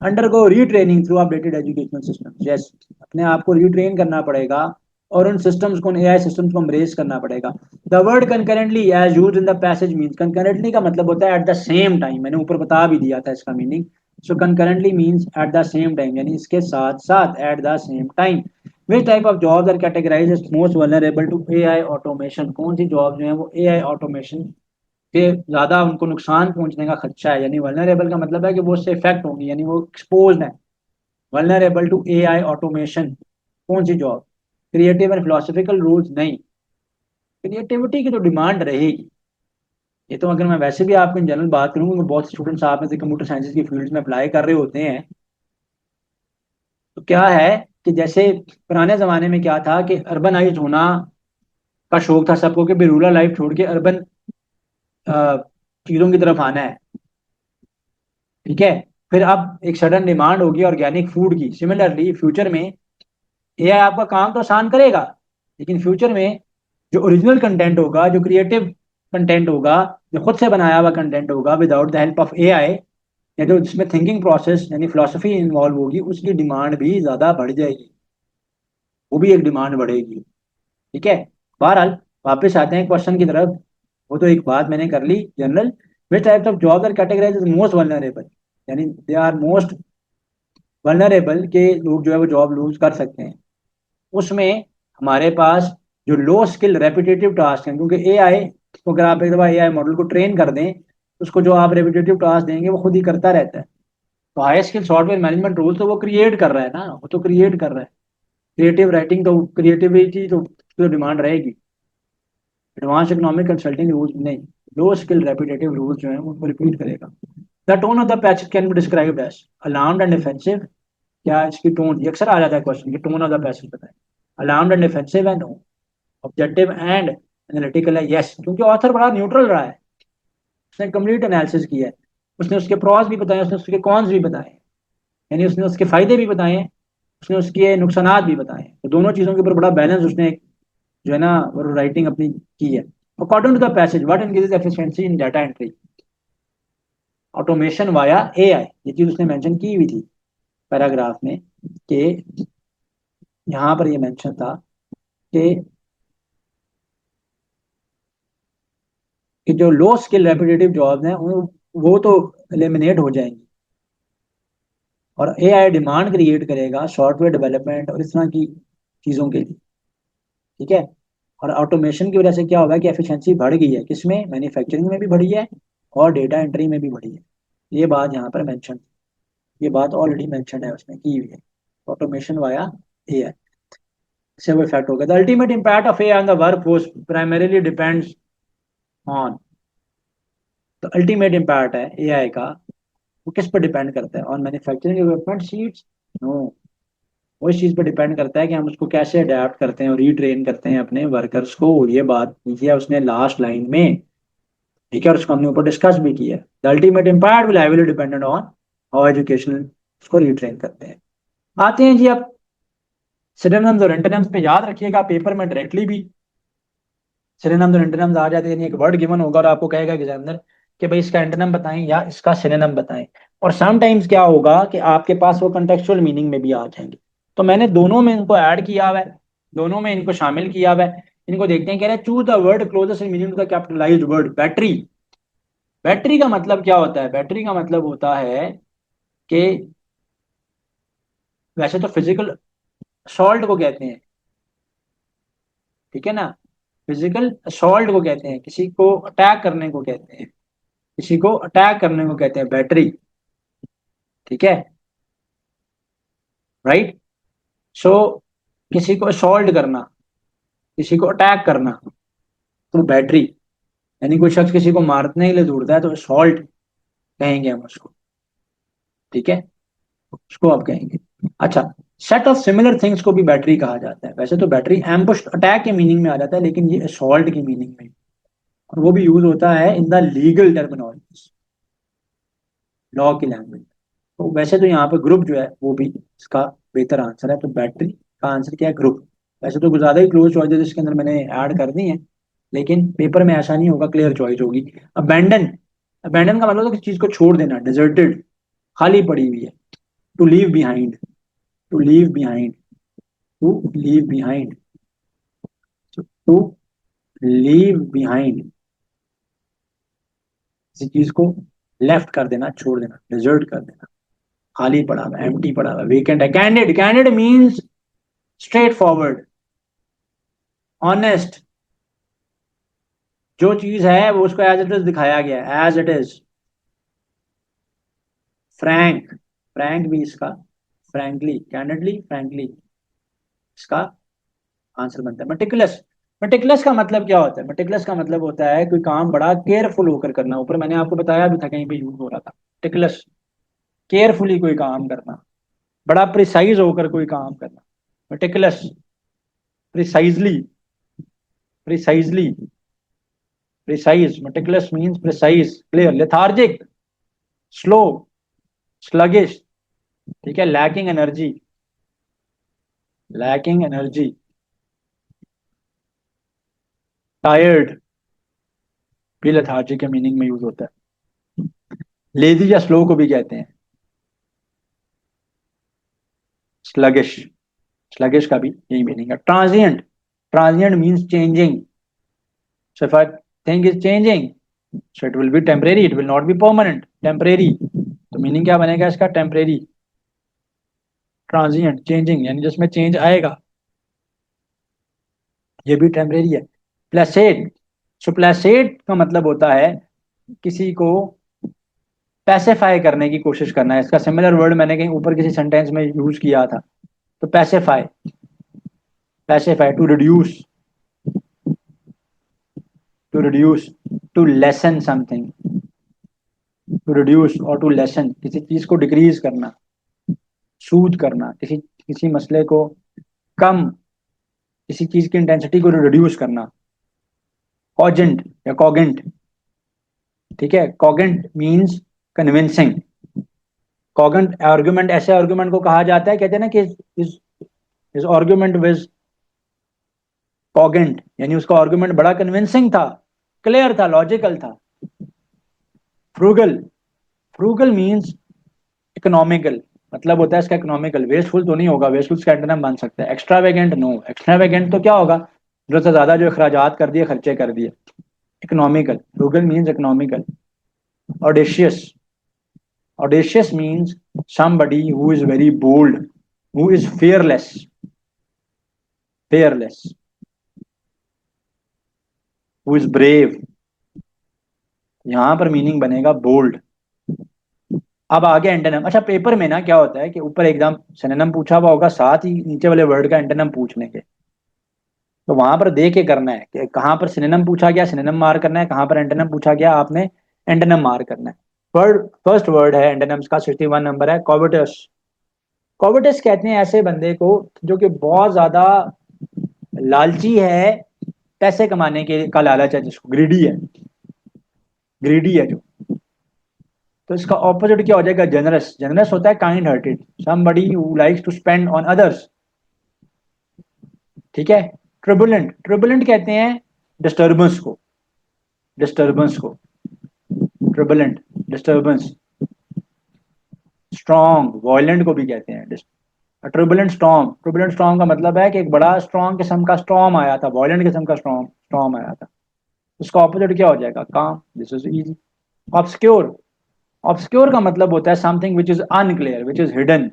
undergo retraining through updated educational system. Yes, अपने आप को रीट्रेन करना पड़ेगा और उन सिस्टम्स को, उन एआई सिस्टम्स को एम्ब्रेस करना पड़ेगा। The word concurrently as used in the passage means, concurrently का मतलब होता है एट द सेम टाइम। मैंने ऊपर बता भी दिया था इसका meaning. So concurrently means at the same time, यानी इसके साथ साथ, at the same time. Which type of jobs are categorised as most vulnerable to AI automation. कौन सी जॉब जो है वो एआई ऑटोमेशन के ज्यादा उनको नुकसान पहुंचने का खदशा है। यानी वल्नरेबल का मतलब है कि वो उससे इफेक्ट होंगी, यानी वो एक्सपोज है। वल्नरेबल टू एआई ऑटोमेशन, कौन सी job, creative and philosophical rules नहीं, क्रिएटिविटी की तो डिमांड रहेगी। ये तो अगर मैं वैसे भी आपको इन जनरल बात करूंगा, बहुत स्टूडेंट्स आप में से कंप्यूटर साइंस की फील्ड में अप्लाई कर रहे होते हैं, तो क्या है कि जैसे पुराने जमाने में क्या था कि अर्बनाइज होना का शौक था सबको, कि भी रूरल लाइफ छोड़ के अर्बन चीजों की तरफ आना है, ठीक है। फिर अब एक सडन डिमांड होगी ऑर्गेनिक फूड की। सिमिलरली फ्यूचर में एआई आपका काम तो आसान करेगा, लेकिन फ्यूचर में जो ओरिजिनल कंटेंट होगा, जो क्रिएटिव कंटेंट होगा, जो खुद से बनाया हुआ कंटेंट होगा without the help of AI, या जो जिसमें थिंकिंग प्रोसेस यानी फिलोसफी इन्वॉल्व होगी, उसकी डिमांड भी ज्यादा बढ़ जाएगी, वो भी एक डिमांड बढ़ेगी, ठीक है। बहरहाल वापस आते हैं क्वेश्चन की तरफ। वो तो एक बात मैंने कर ली general. Which types of jobs are categorised as most vulnerable, यानी दे आर मोस्ट वल्नरेबल के लोग जो है वो जॉब लूज कर सकते हैं। उसमें हमारे पास जो लो स्किल रेपिटेटिव टास्क हैं, क्योंकि एआई को अगर आप एक दफा एआई मॉडल को ट्रेन कर दें तो उसको जो आप रेपिटेटिव टास्क देंगे वो खुद ही करता रहता है। तो high skill software management rule तो वो क्रिएट कर रहा है ना, वो तो क्रिएट कर रहा है। क्रिएटिव राइटिंग तो क्रिएटिविटी तो डिमांड रहेगी। एडवांस इकोनॉमिक कंसल्टिंग रूल्स नहीं, लो स्किल रेपिटेटिव रूल्स जो है उनको रिपीट करेगा। The tone of the passage can be described as alarmed and defensive. क्या इसकी टोन, ये अक्सर आ जाता है क्वेश्चन कि टोन ऑफ द पैसेज बताएं। अलार्म्ड एंड डिफेंसिव है, नो। ऑब्जेक्टिव एंड एनालिटिकल है, यस, क्योंकि ऑथर बड़ा न्यूट्रल रहा है, उसने कंप्लीट एनालिसिस किया है, उसने उसके प्रॉस भी बताए, उसने उसके कॉन्स भी बताए, यानी उसने उसके फायदे भी बताए हैं, उसने उसके नुकसानात भी बताए हैं। तो दोनों चीजों के ऊपर बड़ा बैलेंस उसने जो है ना वो राइटिंग अपनी की है। According to the passage what increases efficiency in data entry, automation via AI, ये चीज उसने मेंशन की हुई थी पैराग्राफ में कि यहाँ पर ये मेंशन था कि जो लो स्किल रेपिटेटिव जॉब्स हैं वो तो एलिमिनेट हो जाएंगी और एआई डिमांड क्रिएट करेगा सॉफ्टवेयर डेवलपमेंट और इस तरह की चीज़ों के लिए। ठीक है। और ऑटोमेशन की वजह से क्या होगा कि एफिशिएंसी बढ़ गई है, किसमें, मैन्युफैक्चरिंग में भी बढ़ी है और डेटा एंट्री में भी बढ़ी है। ये बात यहाँ पर मेंशन, ये बात ऑलरेडी मेंशन है, उसमें की हुई है। ऑटोमेशन वाया एआई से वो इफेक्ट होगा। The ultimate impact of AI on the work force primarily depends on, तो अल्टीमेट इम्पैक्ट है एआई का वो किस पर डिपेंड करता है, on manufacturing equipment seats, no. वो इस चीज पर डिपेंड करता है कि हम उसको कैसे अडेप्ट करते हैं और रीट्रेन करते हैं अपने वर्कर्स को। ये बात की है उसने लास्ट लाइन में। ठीक है, और उसको हमने ऊपर डिस्कस भी किया है। The ultimate impact will heavily dependent on how educational उसको रीट्रेन करते हैं। आते हैं जी अब सिनोनिम्स और एंटोनिम्स पे, याद रखिएगा पेपर में डायरेक्टली भी सिनोनिम्स और एंटोनिम्स आ जाते हैं, यानी एक वर्ड गिवन होगा और आपको कहेगा एग्जामिनर कि भाई इसका एंटोनिम बताएं या इसका सिनोनिम बताएं। और समटाइम्स क्या होगा कि आपके पास वो कंटेक्चुअल मीनिंग में भी आ जाएंगे। तो मैंने दोनों में इनको ऐड किया हुआ है, दोनों में इनको शामिल किया हुआ है। इनको देखते हैं, कह रहे हैं choose the word closest in meaning to the capitalised word battery. Battery का मतलब क्या होता है? बैटरी का मतलब होता है कि वैसे तो फिजिकल असॉल्ट को कहते हैं, ठीक है ना, फिजिकल असॉल्ट को कहते हैं, किसी को अटैक करने को कहते हैं, किसी को अटैक करने को कहते हैं बैटरी। ठीक है, राइट। सो किसी को असॉल्ट करना, किसी को अटैक करना, तो बैटरी, यानी कोई शख्स किसी को मारने के लिए दौड़ता है तो असॉल्ट कहेंगे हम उसको। ठीक है, उसको आप कहेंगे। अच्छा, सेट ऑफ सिमिलर थिंग्स को भी बैटरी कहा जाता है। वैसे तो बैटरी एम्बुश अटैक के मीनिंग में आ जाता है, लेकिन ये असॉल्ट की मीनिंग में, और वो भी यूज होता है in the legal terminology, law की लैंग्वेज। तो वैसे तो यहाँ पे ग्रुप जो है वो भी इसका बेहतर आंसर है। तो बैटरी का आंसर क्या है? ग्रुप। वैसे तो ज्यादा ही क्लोज चॉइसेस इसके अंदर मैंने ऐड कर दी हैं, लेकिन पेपर में ऐसा नहीं होगा, क्लियर चॉइस होगी। अबैंडन, अबैंडन का मतलब है किसी चीज को छोड़ देना, डिजर्टेड, खाली पड़ी हुई है। To leave behind, to leave behind, to leave behind, to leave behind, किसी चीज को लेफ्ट कर देना, छोड़ देना, डिजर्ट कर देना, खाली पड़ा हुआ, एम्प्टी पड़ा हुआ, वेकेंट है। Candid, candid means straight forward, honest, जो चीज है वो उसको एज इट इज दिखाया गया है, as it is. Frank, frank भी इसका, फ्रैंकली, कैंडिडली, फ्रैंकली, इसका आंसर बनता है। मेटिकुलस, मेटिकुलस का मतलब क्या होता है? मेटिकुलस का मतलब होता है कोई काम बड़ा केयरफुल होकर करना। ऊपर मैंने आपको बताया भी था, कहीं पे यूज हो रहा था मेटिकुलस, केयरफुली कोई काम करना, बड़ा प्रिसाइज होकर कोई काम करना, meticulous, precisely, precisely, precise, meticulous means precise, clear. Lethargic, slow, sluggish, ठीक है, lacking energy, lacking energy, tired भी लेथार्जिक के मीनिंग में यूज होता है। लेजी या स्लो को भी कहते हैं स्लगिश, स्लगिश का भी यही मीनिंग है। Transient, transient means changing, so if a thing is changing so it will be temporary, it will not be permanent, temporary. तो मीनिंग क्या बनेगा इसका? टेम्परेरी, ट्रांजिएंट, चेंजिंग, यानी जिसमें चेंज आएगा। ये भी टेम्परेरी है। प्लेसेट, सो प्लेसेट का मतलब होता है किसी को पैसिफाई करने की कोशिश करना है। इसका सिमिलर वर्ड मैंने कहीं ऊपर किसी सेंटेंस में यूज किया था। तो pacify, pacify to reduce, to reduce, to lessen something, to reduce और टू लेसन, किसी चीज को डिक्रीज करना, सूद करना, किसी किसी मसले को कम, किसी चीज की इंटेंसिटी को रिड्यूस करना। कॉजेंट या कॉगेंट, ठीक है, कॉगेंट मींस कन्विंसिंग। कॉगेंट आर्गुमेंट, ऐसे आर्गुमेंट को कहा जाता है, कहते हैं ना कि इस आर्गुमेंट विज कॉगेंट, यानी उसका आर्गुमेंट बड़ा कन्विंसिंग था, क्लियर था, लॉजिकल था। फ्रूगल, फ्रूगल मींस इकोनॉमिकल, मतलब होता है इसका इकोनॉमिकल, वेस्टफुल तो नहीं होगा, वेस्टफुल का एंटोनिम बन सकता है। एक्स्ट्रावेगेंट नो, एक्स्ट्रावेगेंट तो क्या होगा, जरूरत से ज्यादा जो अखराजात कर दिए, खर्चे कर दिए। Economical, frugal means economical. Audacious, audacious means somebody who is very bold, who is fearless, fearless, who is brave। यहां पर मीनिंग बनेगा बोल्ड। अब आगे एंटोनिम। अच्छा, पेपर में ना क्या होता है कि ऊपर एकदम सिनोनिम पूछा हुआ होगा, साथ ही नीचे वाले वर्ड का एंटोनिम पूछ लेंगे। तो वहां पर देख के करना है कि कहां पर सिनोनिम पूछा गया, सिनोनिम मार करना है, कहां पर एंटोनिम पूछा गया, आपने एंटोनिम मार करना है। वर्ड, फर्स्ट वर्ड है एंटोनिम्स का, 61 नंबर है, कॉविटस। कॉविटस कहते हैं ऐसे बंदे को जो कि बहुत ज्यादा लालची है, पैसे कमाने के का लालच है जिसको, ग्रीडी है, ग्रीडी है जो। तो इसका ऑपोजिट क्या हो जाएगा, जनरस। जनरस होता है kind hearted, somebody who likes to spend on others, ठीक है। ट्रिबुलेंट, ट्रिबुलेंट कहते हैं डिस्टर्बेंस को, डिस्टर्बेंस को, ट्रिबुलेंट, डिस्टर्बेंस। स्ट्रॉन्ग, वायलेंट को भी कहते हैं। ट्रिबुलेंट स्टॉर्म, ट्रिबुलेंट स्टॉर्म का मतलब है कि एक बड़ा स्ट्रॉन्ग किस्म का स्टॉर्म आया था, वायलेंट किस्म का स्टॉर्म स्टॉर्म आया था। उसका ऑपोजिट क्या हो जाएगा, काम। This is easy. Obscure, obscure का मतलब होता है something which is unclear, which is hidden,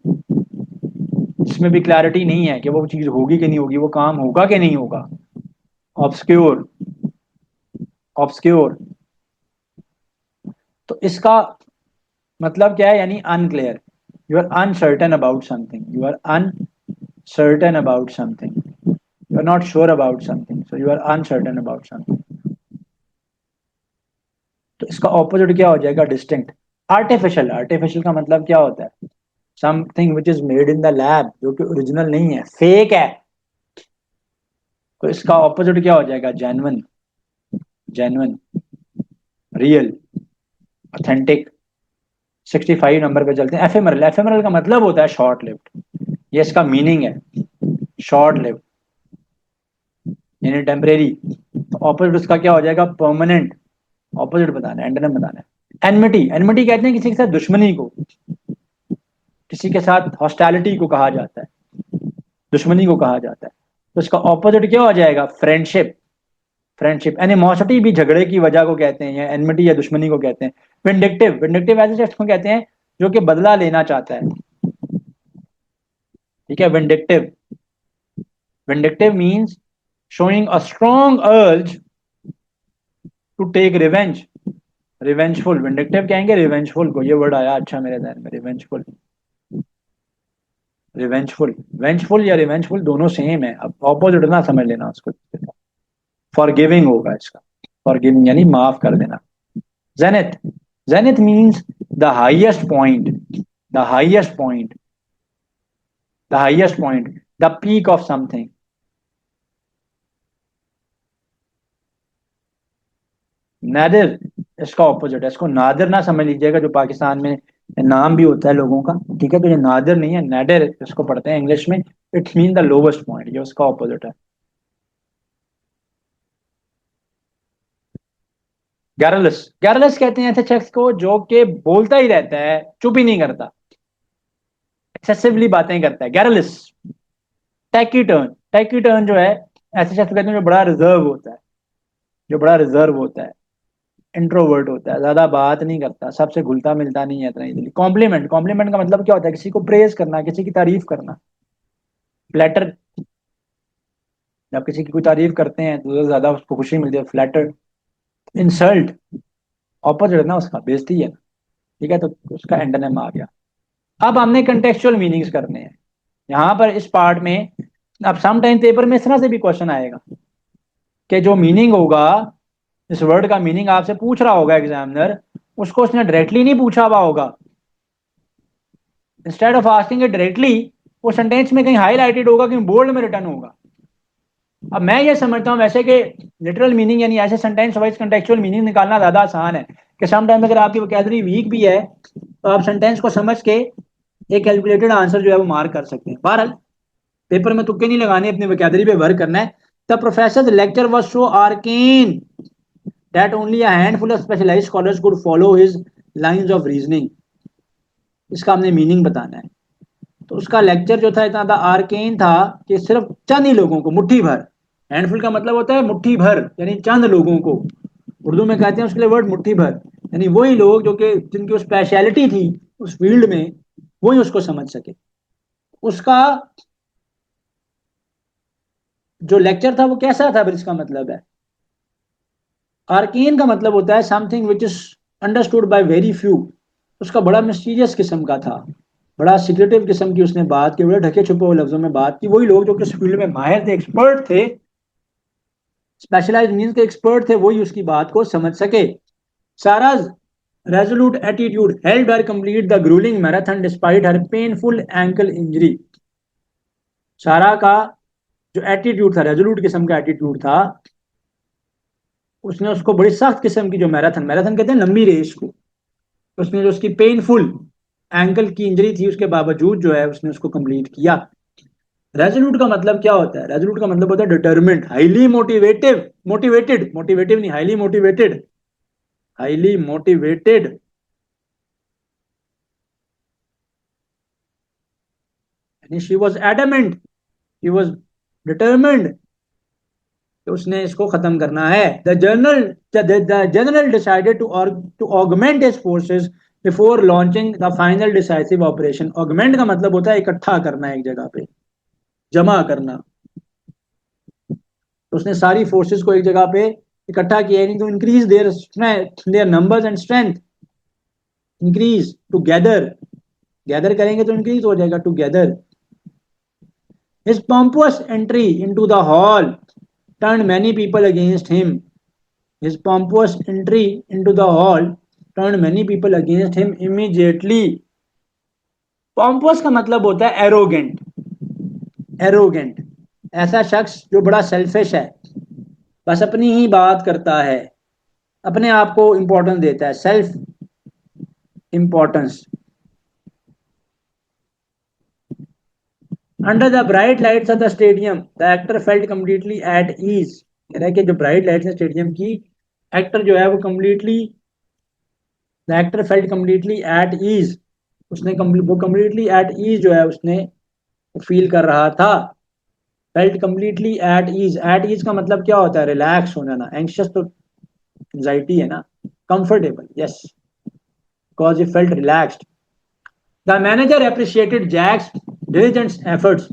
जिसमें भी क्लैरिटी नहीं है कि वो चीज होगी कि नहीं होगी, वो काम होगा कि नहीं होगा। Obscure, obscure. तो इसका मतलब क्या है, यानी unclear. You are uncertain about something, you are uncertain about something, you are not sure about something, so you are uncertain about something. तो इसका ऑपोजिट क्या हो जाएगा, डिस्टिंक्ट। आर्टिफिशियल, आर्टिफिशियल का मतलब क्या होता है, something which is made in the lab, जो कि ओरिजिनल नहीं है, फेक है। तो इसका ऑपोजिट क्या हो जाएगा, genuine, genuine, real, authentic. 65 number पे चलते हैं, एफेमरल। एफेमरल का मतलब होता है शॉर्ट लिव्ड, ये इसका मीनिंग है, शॉर्ट लिव्ड यानी टेम्परेरी। तो ऑपोजिट उसका क्या हो जाएगा, परमानेंट। ऑपोजिट बताना है, एंटोनिम बताना है। एनमिटी, एनमिटी कहते हैं किसी के साथ दुश्मनी को, किसी के साथ हॉस्टैलिटी को कहा जाता है, दुश्मनी को कहा जाता है। तो इसका ऑपोजिट क्या हो जाएगा, फ्रेंडशिप, फ्रेंडशिप। एनिमोसिटी भी झगड़े की वजह को कहते हैं, या एनमिटी या दुश्मनी को कहते हैं। विंडिक्टिव, विंडिक्टिव ऐसे शख्स को कहते हैं जो कि बदला लेना चाहता है, ठीक है। Vindictive, vindictive means showing a strong urge to take revenge। Revengeful, vindictive कहेंगे रिवेंजफुल को, ये वर्ड आया अच्छा मेरे ध्यान में, रिवेंजफुल, रिवेंजफुल। वेंजफुल या रिवेंजफुल दोनों सेम है, अब ऑपोजिट ना समझ लेना उसको। फॉरगिविंग होगा इसका, फॉरगिविंग यानी माफ कर देना। Zenith, zenith means the highest point, the highest point, the highest point, the peak of something. Nadir इसका ऑपोजिट है, इसको नादिर ना समझ लीजिएगा, जो पाकिस्तान में नाम भी होता है लोगों का, ठीक है। तो ये नादिर नहीं है, नादिर इसको पढ़ते हैं इंग्लिश में। It's mean the lowest point, ये उसका ऑपोजिट है। गैरलस, गैरलस कहते हैं ऐसे शख्स को जो कि बोलता ही रहता है, चुप ही नहीं करता, एक्सेसिवली बातें करता है, गैरलस। टैकीटर्न, टैकीटर्न जो है, ऐसे शख्स को कहते हैं जो बड़ा रिजर्व होता है, जो बड़ा रिजर्व होता है, इंट्रोवर्ट होता है, ज्यादा बात नहीं करता, सबसे घुलता मिलता नहीं है इतना इजीली। कॉम्प्लीमेंट, कॉम्प्लीमेंट का मतलब क्या होता है, किसी को प्रेज करना, किसी की तारीफ करना। फ्लैटर, जब किसी की कोई तारीफ करते हैं तो ज्यादा उसको खुशी मिलती है, फ्लैटर्ड। इंसल्ट ऑपोजिट है ना उसका, बेइज्जती है। ठीक है, तो उसका एंटोनिम आ गया। अब हमने कंटेक्चुअल मीनिंग्स करने हैं यहाँ पर इस पार्ट में। अब सम टाइम पेपर में इस तरह से भी क्वेश्चन आएगा कि जो मीनिंग होगा, इस वर्ड का मीनिंग आपसे पूछ रहा होगा एग्जामिनर, उसको उसने डायरेक्टली नहीं पूछा हुआ होगा। Instead of asking it directly, वो सेंटेंस में कहीं हाईलाइटेड होगा, कहीं बोल्ड में रिटर्न होगा। अब मैं ये समझता हूँ वैसे कि लिटरल मीनिंग यानी ऐसे सेंटेंस वाइज कंटेक्चुअल मीनिंग निकालना ज्यादा आसान है, कि समटाइम अगर आपकी वोकैबुलरी वीक भी है तो आप सेंटेंस को समझ के एक कैलकुलेटेड आंसर जो है वो मार्क कर सकते हैं। बहरहाल पेपर में तुक्के नहीं लगाने, अपनी वोकैबुलरी पे वर्क करना है। The professor lecture was so arcane that only a handful of specialised scholars could follow his lines of reasoning. इसका हमने मीनिंग बताना है। तो उसका लेक्चर जो था इतना आर्केन था कि सिर्फ चंद ही लोगों को, मुट्ठी भर, हैंडफुल का मतलब होता है मुट्ठी भर, यानी चंद लोगों को, उर्दू में कहते हैं उसके लिए वर्ड मुट्ठी भर, यानी वही लोग जो कि जिनकी स्पेशलिटी थी उस फील्ड में, वही उसको समझ सके। उसका जो लेक्चर था वो कैसा था, फिर इसका मतलब है आर्केन का मतलब होता है something which is understood by very few. उसका बड़ा मिस्टीरियस किस्म का था, बड़ा सिक्रेटिव किस्म की उसने बात की, बड़े ढके छुपे हुए लफ्जों में बात की। वही लोग जो कि उस फील्ड में माहिर थे, एक्सपर्ट थे, स्पेशलाइज्ड मीन्स के एक्सपर्ट थे, वही उसकी बात को समझ सके। साराज resolute attitude helped her complete the grueling marathon despite her painful ankle injury। सारा का जो एटीट्यूड था, रेजोल्यूट किस्म का एटीट्यूड था, उसने उसको बड़ी सख्त किस्म की जो मैराथन, मैराथन कहते हैं लंबी रेस को, उसने जो उसकी पेनफुल एंकल की इंजरी थी उसके बावजूद जो है उसने उसको कंप्लीट किया। रेजोल्यूट का मतलब क्या होता है? रेजोल्यूट का मतलब होता है determined, highly motivative, motivated, motivative नहीं, हाईली मोटिवेटेड, हाईली मोटिवेटेड। यानी she was adamant, she was determined कि उसने इसको खत्म करना है। The general decided to augment his forces before launching the final decisive operation. Augment का मतलब होता है इकट्ठा करना, एक जगह पे जमा करना। तो उसने सारी फोर्सेस को एक जगह पे इकट्ठा किया, यानी to increase their strength, their numbers and strength, increase to gather, gather करेंगे तो इंक्रीज हो जाएगा, to gather. His pompous entry into the hall turned many people against him। His pompous entry into the hall turned many people against him immediately। pompous का मतलब होता है एरोगेंट, एरोगेंट ऐसा शख्स जो बड़ा सेल्फिश है, बस अपनी ही बात करता है, अपने आप को इंपॉर्टेंस देता है, self importance. Under the bright lights of the stadium the actor felt completely at ease. कह रहा है कि जो ब्राइट लाइट्स है स्टेडियम की, एक्टर जो है वो completely, the actor felt completely at ease, उसने वो कम्प्लीटली एट ईज जो है उसने फील कर रहा था। Felt completely at ease, at ease का मतलब क्या होता है? रिलैक्स हो जाना, एंक्शियस तो एंजाइटी है ना, comfortable, yes, because he felt relaxed. The manager appreciated Jack's diligent efforts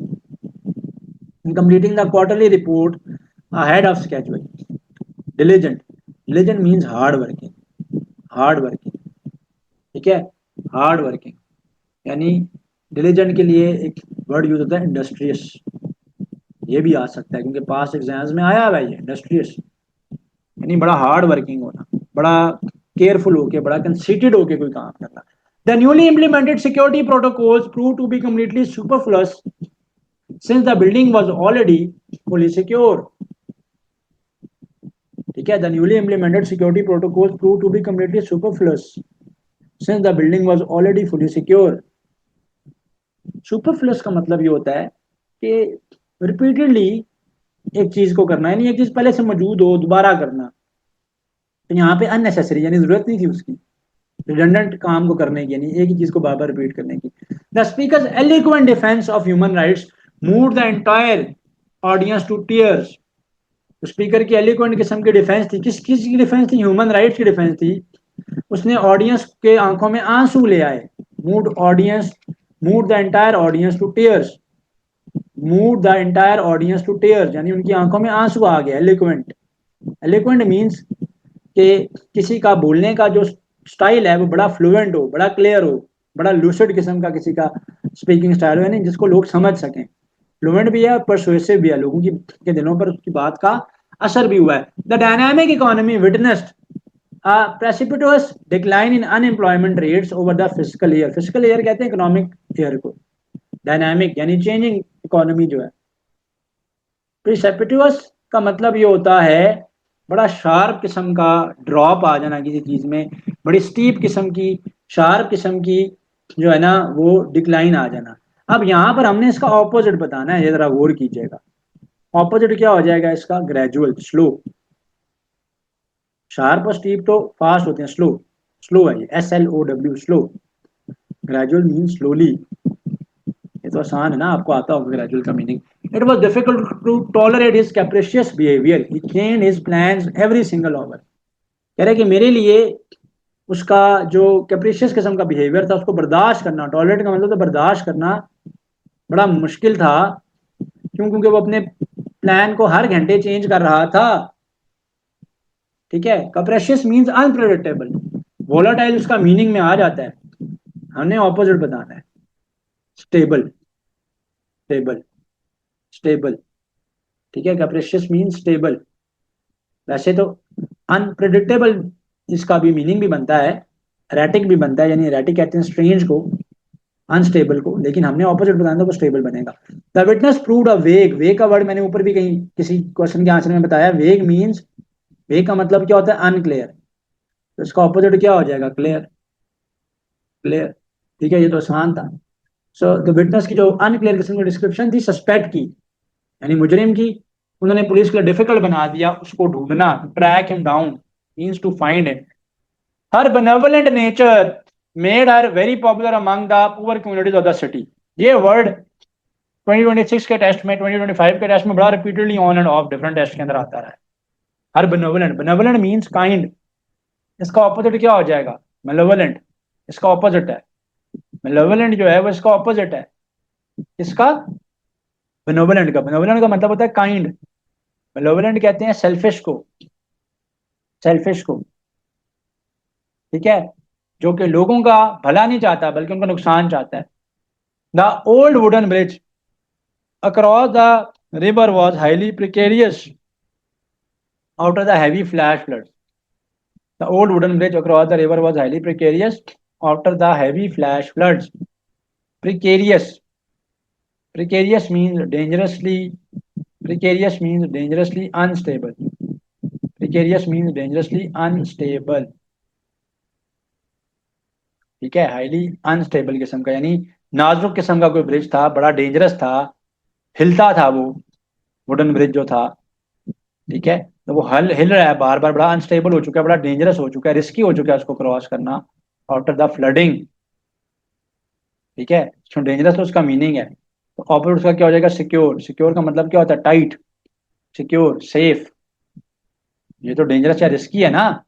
in completing the quarterly report ahead of schedule। diligent, diligent means hard working, hard working, ठीक है, हार्ड वर्किंग। यानी डिलीजेंट के लिए एक वर्ड यूज होता है इंडस्ट्रियस, ये भी आ सकता है क्योंकि पास एग्जाम्स में आया हुआ है ये इंडस्ट्रियस, यानी बड़ा हार्ड वर्किंग होना, बड़ा केयरफुल होके, बड़ा कंसीडर्ड होके कोई काम करना। The newly implemented security protocols prove to be completely superfluous since the building was already fully secure। ठीक है, the newly implemented security protocols proved to be completely superfluous since the building was already fully secure। superfluous का मतलब ये होता है कि रिपीटेडली एक चीज को करना, यानी एक चीज पहले से मौजूद हो दोबारा करना। तो यहाँ पे अननेसेसरी यानी जरूरत नहीं थी उसकी, रिडंडेंट काम को करने की, यानी एक ही चीज को बार बार रिपीट करने की। The speaker's eloquent defence of human rights moved the entire audience to tears. Speaker की एलिक्वेंट किस्म की डिफेंस थी, किस किस की डिफेंस थी? ह्यूमन राइट्स की डिफेंस थी। उसने ऑडियंस के आंखों में आंसू ले आए, moved audience, moved the entire audience to tears. Move the entire audience to tears, यानी उनकी आंखों में आंसू आ गया। एलिक्वेंट, एलिक्वेंट मीन्स कि किसी का बोलने का जो स्टाइल है वो बड़ा फ्लुएंट हो, बड़ा क्लियर हो, बड़ा लूसिड किस्म का किसी का स्पीकिंग स्टाइल हो, यानी जिसको लोग समझ सकें। फ्लुएंट भी है और परसुएसिव भी है, लोगों की के दिलों पर उसकी बात का असर भी हुआ है। The dynamic economy witnessed a precipitous decline in unemployment rates over the fiscal year। fiscal year कहते हैं इकोनॉमिक ईयर को, डायनामिक यानी चेंजिंग इकोनॉमी जो है। प्रिसेपिटुअस का मतलब ये होता है बड़ा शार्प किस्म का ड्रॉप आ जाना किसी चीज में, बड़ी स्टीप किस्म की, शार्प किस्म की जो है ना वो डिक्लाइन आ जाना। अब यहाँ पर हमने इसका ऑपोजिट बताना है, ये जरा गौर कीजिएगा। ऑपोजिट क्या हो जाएगा इसका? Gradual, slow. शार्प और स्टीप तो फास्ट होते हैं, स्लो, स्लो है ये, SLOW, slow. Gradual mean slowly. ये तो आसान है ना, आपको आता होगा ग्रेजुअल का meaning. It was difficult to tolerate his capricious behaviour, he changed his plans every single hour. कह रहे कि मेरे लिए उसका जो कैप्रिशियस किस्म का बिहेवियर था उसको बर्दाश्त करना, टॉलरेट का मतलब तो बर्दाश्त करना, बड़ा मुश्किल था। क्यों? क्योंकि वो अपने प्लान को हर घंटे चेंज कर रहा था। ठीक है, कैप्रिशियस मींस अनप्रेडिक्टेबल, वोलाटाइल उसका मीनिंग में आ जाता है। हमने ऑपोजिट बताना है, स्टेबल, स्टेबल, स्टेबल। ठीक है, कैप्रिशियस मींस स्टेबल। वैसे तो अनप्रेडिक्टेबल इसका भी मीनिंग भी बनता है, एरेटिक भी बनता है, यानी एरेटिक कहते हैं स्ट्रेंज को, अनस्टेबल को, लेकिन हमने ऑपोजिट बताना तो स्टेबल बनेगा। द विटनेस प्रूव्ड अ वेग, वेग का वर्ड मैंने ऊपर भी कहीं किसी क्वेश्चन के आंसर में बताया। वेग मींस, वेग का मतलब क्या होता है? अनक्लियर। तो इसका ऑपोजिट क्या हो जाएगा? Clear, clear. ठीक है, ये तो आसान था। सो द विटनेस की जो अनक्लियर किस्म की डिस्क्रिप्शन थी सस्पेक्ट की, यानी मुजरिम की, उन्होंने पुलिस के लिए डिफिकल्ट बना दिया उसको ढूंढना। Track him down means to find him. Her benevolent nature made her very popular among the poor communities of the city। ये वर्ड 2026 के टेस्ट में, 2025 के टेस्ट में बड़ा repeatedly on and off different test के अंदर आता रहा है। Her benevolent, benevolent means kind, इसका ऑपोजिट क्या हो जाएगा? malevolent। इसका ऑपोजिट है malevolent, जो है वो इसका ऑपोजिट है इसका benevolent का। benevolent का मतलब होता है काइंड। malevolent कहते हैं सेल्फिश को, सेल्फिश को। ठीक है, जो कि लोगों का भला नहीं चाहता बल्कि उनका नुकसान चाहता है। The old wooden bridge across the river was highly precarious after the heavy flash floods. The old wooden bridge across the river was highly precarious after the heavy flash floods. Precarious, precarious means dangerously, precarious means dangerously unstable, precarious means dangerously unstable. ठीक है, हाईली अनस्टेबल किस्म का, यानी नाजुक किस्म का कोई ब्रिज था, बड़ा डेंजरस था, हिलता था वो वुडन ब्रिज जो था। ठीक है, तो वो हिल रहा है बार बार, बड़ा अनस्टेबल हो चुका है, बड़ा डेंजरस हो चुका है, रिस्की हो चुका है उसको क्रॉस करना आफ्टर द फ्लडिंग। ठीक है, तो डेंजरस तो उसका मीनिंग है। तो ऑपोजिट उसका क्या हो जाएगा? सिक्योर। सिक्योर का मतलब क्या होता है? Tight, secure, safe. ये तो डेंजरस या रिस्की है ना।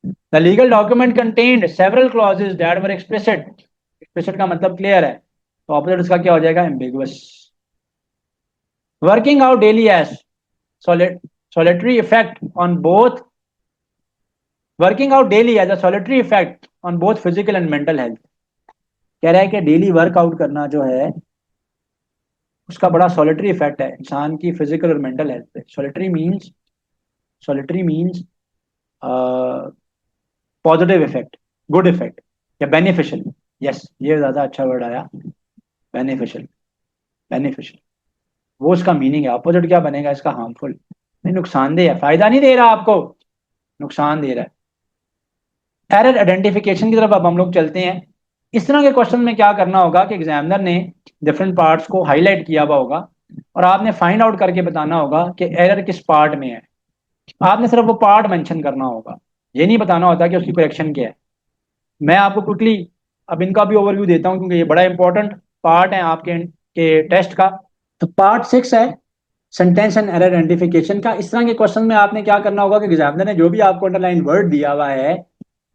The legal document contained several clauses that were explicit. Explicit का मतलब क्लियर है, तो ऑपोजिट उसका क्या हो जाएगा? Ambiguous. Working out daily as solitary effect on both, working out daily as a solitary effect on both physical and mental health। कह रहा है कि डेली वर्कआउट करना जो है उसका बड़ा सॉलिटरी इफेक्ट है इंसान की फिजिकल और मेंटल हेल्थ पे। Solitary means, solitary means positive effect, good effect या बेनिफिशियल। यस, ये ज्यादा अच्छा वर्ड आया, बेनिफिशियल, बेनिफिशियल। वो उसका मीनिंग है। अपोजिट क्या बनेगा इसका? हार्मफुल, नहीं, नुकसानदेह है, फायदा नहीं दे रहा आपको, नुकसान दे रहा है। एरर आइडेंटिफिकेशन की तरफ अब हम लोग चलते हैं। इस तरह के क्वेश्चन में क्या करना होगा कि एग्जामिनर ने डिफरेंट पार्ट्स को हाईलाइट किया हुआ होगा और आपने फाइंड आउट करके बताना होगा कि एरर किस पार्ट में है। आपने सिर्फ वो पार्ट मेंशन करना होगा, ये नहीं बताना होता कि उसकी करेक्शन क्या है। मैं आपको क्विकली अब इनका भी ओवरव्यू देता हूँ क्योंकि ये बड़ा इंपॉर्टेंट पार्ट है आपके के टेस्ट का। तो पार्ट 6 है सेंटेंस एंड एरर आइडेंटिफिकेशन का। इस तरह के क्वेश्चन में आपने क्या करना होगा कि एग्जामिनर ने जो भी आपको अंडरलाइन वर्ड दिया हुआ है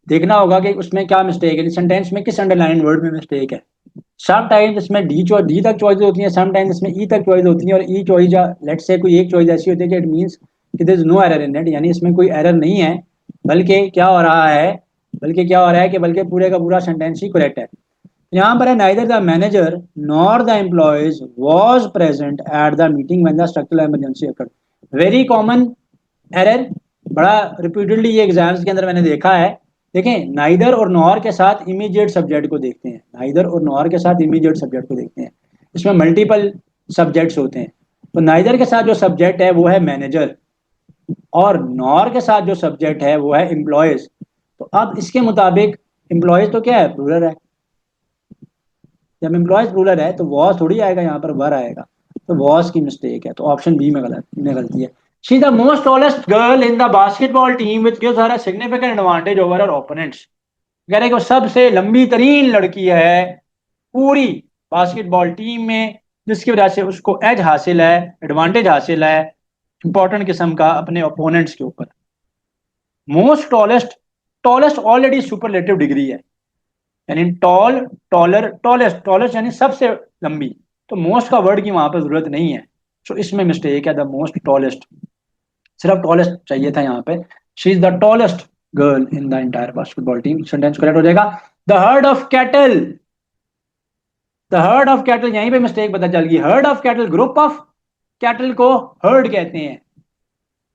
देखना होगा कि उसमें क्या मिस्टेक है, सेंटेंस में किस अंडरलाइन वर्ड में मिस्टेक है। समटाइम्स इसमें डी तक चॉइस होती है, समटाइम्स इसमें ई तक चॉइस होती है, और ई चॉइस लेट्स से कोई एक चॉइस ऐसी होती है कि इट मींस कि there is no error in it, यानी इसमें कोई एरर नहीं है, बल्कि क्या हो रहा है, बल्कि पूरे का पूरा सेंटेंस ही करेक्ट है। यहाँ पर है neither the manager nor the employees was present at the meeting when the structural emergency occurred. Very common error, बड़ा रिपीटेडली ये एग्जाम्स के अंदर मैंने देखा है। देखें, नाइदर और नॉर के साथ इमीडिएट सब्जेक्ट को देखते हैं, नाइदर और नॉर के साथ इमीडिएट सब्जेक्ट को देखते हैं, इसमें मल्टीपल सब्जेक्ट्स होते हैं। तो नाइदर के साथ जो सब्जेक्ट है वो है मैनेजर, और नॉर के साथ जो सब्जेक्ट है वो है एम्प्लॉयज। तो अब इसके मुताबिक एम्प्लॉयज तो क्या है, प्लूरल है, जब एम्प्लॉयज प्लूरल है तो वॉज थोड़ी आएगा, यहाँ पर वर आएगा, तो वॉज की मिस्टेक है, तो ऑप्शन बी में गलती है। She the most tallest girl in the basketball team which gives her a significant advantage over her opponents. कह रहे हैं कि वो सबसे लंबी तरीन लड़की है पूरी बास्केटबॉल टीम में, जिसकी वजह से उसको एज हासिल है, एडवांटेज हासिल है इंपॉर्टेंट किस्म का अपने ओपोनेंट्स के ऊपर। Most tallest, tallest already superlative degree है, यानी टॉल, टॉलर, टॉलेस्ट, टॉलेस्ट यानी सबसे लंबी, तो मोस्ट का वर्ड की वहां पर जरूरत नहीं है, तो इसमें मिस्टेक है, द मोस्ट टॉलेस्ट, सिर्फ टॉलेस्ट चाहिए था यहाँ पे। She is the tallest girl in the entire basketball team, sentence correct हो जाएगा। The heard of cattle, the heard of cattle, यहीं पे मिस्टेक पता चल गई, heard of cattle, group of cattle को हर्ड कहते हैं,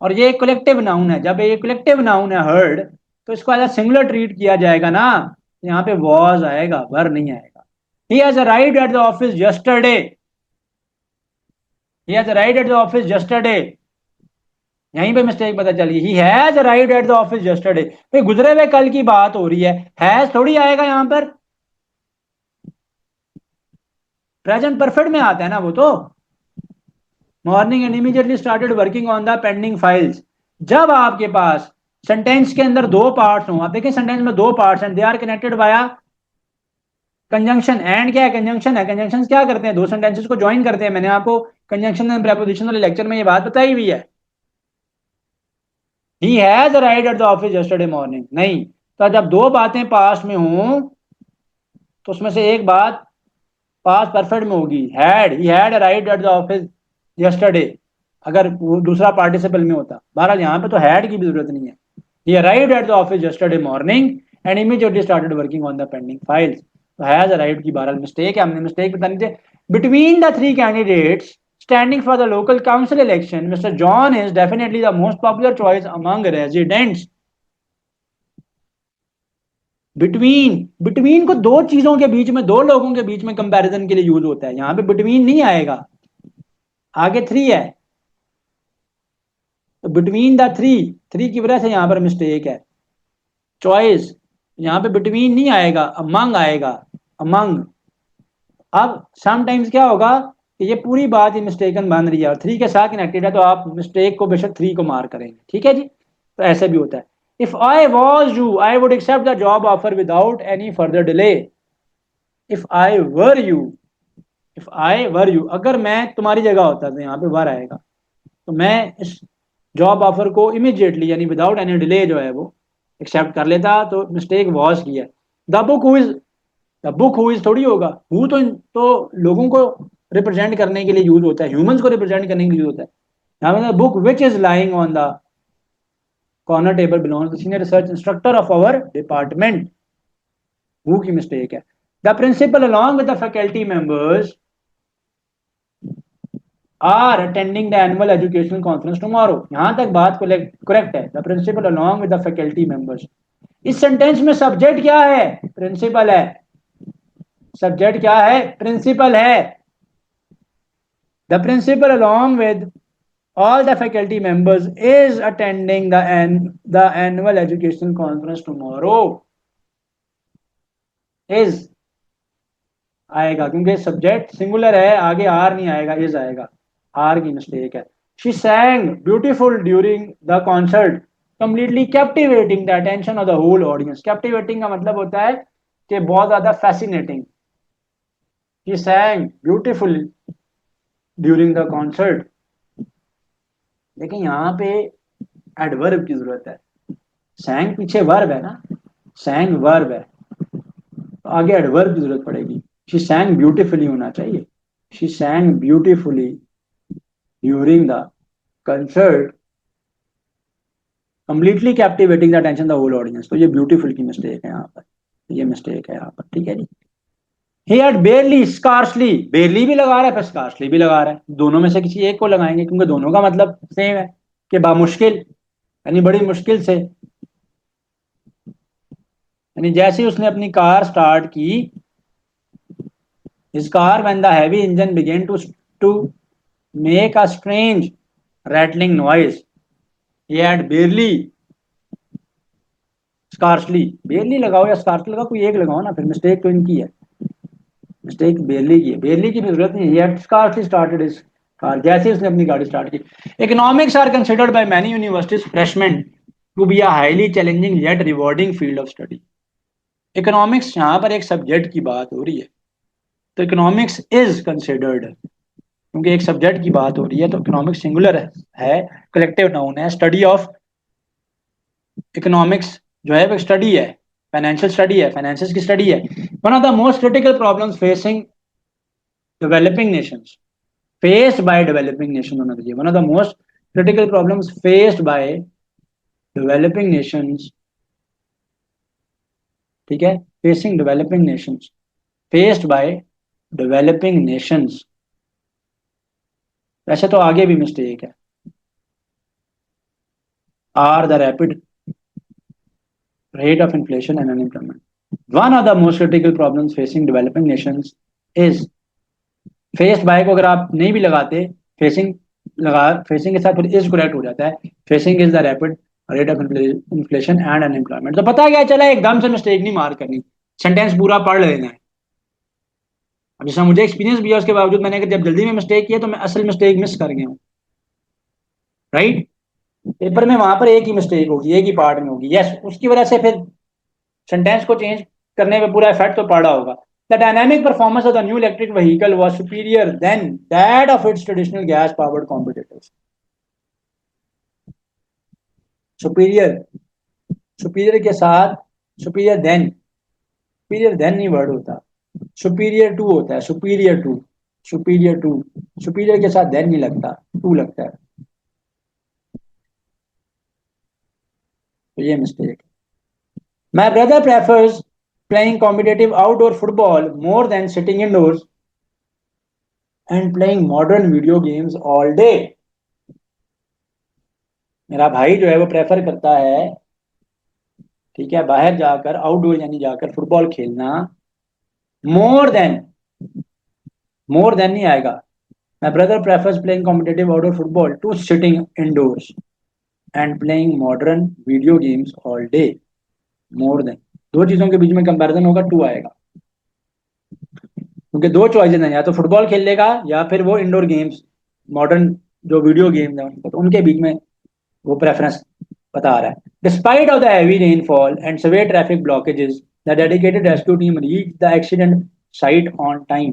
और ये कलेक्टिव नाउन है, जब ये कलेक्टिव नाउन है हर्ड, तो इसको एज सिंगुलर ट्रीट किया जाएगा ना, यहाँ पे वॉज आएगा, वर नहीं आएगा। He has arrived at the office yesterday, he has arrived at the office yesterday, यहीं पे मिस्टेक पता चली, he has arrived at the office yesterday, भाई गुजरे हुए कल की बात हो रही है, हैज थोड़ी आएगा यहाँ पर, प्रेजेंट परफेक्ट में आता है ना वो तो। Morning and immediately started working on the pending files, जब आपके पास सेंटेंस के अंदर दो पार्ट्स हों, आप देखें सेंटेंस में दो पार्ट्स हैं, they are connected by conjunction, and क्या है, कंजंक्शन है, कंजंक्शन क्या करते हैं, दो सेंटेंसेस को ज्वाइन करते हैं, मैंने आपको कंजंक्शन एंड प्रेपोजिशन वाले लेक्चर में ये बात बताई हुई है। He has arrived at the office yesterday morning, नहीं, तो जब दो बातें पास्ट में हों तो उसमें से एक बात पास्ट परफेक्ट में होगी, had, he had arrived at the office yesterday, अगर वो दूसरा पार्टिसिपल में होता। बहरहाल यहाँ पे तो हैड की भी जरूरत नहीं है, ही arrived at the office yesterday morning and immediately started working on the pending files, तो हैज अराइव्ड की बहरहाल मिस्टेक है, हमने मिस्टेक बतानी थी। Between the three candidates standing for the local council election, Mr. John is definitely the most popular choice among residents. Between, between को दो चीजों के बीच में, दो लोगों के बीच में कंपैरिजन के लिए यूज होता है, यहां पे बिटवीन नहीं आएगा, आगे थ्री है, तो बिटवीन द थ्री, थ्री की वजह से यहां पर मिस्टेक है। चॉइस, यहां पे बिटवीन नहीं आएगा, अमंग आएगा, अमंग। अब समटाइम्स क्या होगा कि ये पूरी बात ही मिस्टेकन बन रही है और थ्री के साथ कनेक्टेड है, तो आप मिस्टेक को बेशक थ्री को मार करेंगे, ठीक है जी, तो ऐसे भी होता है। If I was you I would accept the job offer without any further delay, if I were you, if I were you, अगर मैं तुम्हारी जगह होता तो यहाँ पे वर आएगा, तो मैं इस जॉब ऑफर को इमीडिएटली यानी विदाउट एनी डिले जो है वो एक्सेप्ट कर लेता, तो मिस्टेक वॉज की है। The book who is, the book who is थोड़ी होगा, हु तो लोगों को रिप्रेजेंट करने के लिए यूज होता है, ह्यूमंस को रिप्रेजेंट करने के लिए यूज होता है। यहाँ पे book which is lying on the corner table belongs the senior research instructor of our department, who की मिस्टेक है। The principal along with the faculty members are attending the annual educational conference tomorrow, यहां तक बात करेक्ट है, the principal along with the faculty members. इस सेंटेंस में सब्जेक्ट क्या है, प्रिंसिपल है, सब्जेक्ट क्या है, प्रिंसिपल है। The principal along with all the faculty members is attending the annual education conference tomorrow. is आएगा क्योंकि सब्जेक्ट सिंगुलर है, आगे आर नहीं आएगा, इज आएगा, आर की मिस्टेक है। She sang beautiful during the concert, completely captivating the attention of the whole audience. Captivating का मतलब होता है कि बहुत ज्यादा fascinating. She sang beautiful during the concert, लेकिन यहाँ पे एडवर्ब की जरूरत है, सैंग पीछे वर्ब है ना, सैंग वर्ब है, तो आगे एडवर्ब की जरूरत पड़ेगी। शी सैंग ब्यूटिफुली होना चाहिए, she sang beautifully during the concert, completely captivating the attention the whole audience. तो ये ब्यूटीफुल की मिस्टेक है यहाँ पर, ये मिस्टेक है यहाँ पर, ठीक है जी। ही हैड बेयरली, स्कार्सली, बेयरली भी लगा रहा है, फिर स्कार्सली भी लगा रहा है, दोनों में से किसी एक को लगाएंगे क्योंकि दोनों का मतलब सेम है कि बामुश्किल, यानी बड़ी मुश्किल से, यानी जैसे ही उसने अपनी कार स्टार्ट की, his car when the heavy engine began to make a strange rattling noise, he had barely, scarcely, barely लगाओ या scarcely लगाओ, कोई एक लगाओ ना, फिर मिस्टेक तो इनकी है, मिस्टेक बेरली की है, बेरली की भी जरूरत नहीं, he had scarcely started his car, जैसे उसने अपनी गाड़ी स्टार्ट की। Economics are considered by many universities freshmen to be a highly challenging yet rewarding field of study. Economics यहाँ पर एक सब्जेक्ट की बात हो रही है, तो इकोनॉमिक्स इज कंसिडर्ड, क्योंकि एक सब्जेक्ट की बात हो रही है तो इकोनॉमिक्स सिंगुलर है, कलेक्टिव नाउन है, स्टडी ऑफ इकोनॉमिक्स जो है वो स्टडी है, फाइनेंशियल स्टडी है, फाइनेंसेस की स्टडी है। One of the most critical problems facing developing nations, faced by developing nation होना चाहिए, one of the most critical problems faced by developing nations, ठीक है, facing developing nations, faced by developing nations, वैसे तो आगे भी मिस्टेक है, are the rapid rate of inflation and unemployment. One of the most critical problems facing developing nations is, faced by को अगर आप नहीं भी लगाते, facing लगा, facing के साथ फिर is correct हो जाता है, facing is the rapid rate of inflation and unemployment। तो पता क्या चला, एकदम से मिस्टेक नहीं मार करनी, सेंटेंस पूरा पढ़ लेना है। अब जैसा मुझे एक्सपीरियंस भी है, उसके बावजूद मैंने जब जल्दी में मिस्टेक किया तो मैं असल मिस्टेक मिस कर गया हूँ, राइट। पेपर में वहां पर एक ही मिस्टेक होगी, एक ही पार्ट में होगी, यस, उसकी वजह से फिर सेंटेंस को चेंज करने में पूरा इफेक्ट तो पड़ा होगा। The dynamic performance of the new electric vehicle was superior than that of its traditional gas powered competitors. Superior, superior के साथ सुपीरियर देन नहीं वर्ड होता, सुपीरियर टू होता है, superior to, superior to, superior के साथ देन नहीं लगता, टू लगता है, तो ये mistake. My brother prefers playing competitive outdoor football more than sitting indoors and playing modern video games all day. मेरा भाई जो है वो प्रेफर करता है, ठीक है, बाहर जाकर आउटडोर यानी जाकर फुटबॉल खेलना, मोर देन नहीं आएगा। My brother prefers playing competitive outdoor football to sitting indoors and playing modern video games all day. More than, दो चीजों के बीच में कंपैरिजन होगा, टू आएगा, क्योंकि दो चॉइसेस हैं, या तो फुटबॉल खेल लेगा या फिर वो इंडोर गेम्स, मॉडर्न जो वीडियो गेम्स हैं, तो उनके बीच में वो प्रेफरेंस बता रहा है। Despite of the heavy rainfall and severe traffic blockages, the dedicated rescue team reach the accident site on time.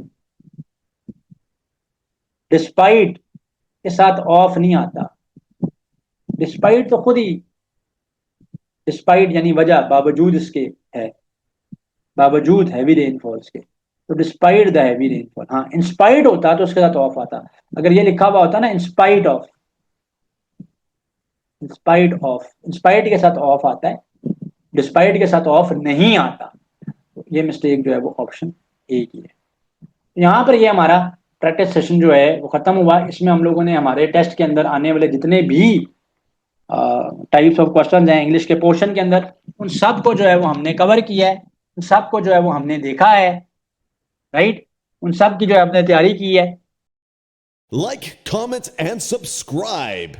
Despite के साथ ऑफ नहीं आता, डिस्पाइट तो खुद ही, डिस्पाइट यानी वजह, बावजूद इसके है, बावजूद हैवी रेनफॉल्स के, तो डिस्पाइट द हैवी रेनफॉल। हाँ, इंस्पाइट होता तो उसके साथ ऑफ आता, अगर ये लिखा हुआ होता ना in spite of, in spite of, in spite के साथ ऑफ आता है, डिस्पाइट के साथ ऑफ नहीं आता, तो ये मिस्टेक जो है वो ऑप्शन ए की है। यहाँ पर ये हमारा प्रैक्टिस सेशन जो है वो खत्म हुआ। इसमें हम लोगों ने हमारे टेस्ट के अंदर आने वाले जितने भी टाइप्स ऑफ क्वेश्चन हैं इंग्लिश के पोर्शन के अंदर, उन सब को जो है वो हमने कवर किया है, उन सब को जो है वो हमने देखा है, राइट, उन सब की जो है हमने तैयारी की है। Like, comment, and subscribe.